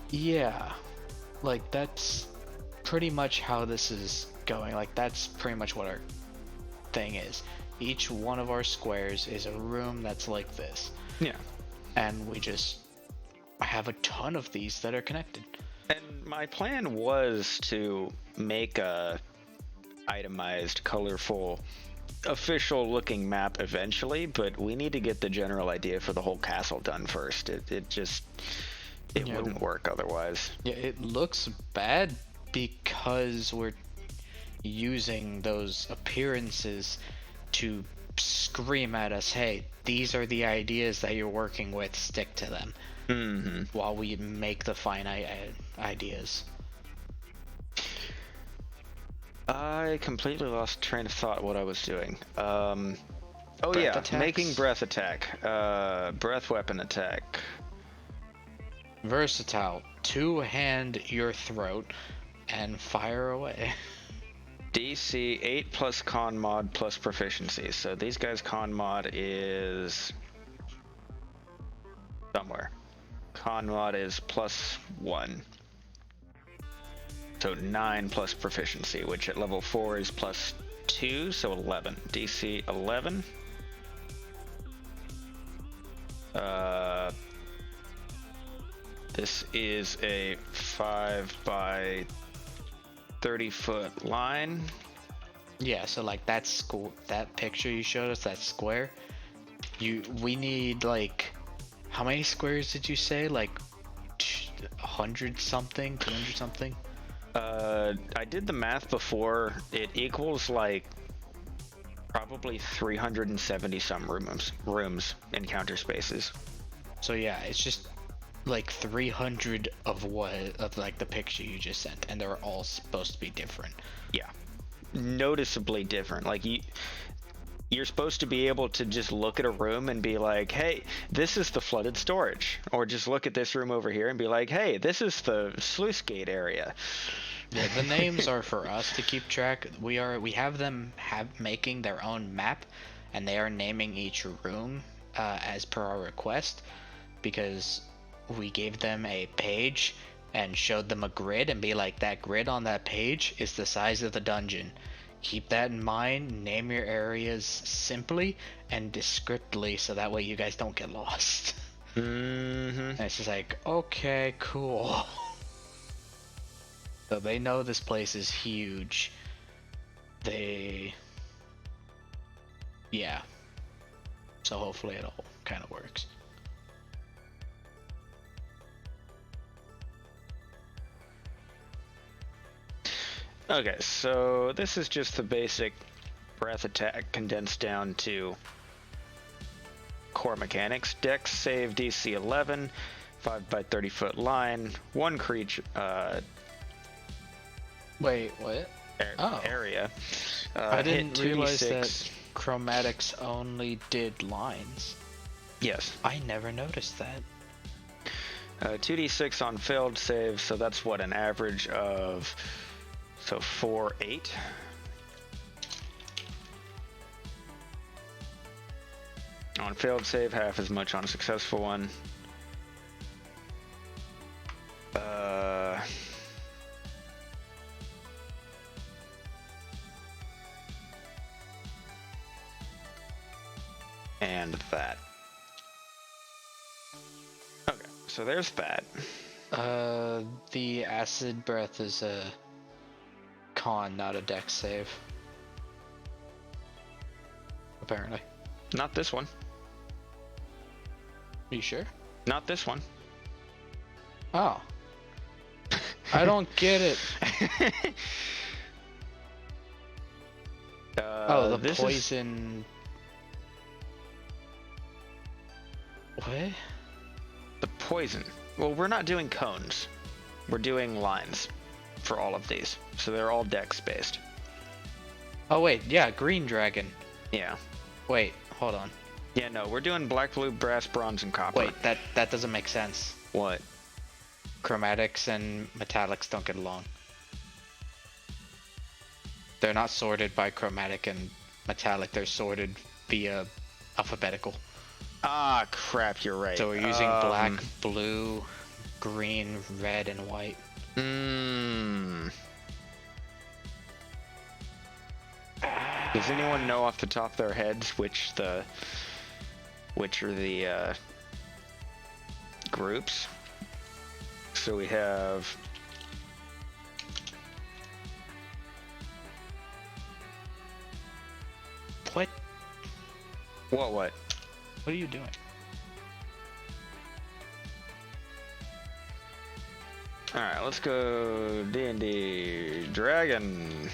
Yeah. Like, that's pretty much how this is going. Like, that's pretty much what our thing is. Each one of our squares is a room that's like this. Yeah. And we just have a ton of these that are connected. And my plan was to make a itemized, colorful, official looking map eventually, but we need to get the general idea for the whole castle done first. It wouldn't work otherwise. Yeah, it looks bad because we're using those appearances to scream at us, hey, these are the ideas that you're working with, stick to them. Mm-hmm. While we make the finite ideas. I completely lost train of thought what I was doing. Breath attacks? Making breath attack. Breath weapon attack. Versatile. Two-hand your throat and fire away. DC 8 plus con mod plus proficiency. So these guys' con mod is somewhere. Con mod is +1. So 9 plus proficiency, which at level 4 is +2, so 11. DC 11. This is a 5 by 30 foot line. Yeah, so like that picture you showed us, that square. We need like, how many squares did you say? Like 100 something, 200 something? I did the math before. It equals like probably 370 some rooms, encounter spaces. So yeah, it's just like 300 of like the picture you just sent, and they're all supposed to be different. Yeah, noticeably different. Like you're supposed to be able to just look at a room and be like, hey, this is the flooded storage, or just look at this room over here and be like, hey, this is the sluice gate area. Yeah, the names are for us to keep track. We have them making their own map, and they are naming each room as per our request, because we gave them a page and showed them a grid and be like, that grid on that page is the size of the dungeon. Keep that in mind. Name your areas simply and descriptively, so that way you guys don't get lost. Mm-hmm. And it's just like, okay, cool. So they know this place is huge. Yeah. So hopefully it all kind of works. Okay, so this is just the basic breath attack condensed down to core mechanics. Dex save DC 11, 5 by 30 foot line, one creature. Wait, what? Area. I didn't realize 2d6. that chromatics only did lines. Yes. I never noticed that. 2d6 on failed save, so that's what, an average of 4, 8. On failed save, half as much on a successful one. and that. Okay, so there's that. The acid breath is a con, not a dex save. Apparently. Not this one. Are you sure? Not this one. Oh. I don't get it. Oh, the poison. What? The poison. Well, we're not doing cones. We're doing lines for all of these. So they're all dex based. Oh, wait. Yeah, green dragon. Yeah. Wait, hold on. Yeah, no, we're doing black, blue, brass, bronze, and copper. Wait, that doesn't make sense. What? Chromatics and metallics don't get along. They're not sorted by chromatic and metallic. They're sorted via alphabetical. Ah, crap, you're right. So we're using black, blue, green, red, and white. Does anyone know off the top of their heads which are the groups? So we have What? what? What are you doing? All right, let's go D&D Dragon.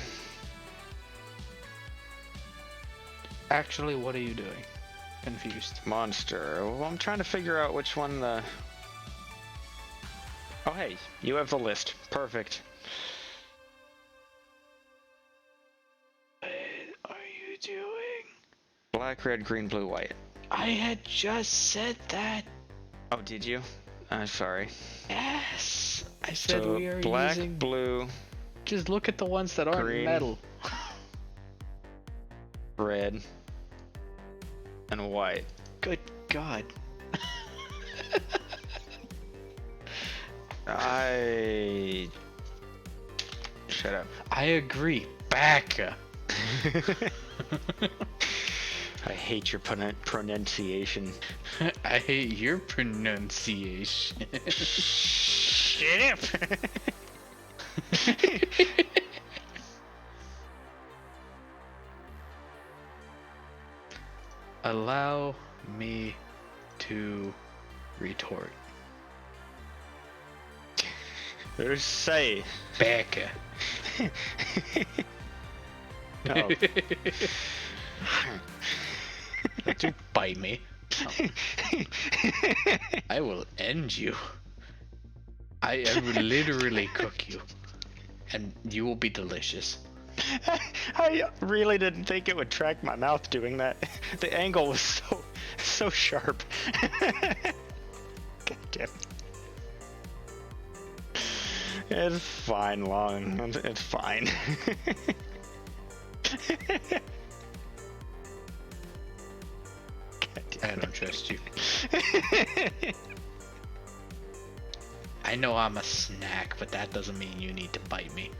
Actually, what are you doing? Confused. Monster. Well, I'm trying to figure out which one the... Oh, hey, you have the list. Perfect. What are you doing? Black, red, green, blue, white. I had just said that. Oh, did you? I'm sorry. Yes. I said So we are black, using... blue, Just look at the ones that aren't green. metal. red, and white. Good God. Shut up. I agree. Back. I hate your pronunciation. I hate your pronunciation. Shut up. Allow me to retort. Say. Back. Oh. Don't you bite me. I will end you. I will literally cook you. And you will be delicious. I really didn't think it would track my mouth doing that. The angle was so sharp. God damn. It's fine, Long. It's fine. I don't trust you. I know I'm a snack, but that doesn't mean you need to bite me.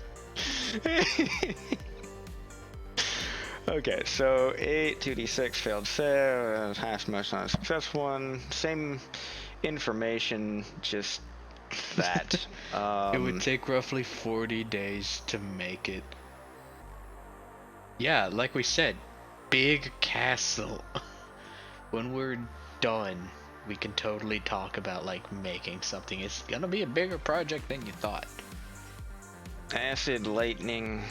Okay, so 8, 2d6 failed save, half most on a success one. Same information, just that. It would take roughly 40 days to make it. Yeah, like we said, big castle. When we're done, we can totally talk about like making something. It's gonna be a bigger project than you thought. Acid, lightning.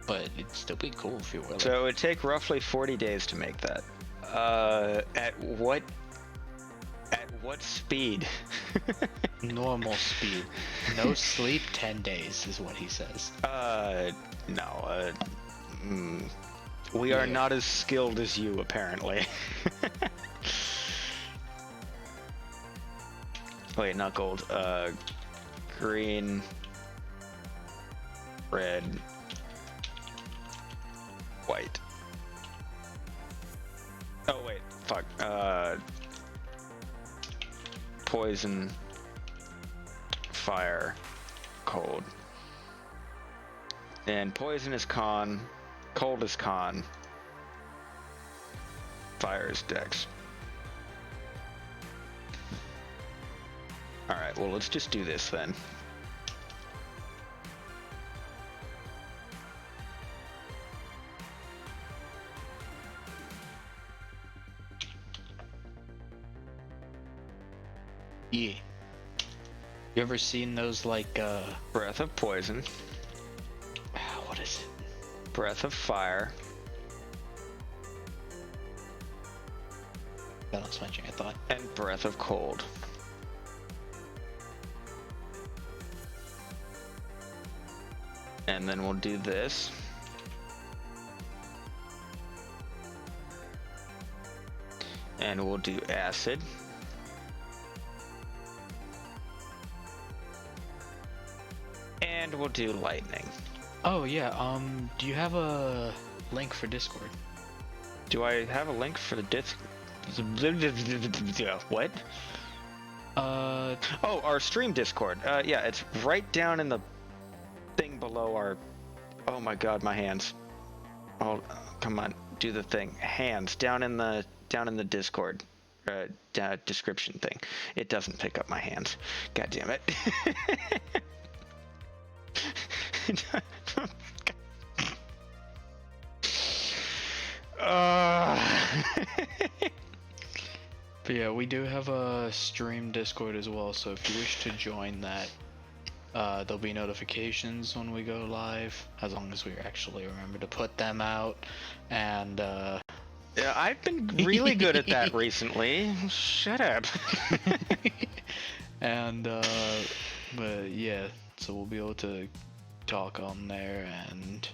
But it'd still be cool if you will. So it would take roughly 40 days to make that. At what speed? Normal speed. No sleep, 10 days is what he says. No, we are not as skilled as you, apparently. Wait, not gold. Green, red, white. Oh wait, fuck. Poison, fire, cold. And poison is con, cold is con, Fire is Dex. Alright, well, let's just do this then. Yeah. You ever seen those, like, Breath of Poison. what is it? Breath of Fire. That was my train of thought. And Breath of Cold. And then we'll do this. And we'll do Acid. And we'll do Lightning. Oh, yeah, do you have a link for Discord? Do I have a link for the disc? What? Oh, our stream Discord. Yeah, it's right down in the thing below our... Oh my god, my hands. Oh, come on, do the thing. Hands, down in the Discord description thing. It doesn't pick up my hands. God damn it. But yeah, we do have a stream Discord as well, so if you wish to join that, there'll be notifications when we go live, as long as we actually remember to put them out. And yeah, I've been really good at that recently. Shut up. And but yeah, so we'll be able to talk on there, and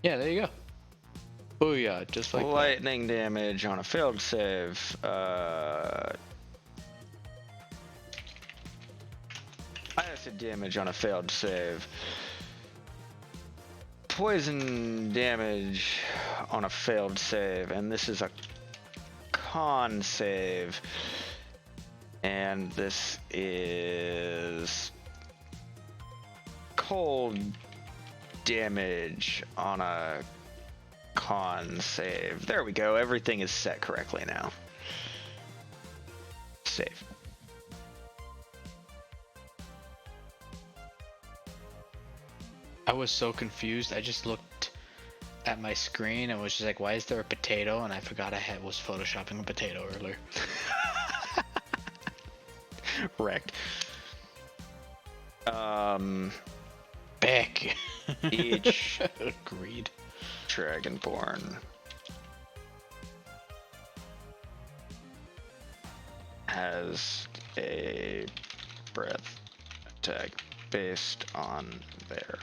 yeah, there you go. Oh yeah, just like lightning damage on a failed save. Acid damage on a failed save. Poison damage on a failed save, and this is a con save. And this is cold damage on a con save. There we go. Everything is set correctly now. Save. I was so confused. I just looked at my screen and was just like, why is there a potato? And I forgot I was photoshopping a potato earlier. Wrecked. Back. Each Agreed. Dragonborn has a breath attack based on their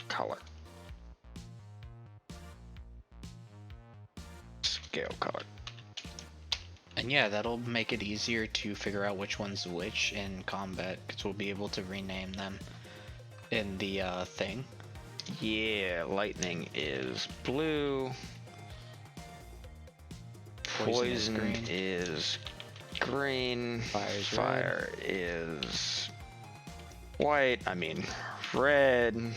color. Scale color. And yeah, that'll make it easier to figure out which one's which in combat, because we'll be able to rename them in the thing. Yeah, lightning is blue. Poison is green. Fire is white. I mean, red.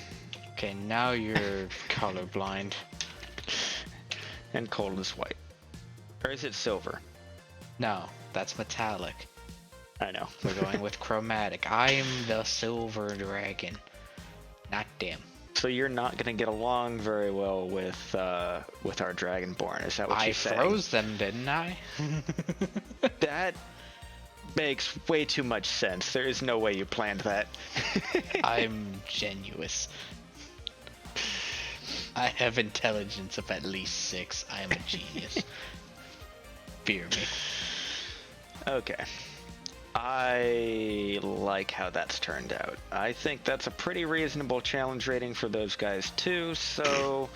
Okay, now you're colorblind. And cold is white. Or is it silver? No, that's metallic. I know. We're going with chromatic. I'm the silver dragon, not them. So you're not gonna get along very well with our Dragonborn, is that what you're saying? I froze them, didn't I? That makes way too much sense. There is no way you planned that. I'm genuous. I have intelligence of at least 6. I am a genius. Fear me. Okay. I like how that's turned out. I think that's a pretty reasonable challenge rating for those guys too, so...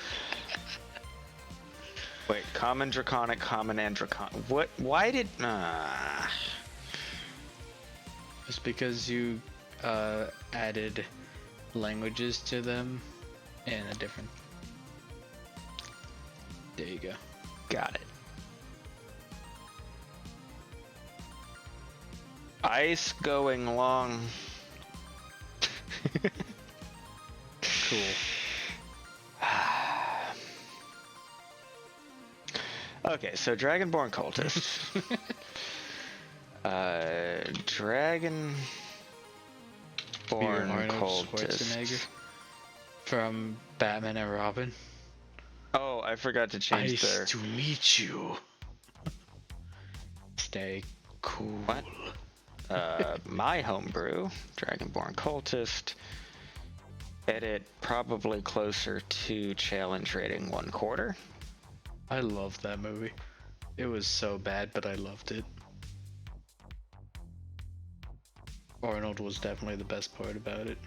Wait, common, draconic, common, and draconic. What? Why did... It's because you added languages to them in a different... There you go. Got it. Ice going long. Cool. Okay, so Dragonborn cultists. Dragonborn Arnold Schwarzenegger cultists. from Batman and Robin. Oh, I forgot to change Nice their. to meet you. Stay cool. What? My homebrew, Dragonborn cultist. Edit probably closer to challenge rating 1/4. I loved that movie. It was so bad, but I loved it. Arnold was definitely the best part about it.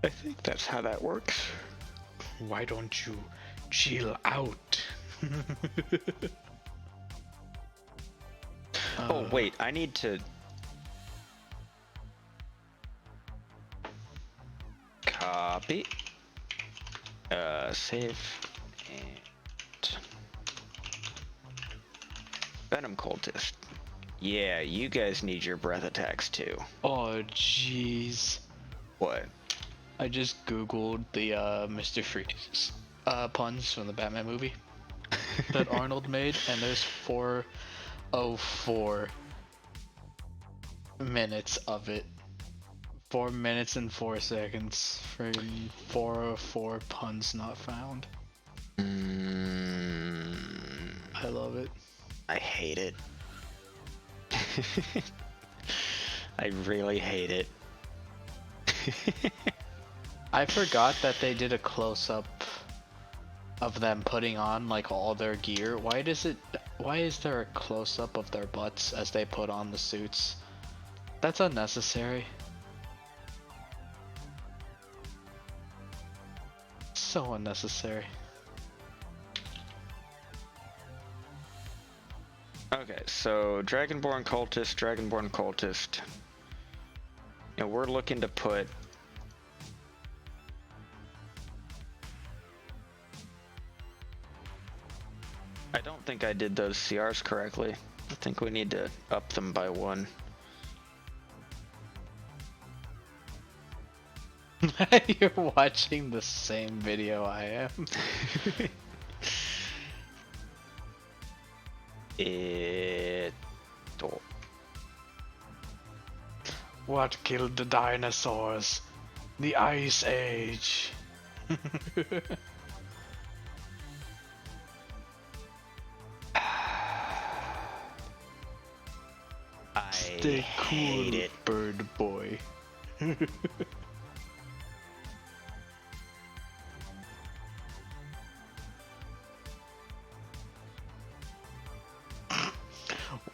I think that's how that works. Why don't you chill out? Oh wait, I need to copy, save, and Venom cultist. Yeah, you guys need your breath attacks too. Oh jeez. What? I just googled the Mr. Freeze puns from the Batman movie that Arnold made, and there's 404 minutes of it. 4 minutes and 4 seconds. Friggin' 404 puns not found. I love it. I hate it. I really hate it. I forgot that they did a close-up of them putting on like all their gear. Why is there a close-up of their butts as they put on the suits? That's unnecessary. So unnecessary. Okay, so Dragonborn cultist. And we're looking to put I don't think I did those CRs correctly. I think we need to up them by 1. You're watching the same video I am. What killed the dinosaurs? The Ice Age. Stay cool, hate it. bird boy.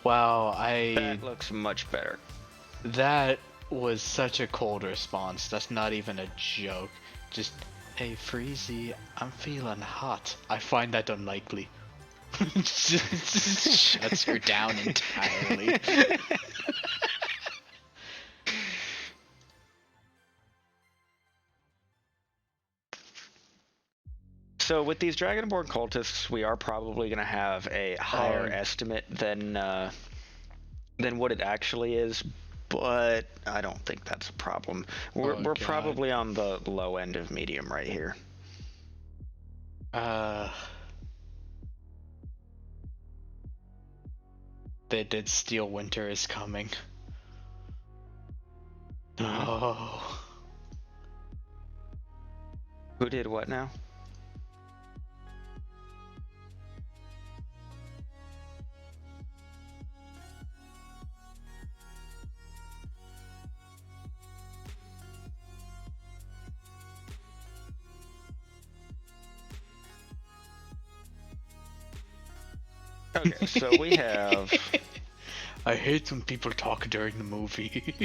Wow, That looks much better. that was such a cold response. That's not even a joke. Just, hey Freezy, I'm feeling hot. I find that unlikely. Shuts her down entirely. So with these Dragonborn cultists, we are probably going to have a higher estimate than what it actually is, but I don't think that's a problem. We're probably on the low end of medium right here. They did steal Winter is Coming. Oh. Who did what now? Okay, so we have... I hate when people talk during the movie.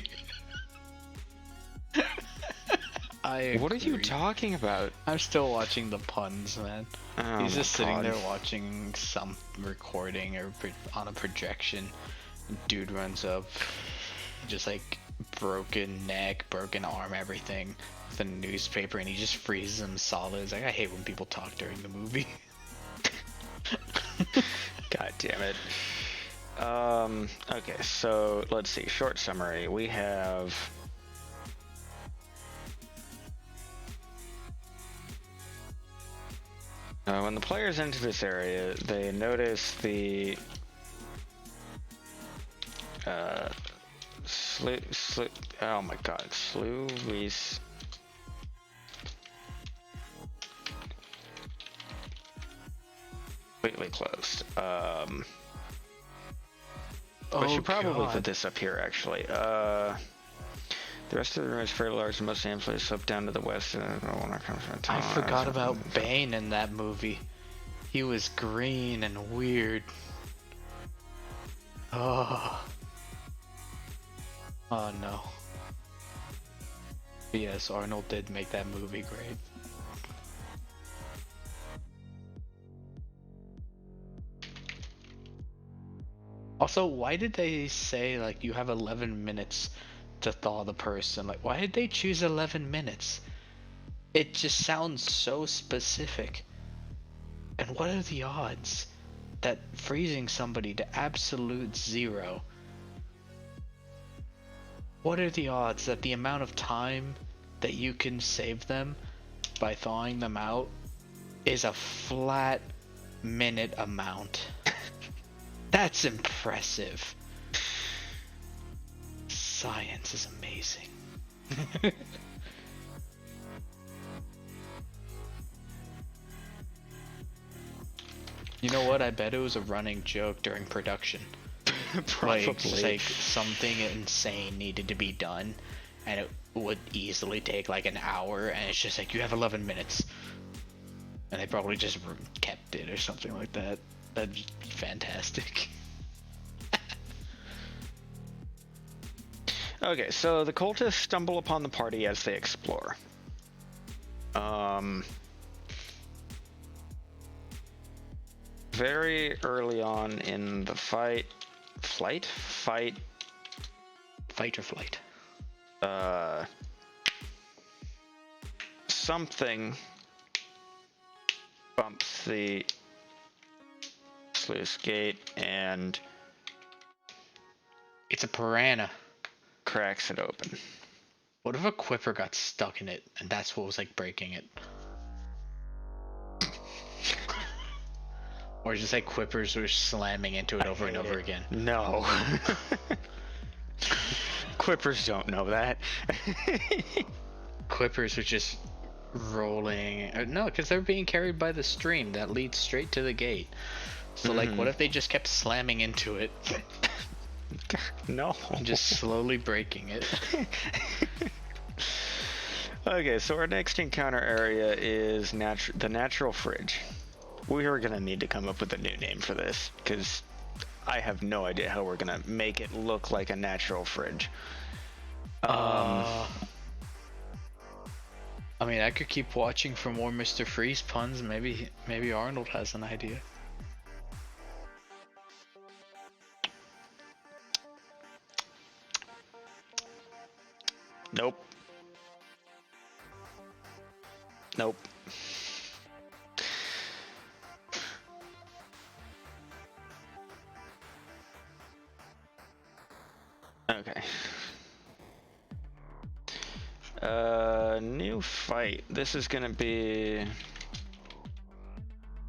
What are you talking about? I'm still watching the puns, man. Oh, He's just sitting God. there watching some recording or on a projection. Dude runs up, just like broken neck, broken arm, everything, with a newspaper, and he just freezes him solid. It's like, I hate when people talk during the movie. God damn it. Okay, so let's see. Short summary. We have... When the players enter this area, they notice the oh my god, sluice. Completely closed. I should probably put this up here, actually. The rest of the room is fairly large and most amply sloped down to the west. I forgot about Bane in that movie. He was green and weird. Oh. Oh no. Yes, Arnold did make that movie great. Also, why did they say, like, you have 11 minutes to thaw the person? Like, why did they choose 11 minutes? It just sounds so specific. And what are the odds that freezing somebody to absolute zero? What are the odds that the amount of time that you can save them by thawing them out is a flat minute amount? That's impressive. Science is amazing. You know what? I bet it was a running joke during production. Probably. Like something insane needed to be done, and it would easily take like an hour, and it's just like, you have 11 minutes. And they probably just kept it or something like that. That'd be fantastic. Okay, so the cultists stumble upon the party as they explore. Very early on in the fight, fight or flight. Something bumps the sluice gate and It's a piranha. cracks it open. What if a quipper got stuck in it and that's what was like breaking it? Or just like quippers were slamming into it over and over again. No. Quippers don't know that. Quippers were just rolling. No, because they're being carried by the stream that leads straight to the gate. So like, what if they just kept slamming into it? No. And just slowly breaking it. Okay, so our next encounter area is the natural fridge. We are gonna need to come up with a new name for this, because I have no idea how we're gonna make it look like a natural fridge. I mean, I could keep watching for more Mr. Freeze puns. Maybe Arnold has an idea. Nope. Nope. Okay. New fight. This is gonna be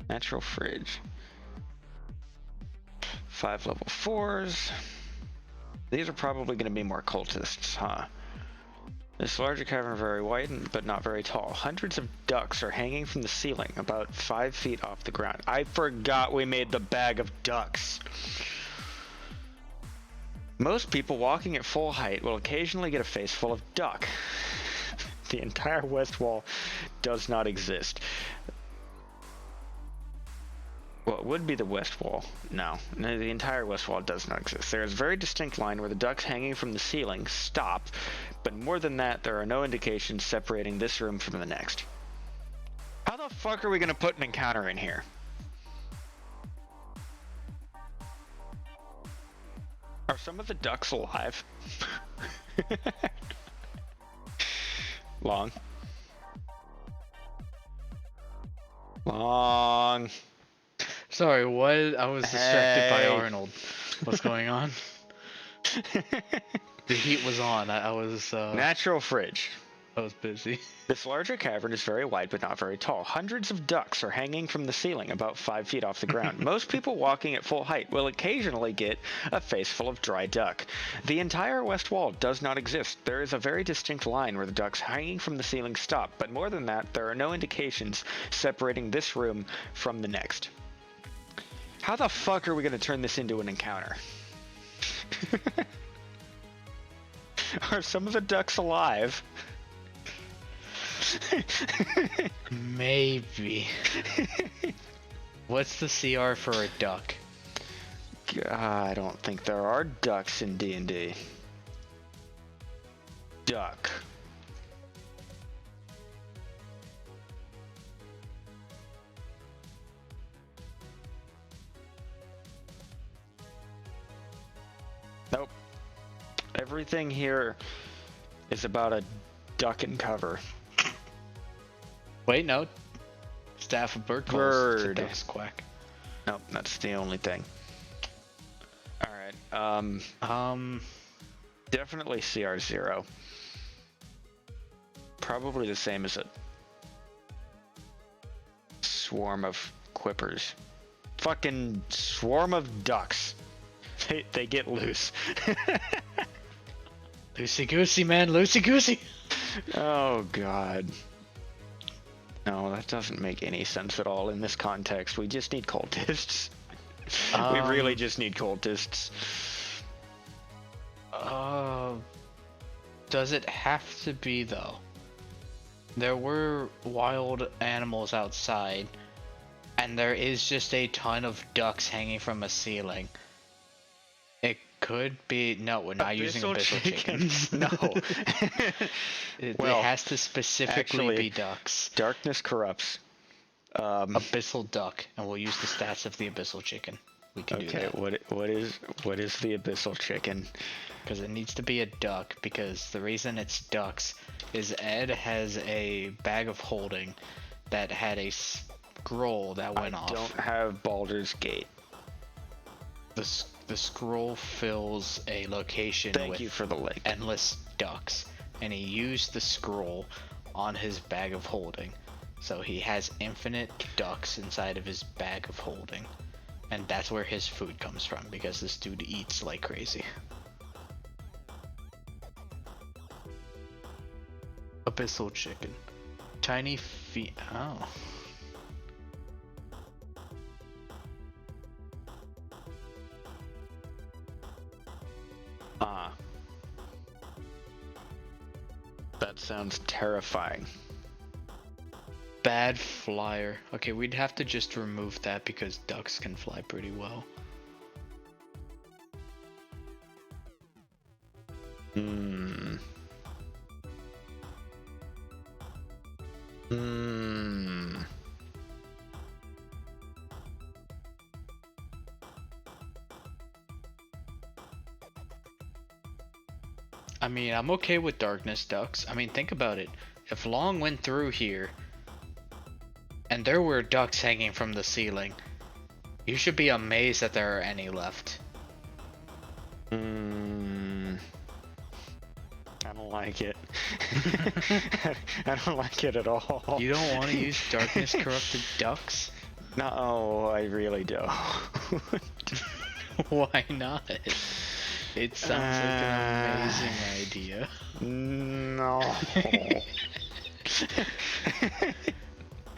natural fridge. 5 level 4s. These are probably gonna be more cultists, huh? This larger cavern very wide but not very tall. Hundreds of ducks are hanging from the ceiling, about 5 feet off the ground. I forgot we made the bag of ducks. Most people walking at full height will occasionally get a face full of duck. The entire west wall does not exist. Well, it would be the west wall. No, the entire west wall does not exist. There is a very distinct line where the ducks hanging from the ceiling stop, but more than that, there are no indications separating this room from the next. How the fuck are we gonna put an encounter in here? Are some of the ducks alive? Long. Sorry, what? I was distracted by Arnold. What's going on? The heat was on. I was Natural fridge. I was busy. This larger cavern is very wide but not very tall. Hundreds of ducks are hanging from the ceiling about 5 feet off the ground. Most people walking at full height will occasionally get a face full of dry duck. The entire west wall does not exist. There is a very distinct line where the ducks hanging from the ceiling stop, but more than that, there are no indications separating this room from the next. How the fuck are we going to turn this into an encounter? Are some of the ducks alive? Maybe. What's the CR for a duck? I don't think there are ducks in D&D. Duck. Nope. Everything here is about a duck and cover. Wait, no. Staff of bird calls. Bird. Ducks quack. Nope, that's the only thing. Alright, definitely CR0. Probably the same as a swarm of quippers. Fucking swarm of ducks. They get loose. Loosey goosey, man, loosey goosey. Oh god. No, that doesn't make any sense at all in this context. We just need cultists. We really just need cultists. Does it have to be though? There were wild animals outside, and there is just a ton of ducks hanging from a ceiling. It could be no. We're not using abyssal chickens. No. It Well, has to specifically actually, be ducks. Darkness corrupts. Abyssal duck, and we'll use the stats of the abyssal chicken. We can do that. Okay, what is the abyssal chicken? Because it needs to be a duck, because the reason it's ducks is Ed has a bag of holding that had a scroll that went off. I don't have Baldur's Gate. The scroll fills a location Thank with you for the link. endless ducks, and he used the scroll on his bag of holding. So he has infinite ducks inside of his bag of holding. And that's where his food comes from, because this dude eats like crazy. Abyssal chicken. Tiny feet. Oh. That sounds terrifying. Bad flyer. Okay, we'd have to just remove that because ducks can fly pretty well. I mean, I'm okay with darkness ducks. I mean, think about it. If Long went through here, and there were ducks hanging from the ceiling, you should be amazed that there are any left. I don't like it. I don't like it at all. You don't want to use darkness corrupted ducks? No, I really don't. Why not? It sounds like an amazing idea. No.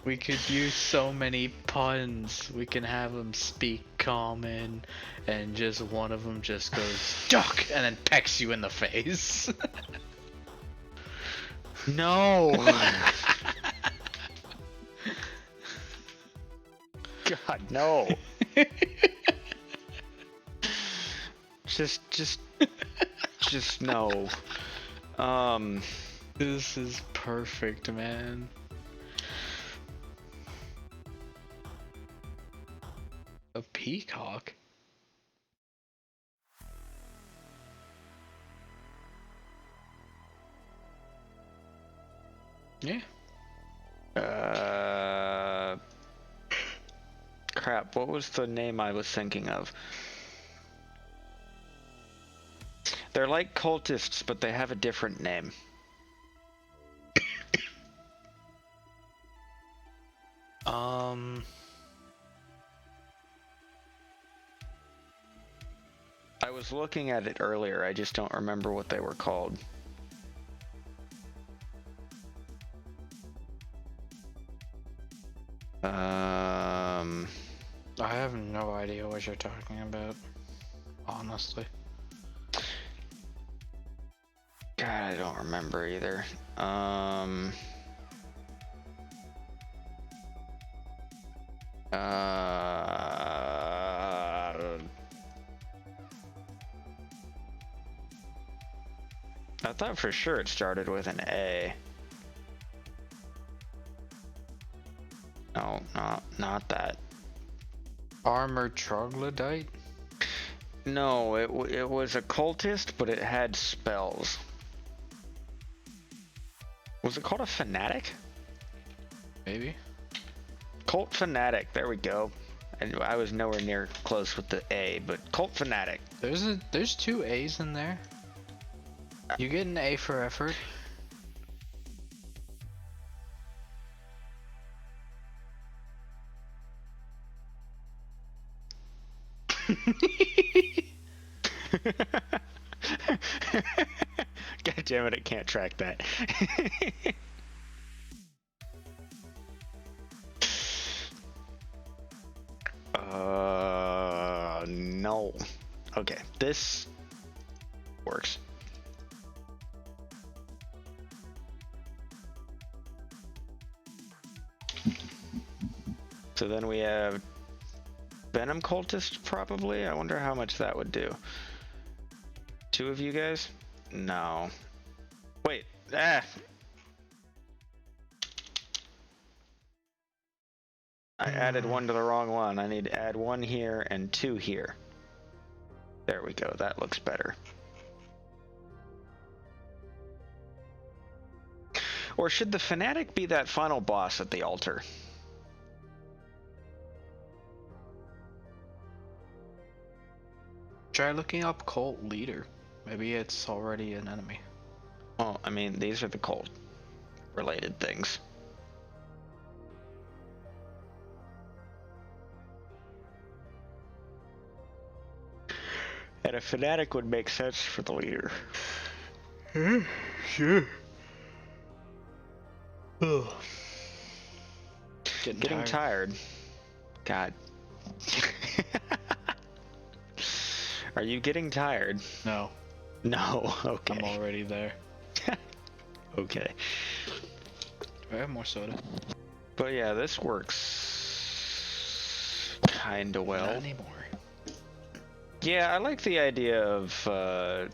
We could use so many puns. We can have them speak common, and just one of them just goes duck and then pecks you in the face. No. God, no. Just no. This is perfect, man. A peacock? Yeah. Crap, what was the name I was thinking of? They're like cultists, but they have a different name. I was looking at it earlier, I just don't remember what they were called. I have no idea what you're talking about, honestly. God, I don't remember either. I thought for sure it started with an A. No, not that. Armored troglodyte? No, it was a cultist, but it had spells. Was it called a fanatic? Maybe. Cult fanatic. There we go. And I was nowhere near close with the A, but cult fanatic. There's 2 A's in there. You get an A for effort. God damn it! I can't track that. No. Okay, this works. So then we have Venom Cultist, probably. I wonder how much that would do. 2 of you guys? No. Wait. I added 1 to the wrong one. I need to add 1 here and 2 here. There we go. That looks better. Or should the Fanatic be that final boss at the altar? Try looking up cult leader. Maybe it's already an enemy. Well, I mean, these are the cult related things. And a fanatic would make sense for the leader. Sure. Ugh. Getting tired. God. Are you getting tired? No, No. Okay. I'm already there. Okay. Do I have more soda? But yeah, this works kinda well. Not anymore. Yeah, I like the idea of the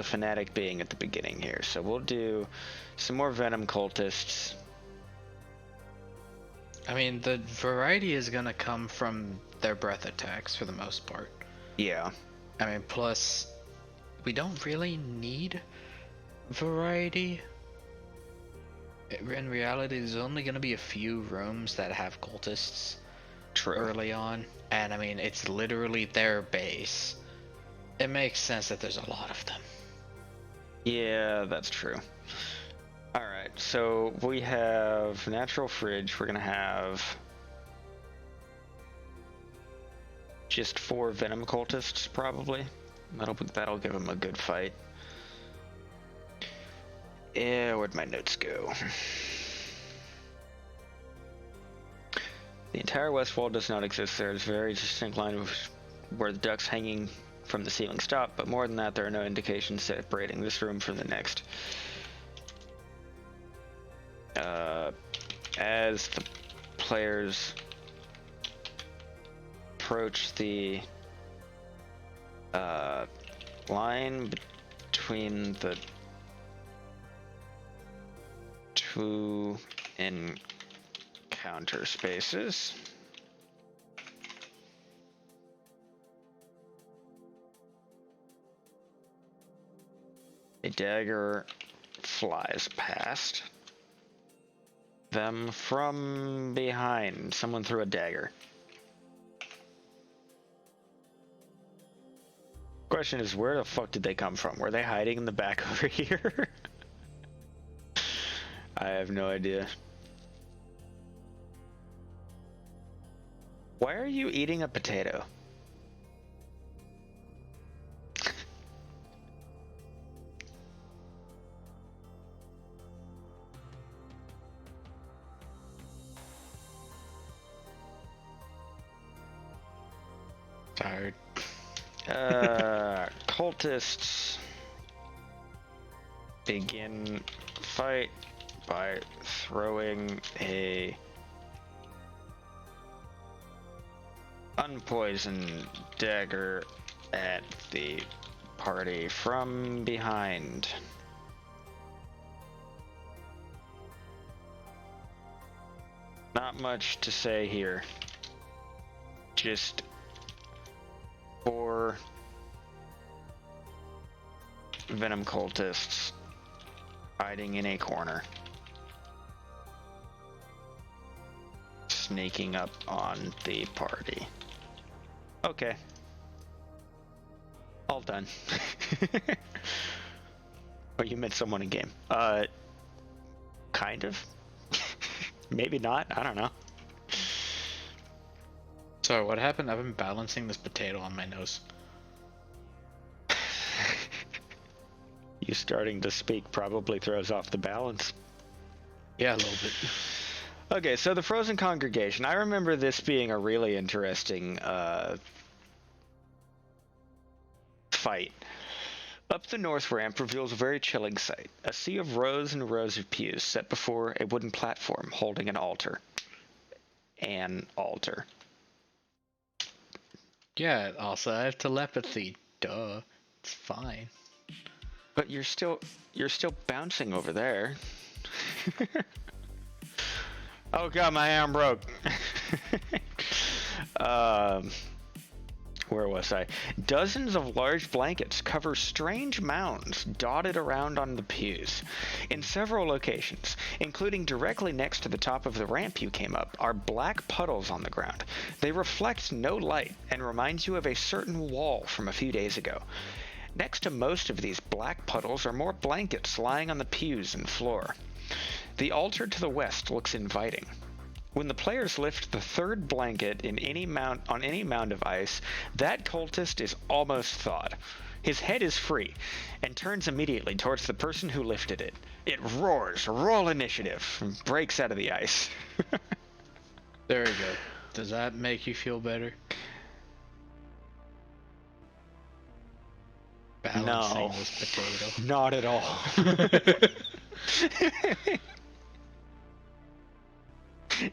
Fanatic being at the beginning here. So we'll do some more Venom Cultists. I mean, the variety is gonna come from their breath attacks for the most part. Yeah. I mean, plus, we don't really need variety. In reality, there's only gonna be a few rooms that have cultists early on. And I mean, it's literally their base. It makes sense that there's a lot of them. Yeah, that's true. Alright, so we have Natural Fridge. We're gonna have just 4 Venom Cultists, probably. That'll give them a good fight. Yeah, where'd my notes go? The entire west wall does not exist. There is a very distinct line where the ducts hanging from the ceiling stop, but more than that, there are no indications separating this room from the next. As the players approach the line between the 2 encounter spaces, a dagger flies past them from behind. Someone threw a dagger. Question is, where the fuck did they come from? Were they hiding in the back over here? I have no idea. Why are you eating a potato? Tired. Cultists begin fight by throwing a unpoisoned dagger at the party from behind. Not much to say here. Just 4 venom cultists hiding in a corner, sneaking up on the party. Okay. All done. Oh, you meant someone in game. Kind of. Maybe not. I don't know. Sorry, what happened? I've been balancing this potato on my nose. You starting to speak probably throws off the balance. Yeah, a little bit. Okay, so the Frozen Congregation. I remember this being a really interesting fight. Up the north ramp reveals a very chilling sight. A sea of rows and rows of pews set before a wooden platform holding an altar. An altar. Yeah, also I have telepathy. Duh. It's fine. But you're still bouncing over there. Oh god, my arm broke. Where was I? Dozens of large blankets cover strange mounds dotted around on the pews. In several locations, including directly next to the top of the ramp you came up, are black puddles on the ground. They reflect no light and remind you of a certain wall from a few days ago. Next to most of these black puddles are more blankets lying on the pews and floor. The altar to the west looks inviting. When the players lift the third blanket on any mound of ice, that cultist is almost thawed. His head is free, and turns immediately towards the person who lifted it. It roars, "Roll initiative," and breaks out of the ice. There we go. Does that make you feel better? Balancing No, this potato. not at all.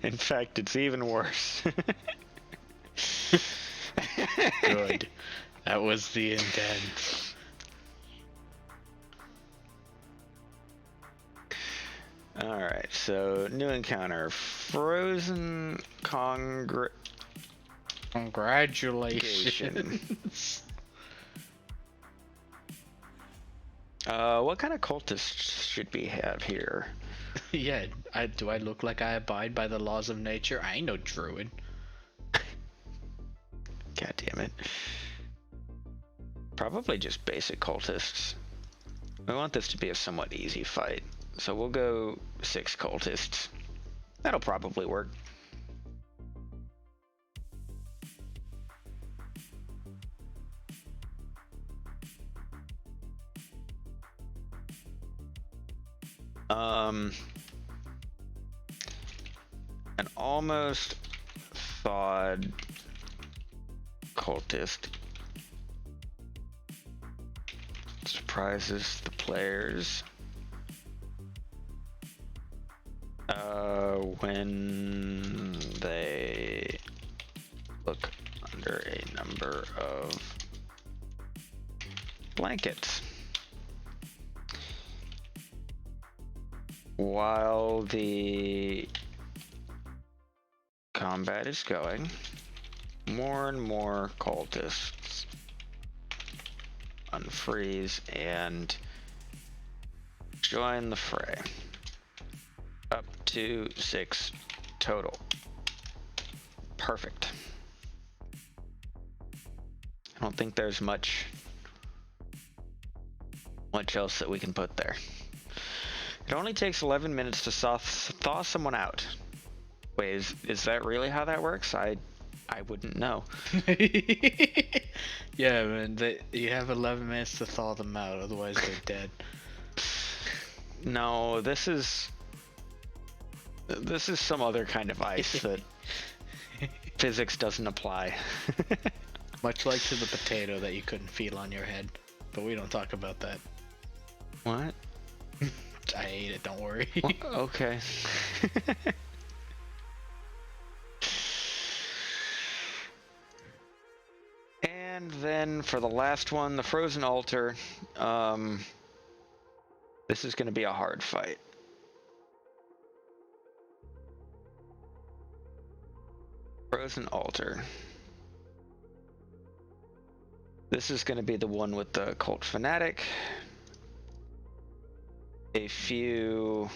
In fact, it's even worse. Good. That was the intent. Alright, so new encounter. Frozen Congratulations. What kind of cultists should we have here? Yeah, do I look like I abide by the laws of nature? I ain't no druid. God damn it. Probably just basic cultists. We want this to be a somewhat easy fight, so we'll go 6 cultists. That'll probably work. An almost thawed cultist surprises the players when they look under a number of blankets. While the combat is going, more and more cultists unfreeze and join the fray. Up to 6 total. Perfect. I don't think there's much else that we can put there. It only takes 11 minutes to thaw someone out. Wait, is that really how that works? I I wouldn't know. Yeah, man. You have 11 minutes to thaw them out, otherwise they're dead. No, this is some other kind of ice that physics doesn't apply. Much like to the potato that you couldn't feel on your head, but we don't talk about that. What? I ate it, don't worry. Okay. And then for the last one, the frozen altar. This is going to be a hard fight. Frozen altar. This is going to be the one with the cult fanatic. A few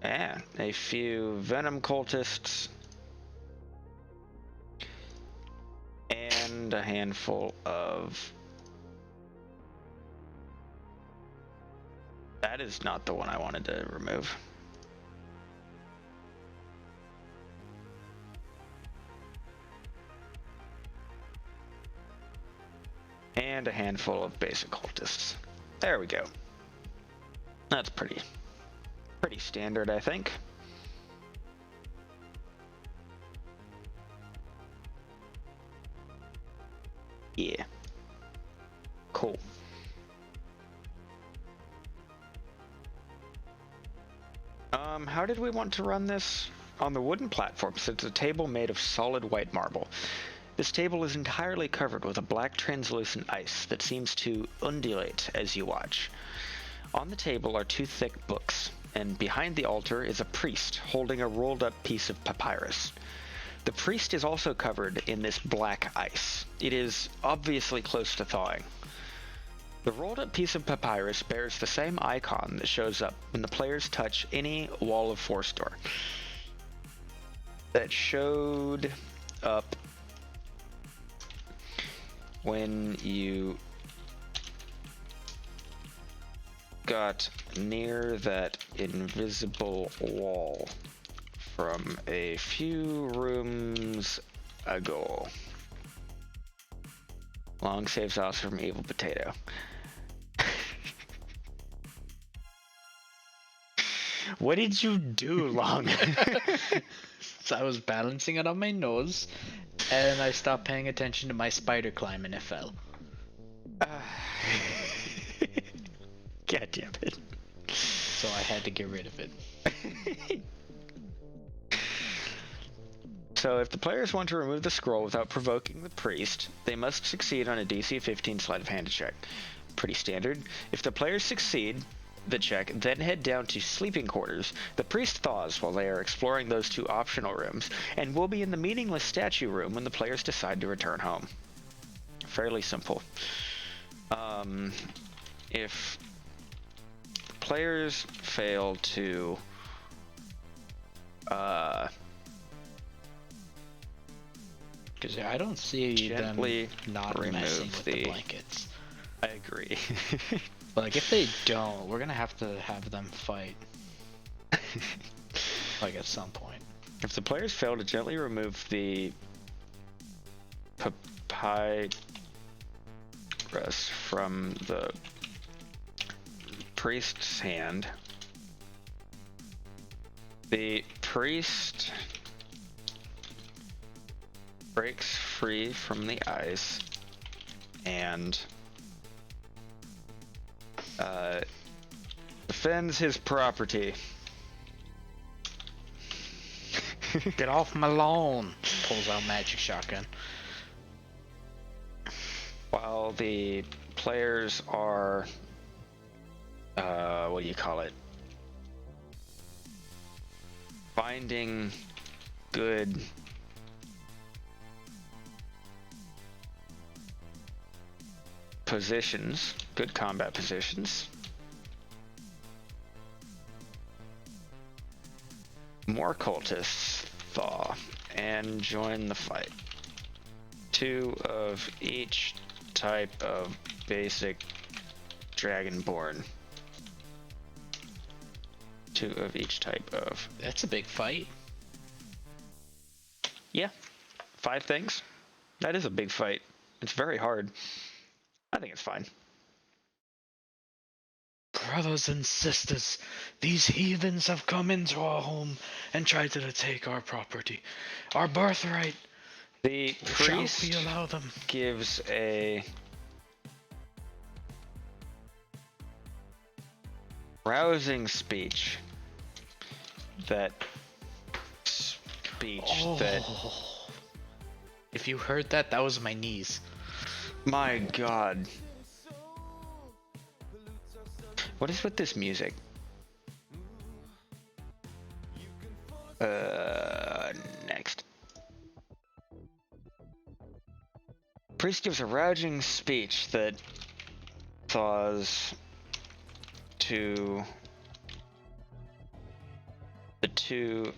venom cultists. And a handful of... That is not the one I wanted to remove. And a handful of basic cultists. There we go. That's pretty standard, I think. Yeah. Cool. How did we want to run this? On the wooden platform sits a table made of solid white marble. This table is entirely covered with a black translucent ice that seems to undulate as you watch. On the table are two thick books, and behind the altar is a priest holding a rolled up piece of papyrus. The priest is also covered in this black ice. It is obviously close to thawing. The rolled up piece of papyrus bears the same icon that shows up when the players touch any wall of force door. That showed up when you got near that invisible wall from a few rooms ago. Long saves us from Evil Potato. What did you do, Long? So I was balancing it on my nose, and I stopped paying attention to my spider climb and it fell. God damn it. So I had to get rid of it. So if the players want to remove the scroll without provoking the priest, they must succeed on a DC 15 sleight of hand check. Pretty standard. If the players succeed the check, then head down to sleeping quarters. The priest thaws while they are exploring those two optional rooms, and will be in the meaningless statue room when the players decide to return home. Fairly simple. If players fail to Because I don't see gently them not messing with the blankets. I agree. Like, if they don't, we're gonna have to have them fight. Like, at some point. If the players fail to gently remove the papyrus from the priest's hand, the priest breaks free from the ice and defends his property. Get off my lawn! Pulls out magic shotgun. While the players are, what do you call it? Finding good positions, good combat positions. More cultists thaw and join the fight. 2 of each type of basic dragonborn. 2 of each type of... That's a big fight. Yeah. 5 things? That is a big fight. It's very hard. I think it's fine. Brothers and sisters, these heathens have come into our home and tried to take our property, our birthright. The priest Shall we allow them? gives a rousing speech that If you heard that, that was my niece. my god. What is with this music? Next. Priest gives a rousing speech that thaws to the 2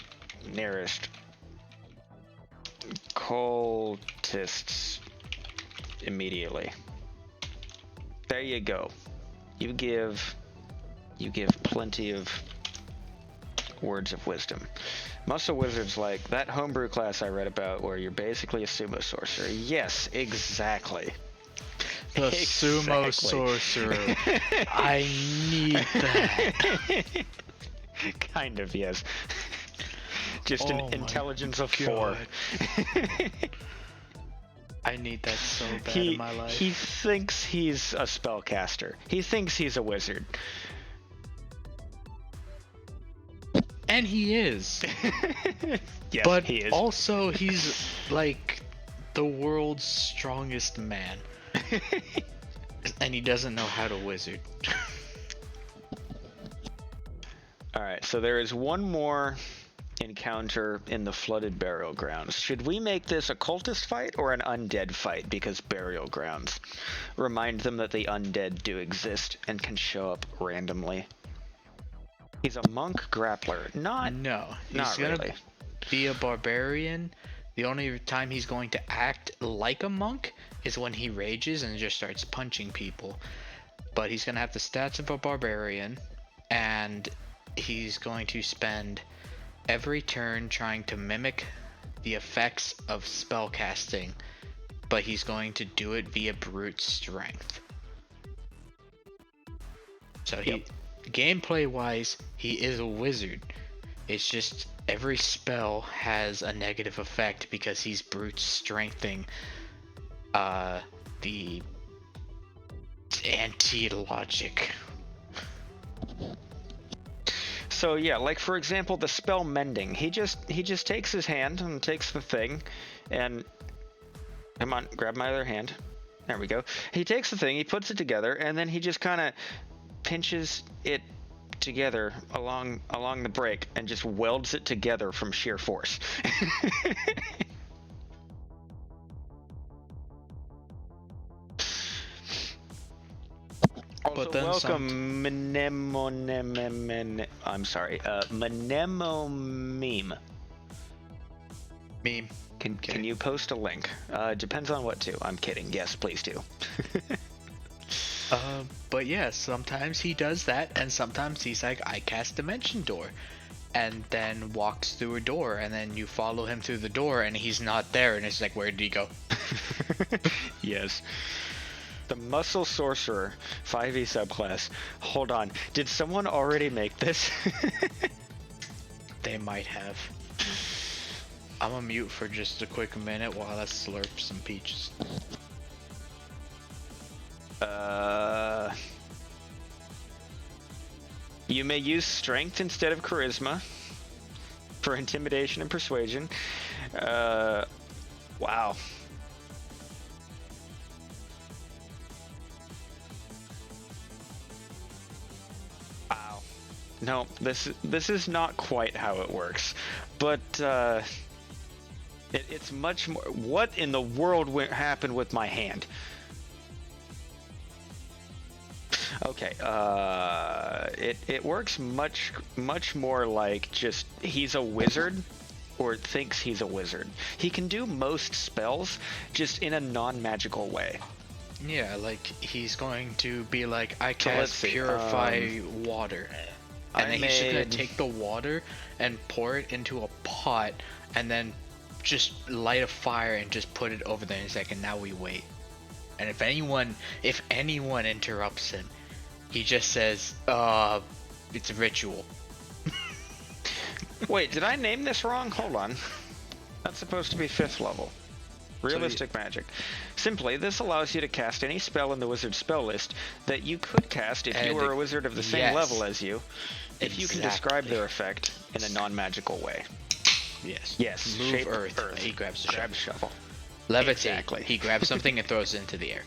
nearest cultists immediately. There you go. You give plenty of words of wisdom. Muscle Wizard's like that homebrew class I read about where you're basically a sumo sorcerer. Yes, exactly. The sumo sorcerer. I need that. Kind of, yes. Just an intelligence of 4. I need that so bad in my life. He thinks he's a spellcaster. He thinks he's a wizard. And he is. Yes, but he is. Also, he's like the world's strongest man. And he doesn't know how to wizard. Alright, so there is one more encounter in the flooded burial grounds. Should we make this a cultist fight or an undead fight? Because burial grounds remind them that the undead do exist and can show up randomly. He's a monk grappler. Not gonna really. Be a barbarian. The only time he's going to act like a monk is when he rages and just starts punching people. But he's gonna have the stats of a barbarian, and he's going to spend every turn trying to mimic the effects of spellcasting, but he's going to do it via brute strength. So gameplay wise, he is a wizard. It's just every spell has a negative effect because he's brute strengthening the anti-logic. So yeah, like for example, the spell mending. He just takes his hand and takes the thing, and come on, grab my other hand. There we go. He takes the thing, he puts it together, and then he just kind of pinches it together along the break and just welds it together from sheer force. Also, welcome Mnemomeme. Meme. Can you post a link? Depends on what to. I'm kidding. Yes, please do. But yeah, sometimes he does that, and sometimes he's like, I cast Dimension Door, and then walks through a door, and then you follow him through the door, and he's not there, and it's like, where did he go? Yes. The Muscle Sorcerer 5e subclass. Hold on. Did someone already make this? They might have. I'm gonna mute for just a quick minute while I slurp some peaches. You may use strength instead of charisma for intimidation and persuasion. Wow. Wow. No, this is not quite how it works, but it's much more. What in the world happened with my hand? Okay, it works much more like just he's a wizard, or thinks he's a wizard. He can do most spells just in a non-magical way. Yeah, like he's going to be like, I cast Purify Water. And then he's just gonna take the water and pour it into a pot and then just light a fire and just put it over there, and he's like, and now we wait. And if anyone interrupts him, he just says, it's a ritual. Wait, did I name this wrong? Hold on. That's supposed to be 5th level. Realistic magic. Simply, this allows you to cast any spell in the wizard spell list that you could cast if you were a wizard of the same level as you, if you can describe their effect in a non-magical way. Yes. Yes. Move Shape earth. He grabs the shovel. shovel. Levitate. Exactly. He grabs something and throws it into the air.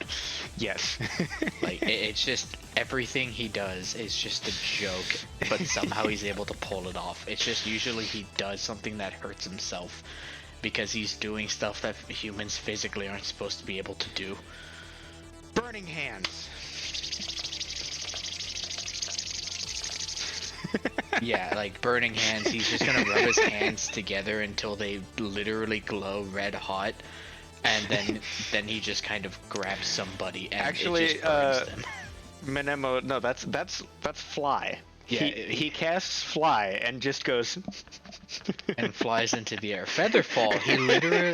Yes. Like, it's just, everything he does is just a joke, but somehow he's able to pull it off. It's just usually he does something that hurts himself because he's doing stuff that humans physically aren't supposed to be able to do. Burning hands. Yeah, like burning hands. He's just gonna rub his hands together until they literally glow red hot, and then he just kind of grabs somebody and Actually, it just burns them. Menemo, no, that's fly. Yeah, he casts fly and just goes and flies into the air. Featherfall,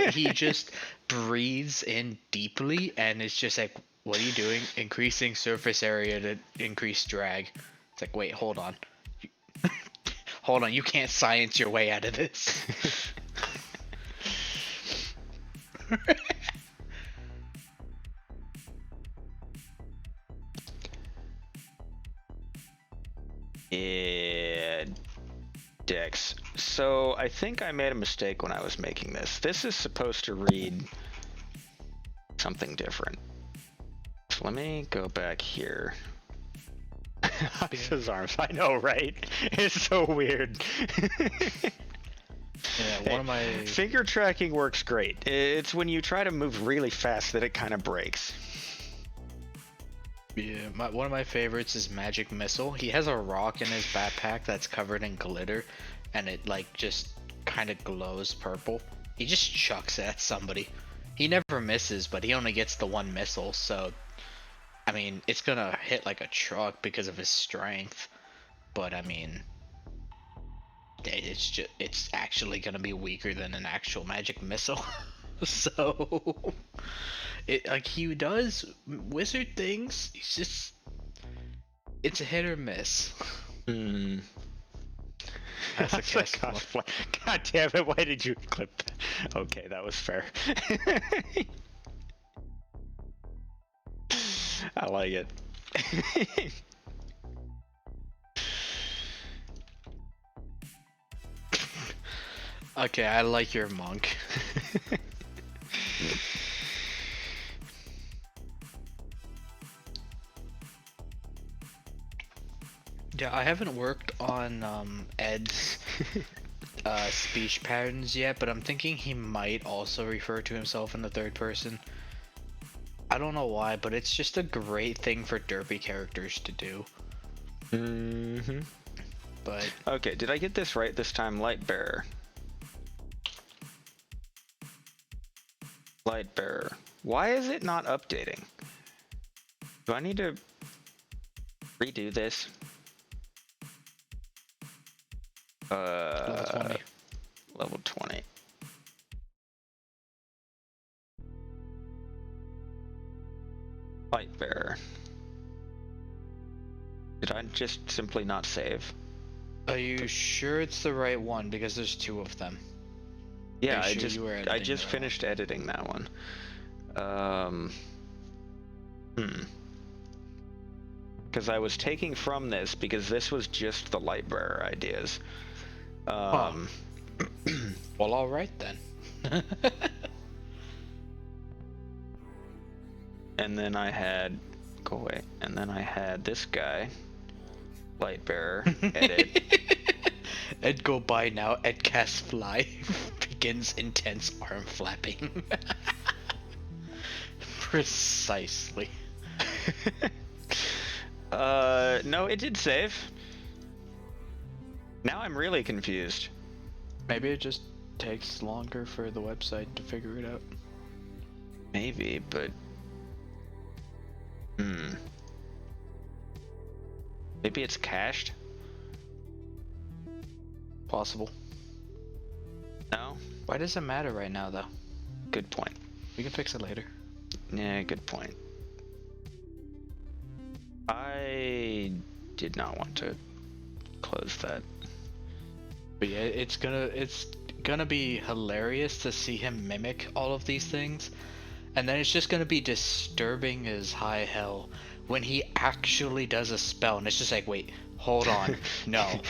he just breathes in deeply and it's just like, what are you doing? Increasing surface area to increase drag. It's like, wait, hold on. Hold on, you can't science your way out of this. Yeah, Dex. So I think I made a mistake when I was making this. This is supposed to read something different. So let me go back here. His arms. I know, right? It's so weird. Yeah, one of my finger tracking works great. It's when you try to move really fast that it kind of breaks. one of my favorites is Magic Missile. He has a rock in his backpack that's covered in glitter, and it like just kind of glows purple. He just chucks it at somebody. He never misses, but he only gets the one missile, so I mean, it's gonna hit like a truck because of his strength, but I mean, it's actually gonna be weaker than an actual magic missile. So, like he does wizard things. It's a hit or miss. Hmm. That's a cosplay. God damn it! Why did you clip that? Okay, that was fair. I like it. Okay, I like your monk. Yeah, I haven't worked on Ed's speech patterns yet, but I'm thinking he might also refer to himself in the third person. I don't know why, but it's just a great thing for derpy characters to do. Mm-hmm. But okay, did I get this right this time? Lightbearer. Lightbearer. Why is it not updating? Do I need to redo this? level 20. Level 20. Lightbearer. Did I just simply not save? Are you sure it's the right one? Because there's two of them. Yeah, Are you sure I just finished editing that one. Because I was taking from this because this was just the Lightbearer ideas. Well, all right then. And then I had go away. And then I had this guy, Lightbearer, edit. Ed go by now. Ed cast fly. Begins intense arm flapping. Precisely. No, it did save. Now I'm really confused. Maybe it just takes longer for the website to figure it out. Maybe, but maybe it's cached. Possible. No? Why does it matter right now, though? Good point. We can fix it later. Yeah, good point. I did not want to close that. But yeah, it's gonna be hilarious to see him mimic all of these things, and then it's just gonna be disturbing as high hell when he actually does a spell, and it's just like, wait, hold on, no.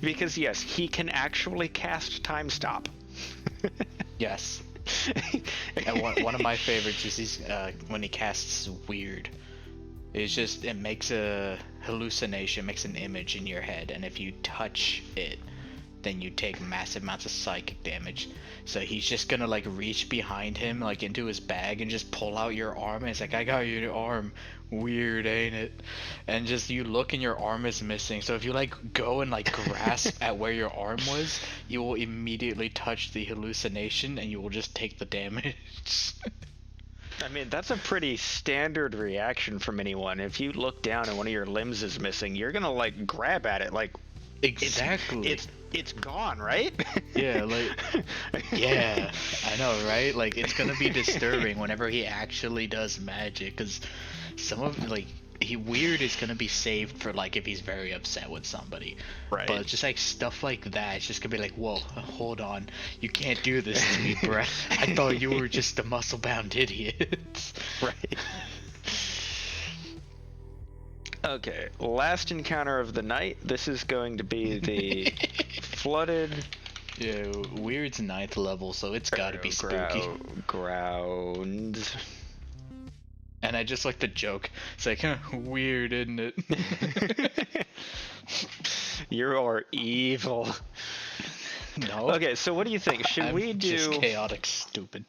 Because yes, he can actually cast Time Stop. Yes. And one of my favorites is when he casts Weird. It makes a hallucination, makes an image in your head, and if you touch it, then you take massive amounts of psychic damage. So he's just gonna like reach behind him, like into his bag, and just pull out your arm, and it's like, I got your arm. Weird, ain't it? And just you look and your arm is missing. So if you like go and like grasp at where your arm was, you will immediately touch the hallucination, and you will just take the damage. I mean, that's a pretty standard reaction from anyone. If you look down and one of your limbs is missing, you're gonna like grab at it, like Exactly. it's gone, right? Yeah, like, yeah, I know, right? Like, it's gonna be disturbing whenever he actually does magic, because some of, like, Weird is gonna be saved for, like, if he's very upset with somebody. Right. But just, like, stuff like that, it's just gonna be like, whoa, hold on, you can't do this to me, bruh. I thought you were just a muscle-bound idiot. Right. Okay, last encounter of the night. This is going to be the flooded. Yeah, Weird's 9th level, so it's gotta be spooky. Grounds. And I just like the joke. It's like, huh, weird, isn't it? You are evil. No. Okay, so what do you think? Should we do just chaotic stupid?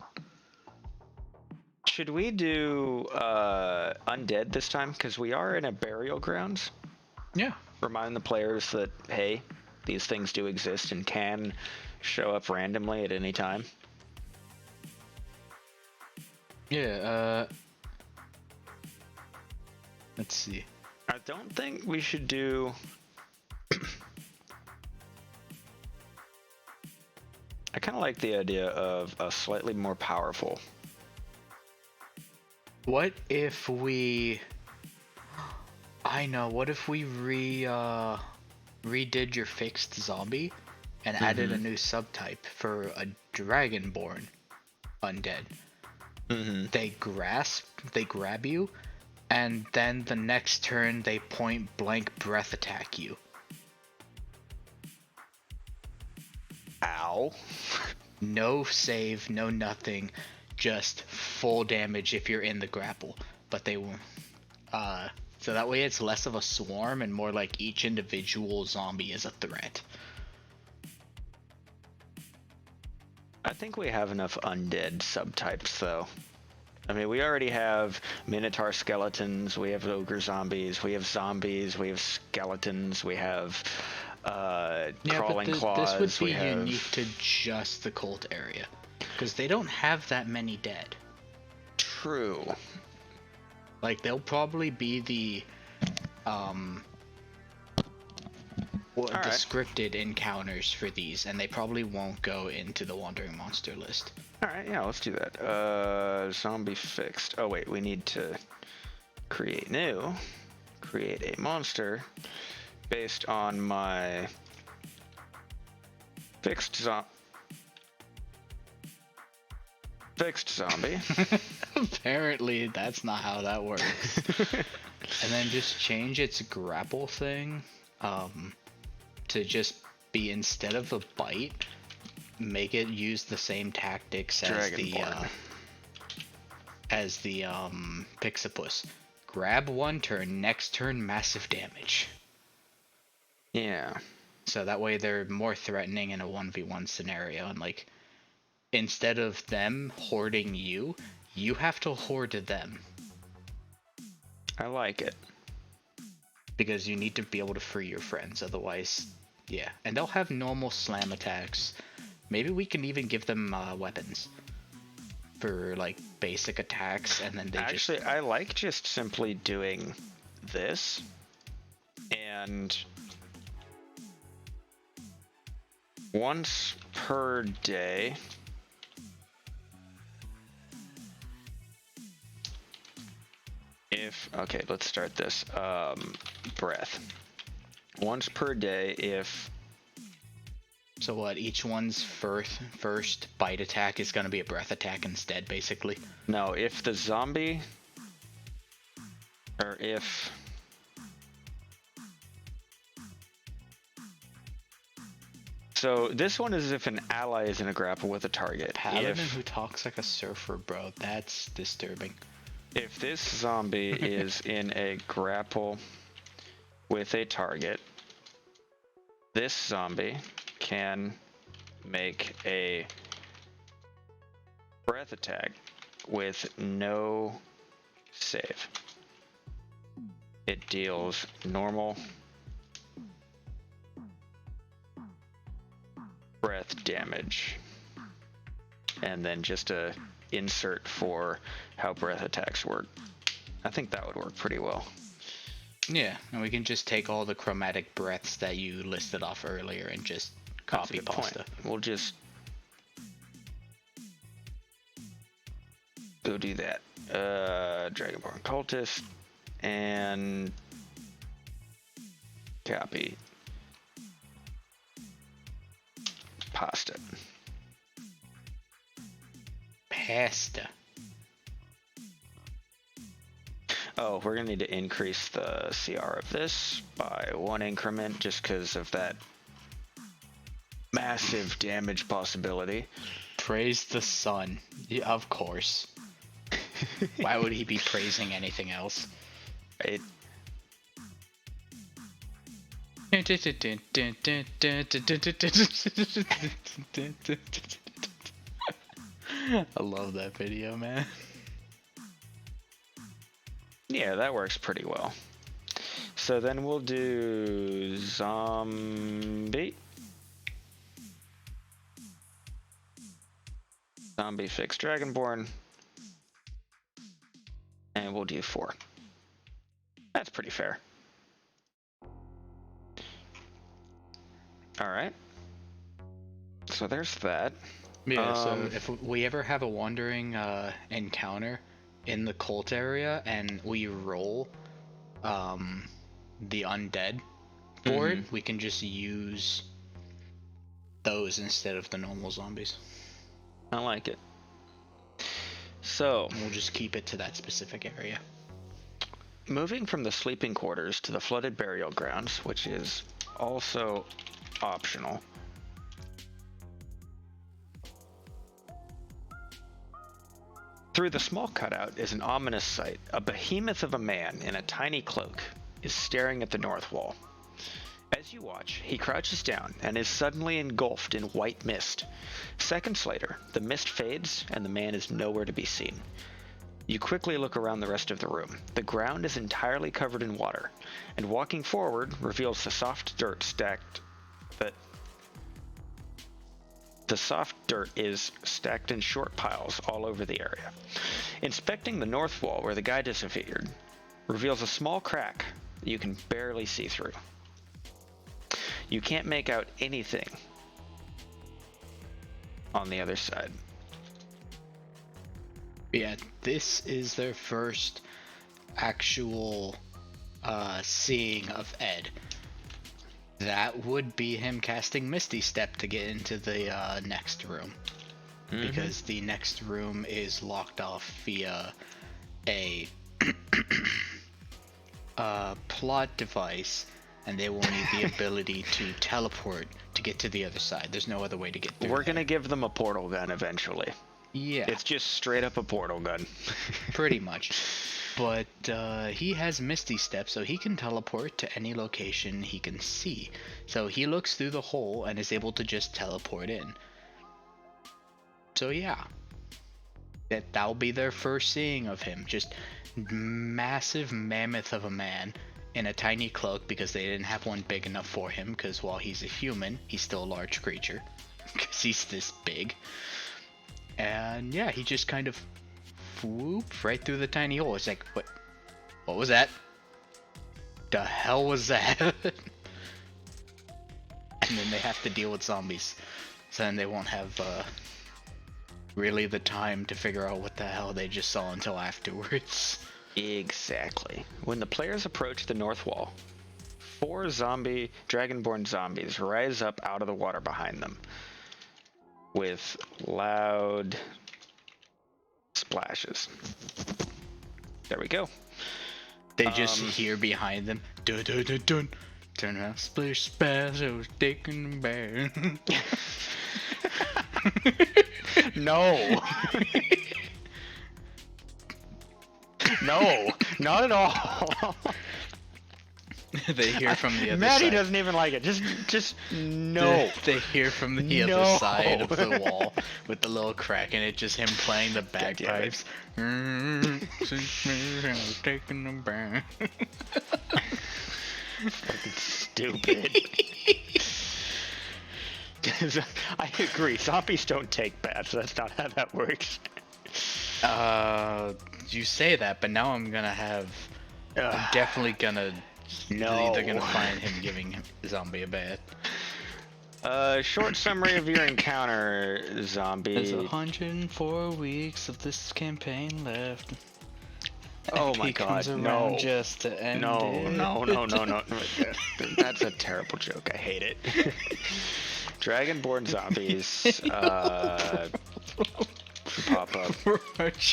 Should we do undead this time? Because we are in a burial grounds. Yeah. Remind the players that, hey, these things do exist and can show up randomly at any time. Yeah, let's see. I don't think we should do... I kind of like the idea of a slightly more powerful. What if we... I know, what if we redid your fixed zombie and added a new subtype for a dragonborn undead? They grab you, and then the next turn they point blank breath attack you. Ow. No save, no nothing, just full damage if you're in the grapple. But they won't. So that way it's less of a swarm and more like each individual zombie is a threat. I think we have enough undead subtypes, though. I mean, we already have Minotaur skeletons, we have ogre zombies, we have skeletons, we have crawling claws. This would be unique to just the cult area, because they don't have that many dead. True. Like, they'll probably be the scripted encounters for these, and they probably won't go into the Wandering Monster list. Alright, yeah, let's do that. Zombie fixed. Oh wait, we need to create a monster based on my fixed zombie. Apparently that's not how that works. And then just change its grapple thing to just be, instead of a bite, make it use the same tactics as the Pixipus. Grab one turn, next turn massive damage. Yeah. So that way they're more threatening in a 1v1 scenario, and like, instead of them hoarding you, you have to hoard them. I like it. Because you need to be able to free your friends, otherwise, yeah. And they'll have normal slam attacks. Maybe we can even give them weapons for like basic attacks, and then they actually, I like just simply doing this, and Once per day. Okay, let's start this. Breath. Once per day if... So what, each one's first bite attack is going to be a breath attack instead, basically? No, if the zombie... Or if... So this one is if an ally is in a grapple with a target. Paladin who talks like a surfer, bro. That's disturbing. If this zombie is in a grapple with a target, this zombie can make a breath attack with no save. It deals normal breath damage, and then just a insert for how breath attacks work. I think that would work pretty well. Yeah, and we can just take all the chromatic breaths that you listed off earlier and just copy pasta. We'll just go do that. Dragonborn cultist and copy pasta. Pasta. Oh, we're gonna need to increase the CR of this by 1 increment just because of that massive damage possibility. Praise the sun. Yeah, of course. Why would he be praising anything else? It I love that video, man. Yeah, that works pretty well. So then we'll do zombie. Zombie fix Dragonborn. And we'll do 4. That's pretty fair. Alright. So there's that. Yeah, so if we ever have a wandering encounter in the cult area and we roll the undead board, we can just use those instead of the normal zombies. I like it. So And we'll just keep it to that specific area. moving from the sleeping quarters to the flooded burial grounds, which is also optional. Through the small cutout is an ominous sight. A behemoth of a man in a tiny cloak is staring at the north wall. As you watch, he crouches down and is suddenly engulfed in white mist. Seconds later, the mist fades and the man is nowhere to be seen. You quickly look around the rest of the room. The ground is entirely covered in water, and walking forward reveals the soft dirt The soft dirt is stacked in short piles all over the area. Inspecting the north wall where the guy disappeared reveals a small crack that you can barely see through. You can't make out anything on the other side. Yeah, this is their first actual seeing of Ed. That would be him casting Misty Step to get into the next room. Because the next room is locked off via a plot device, and they will need the ability to teleport to get to the other side. There's no other way to get through. We're gonna give them a portal gun eventually. Yeah. It's just straight up a portal gun. Pretty much. But he has Misty Step, so he can teleport to any location he can see. So he looks through the hole and is able to just teleport in. So yeah. That'll be their first seeing of him. Just massive mammoth of a man in a tiny cloak because they didn't have one big enough for him, because while he's a human, he's still a large creature. Because he's this big. And yeah, he just kind of whoop right through the tiny hole. It's like, what was that? The hell was that? and then they have to deal with zombies. So then they won't have really the time to figure out what the hell they just saw until afterwards. Exactly. When the players approach the north wall, 4 dragonborn zombies rise up out of the water behind them with loud splashes. There we go. They just hear behind them, dun dun dun dun. Turn around, splish splash, I was taking a bath. No. No, not at all. They hear from the other Maddie side. doesn't even like it. Just no. They hear from the No. other side of the wall with the little crack in it, just him playing the bagpipes. Taking a bath. Fucking stupid. I agree. Zombies don't take baths. That's not how that works. You say that, but now I'm gonna have. I'm definitely gonna. No. Either gonna find him giving the zombie a bath. Short summary of your encounter, zombie. There's 104 weeks of this campaign left. Oh my He god, comes around no. just to end No, it. no. That's a terrible joke. I hate it. Dragonborn zombies pop up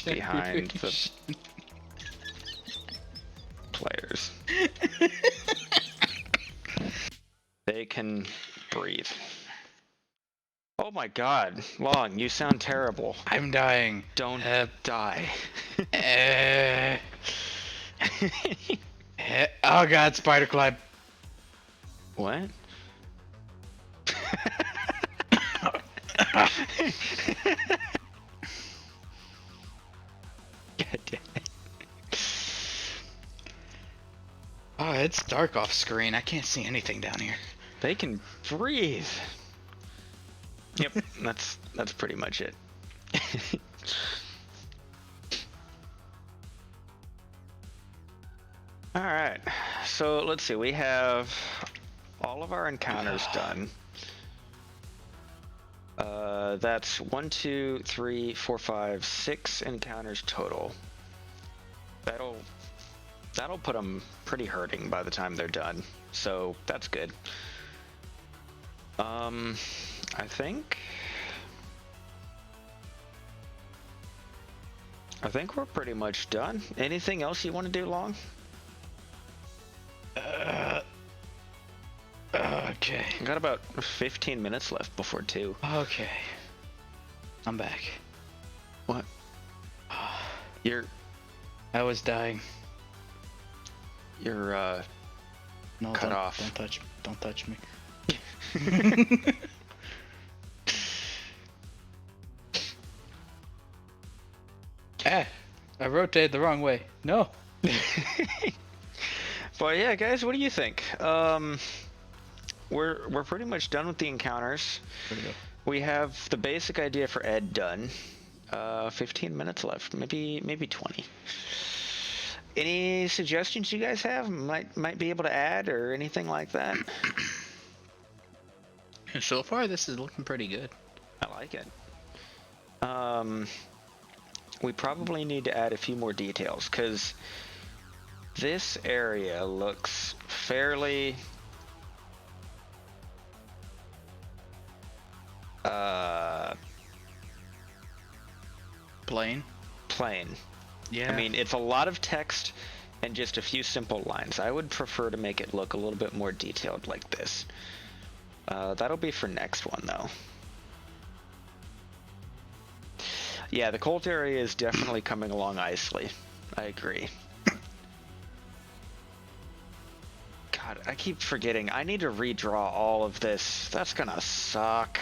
behind the players. They can breathe. Oh my god, Long, you sound terrible. I'm dying. Don't die. Oh god, spider climb. What? God damn it. Oh, it's dark off screen. I can't see anything down here. They can breathe. Yep, that's pretty much it. All right, so let's see. We have all of our encounters done. That's 1, 2, 3, 4, 5, 6 encounters total. That'll put them pretty hurting by the time they're done. So that's good. I think we're pretty much done. Anything else you want to do, Long? Okay. Got about 15 minutes left before 2. Okay. I'm back. What? You're I was dying. no, cut off. Don't touch. Don't touch me. I rotated the wrong way. No. But yeah, guys, what do you think? We're pretty much done with the encounters. Where'd it go? We have the basic idea for Ed done. 15 minutes left, maybe 20. Any suggestions you guys have? Might be able to add or anything like that? So far, this is looking pretty good. I like it. We probably need to add a few more details because this area looks fairly Plain. Yeah. I mean, it's a lot of text and just a few simple lines. I would prefer to make it look a little bit more detailed like this. That'll be for next one, though. Yeah, the cult area is definitely coming along nicely. I agree. God, I keep forgetting. I need to redraw all of this. That's gonna suck.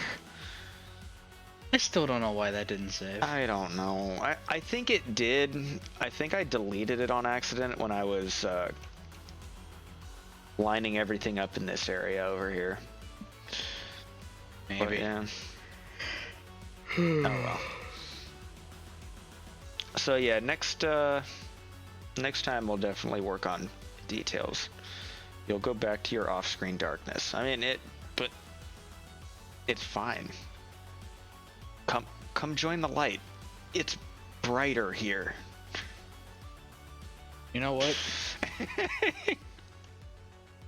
I still don't know why that didn't save. I don't know. I think it did. I think I deleted it on accident when I was lining everything up in this area over here. Maybe. But, yeah. Oh well. So yeah, next time we'll definitely work on details. You'll go back to your off-screen darkness. I mean, but It's fine. Come join the light. It's brighter here. You know what?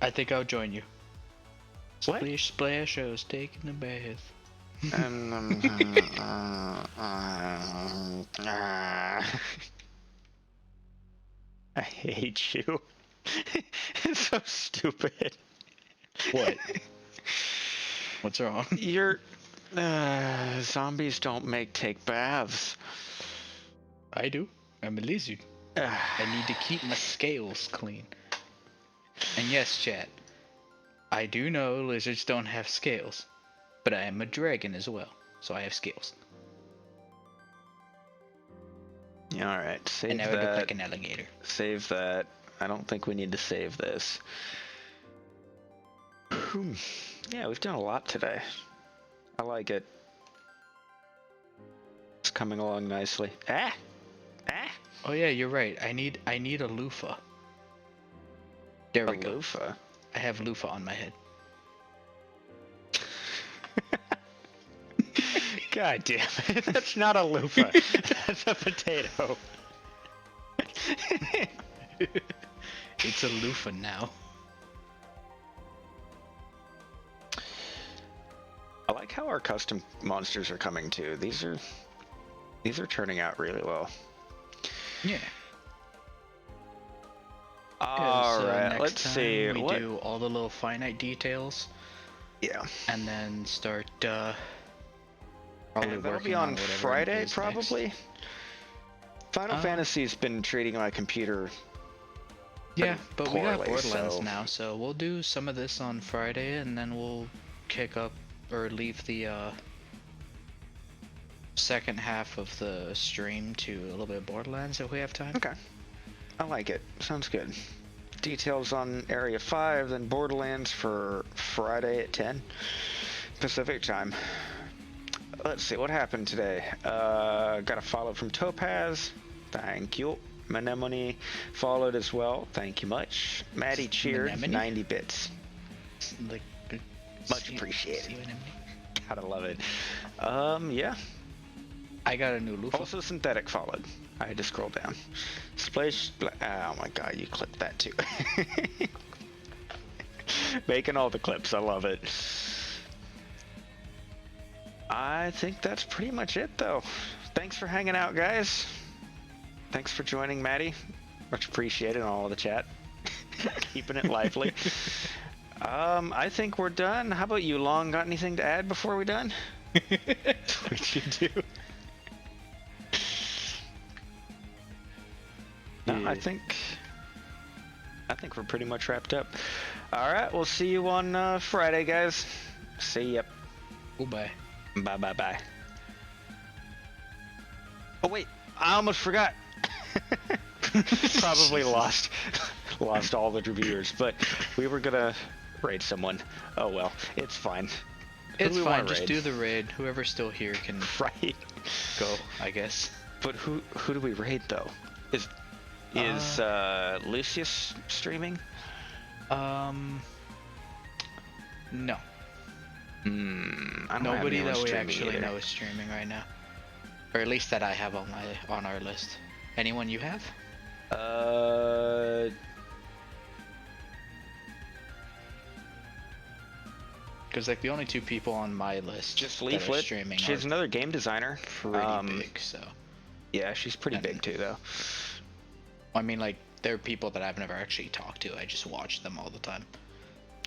I think I'll join you. What? Splish splash, I was taking a bath. I hate you. It's so stupid. What? What's wrong? You're. Zombies don't take baths. I do. I'm a lizard. I need to keep my scales clean. And yes, chat, I do know lizards don't have scales, but I am a dragon as well, so I have scales. All right, save I never that. look like an alligator. Save that. I don't think we need to save this. Yeah, we've done a lot today. I like it. It's coming along nicely. Ah! Oh yeah, you're right. I need a loofah. There we go. Loofah? I have loofah on my head. God damn it. That's not a loofah. That's a potato. It's a loofah now. I like how our custom monsters are coming too. These are turning out really well. Yeah. All right, next let's time see. We What? do all the little finite details, Yeah. and then start probably And that'll working be on whatever Friday, is probably. next. Final Fantasy's been treating my computer. Yeah, but we got poorly, Borderlands so- now, so we'll do some of this on Friday, and then we'll kick up or leave the second half of the stream to a little bit of Borderlands if we have time. Okay. I like it. Sounds good. Details on Area 5, then Borderlands for Friday at 10 Pacific time. Let's see, what happened today? Got a follow from Topaz. Thank you. Manemone followed as well. Thank you much. Maddie cheered. Manemone? 90 bits. Like, Much appreciated. see what I mean? Gotta love it. Yeah. I got a new loofah. Also Synthetic followed. I had to scroll down. Splash. Oh my god, you clipped that too. Making all the clips. I love it. I think that's pretty much it though. Thanks for hanging out, guys. Thanks for joining, Maddie. Much appreciated on all of the chat. Keeping it lively. I think we're done. How about you, Long? Got anything to add before we're done? What you do? No, Yeah. I think we're pretty much wrapped up. All right, we'll see you on Friday, guys. See ya. Goodbye. Bye, bye, bye. Oh wait, I almost forgot. Probably lost all the reviewers, but we were gonna raid someone. Oh well, it's fine. Who It's do we fine, wanna just raid? do the raid. Whoever's still here can Right. go, I guess. But who do we raid though? Is Lucius streaming? No. I don't have Nobody anyone that we streaming actually either. know is streaming right now. Or at least that I have on our list. Anyone you have? Because like the only two people on my list Just that are Leaflet. streaming She's are another game designer. pretty big. So Yeah, she's pretty And- big too, though. I mean, like there are people that I've never actually talked to. I just watch them all the time.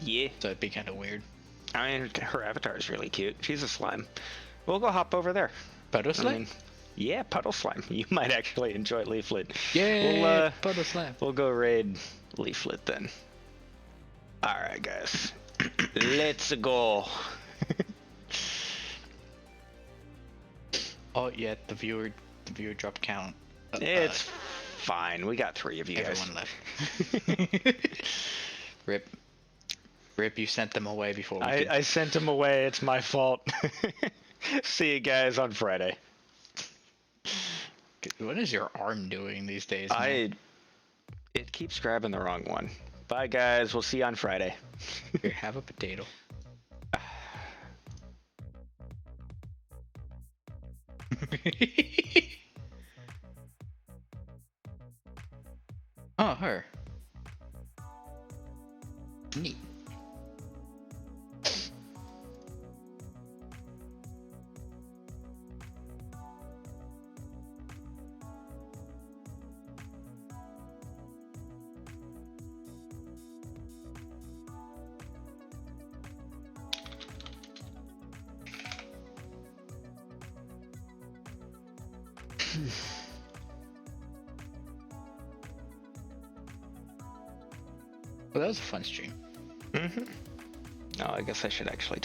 Yeah. So it'd be kind of weird. I mean, her avatar is really cute. She's a slime. We'll go hop over there. Puddle I slime. mean, yeah, puddle slime. You might actually enjoy Leaflet. Yeah, puddle slime. We'll go raid Leaflet then. All right, guys. Let's go. Oh yeah, the viewer drop count. It's fine. We got 3 of you guys. Everyone left. Rip, you sent them away before we could. I sent him away. It's my fault. See you guys on Friday. What is your arm doing these days? Man? It keeps grabbing the wrong one. Bye, guys. We'll see you on Friday. Here, have a potato. Oh, her. Neat. Well, that was a fun stream. Mm-hmm. Oh, I guess I should actually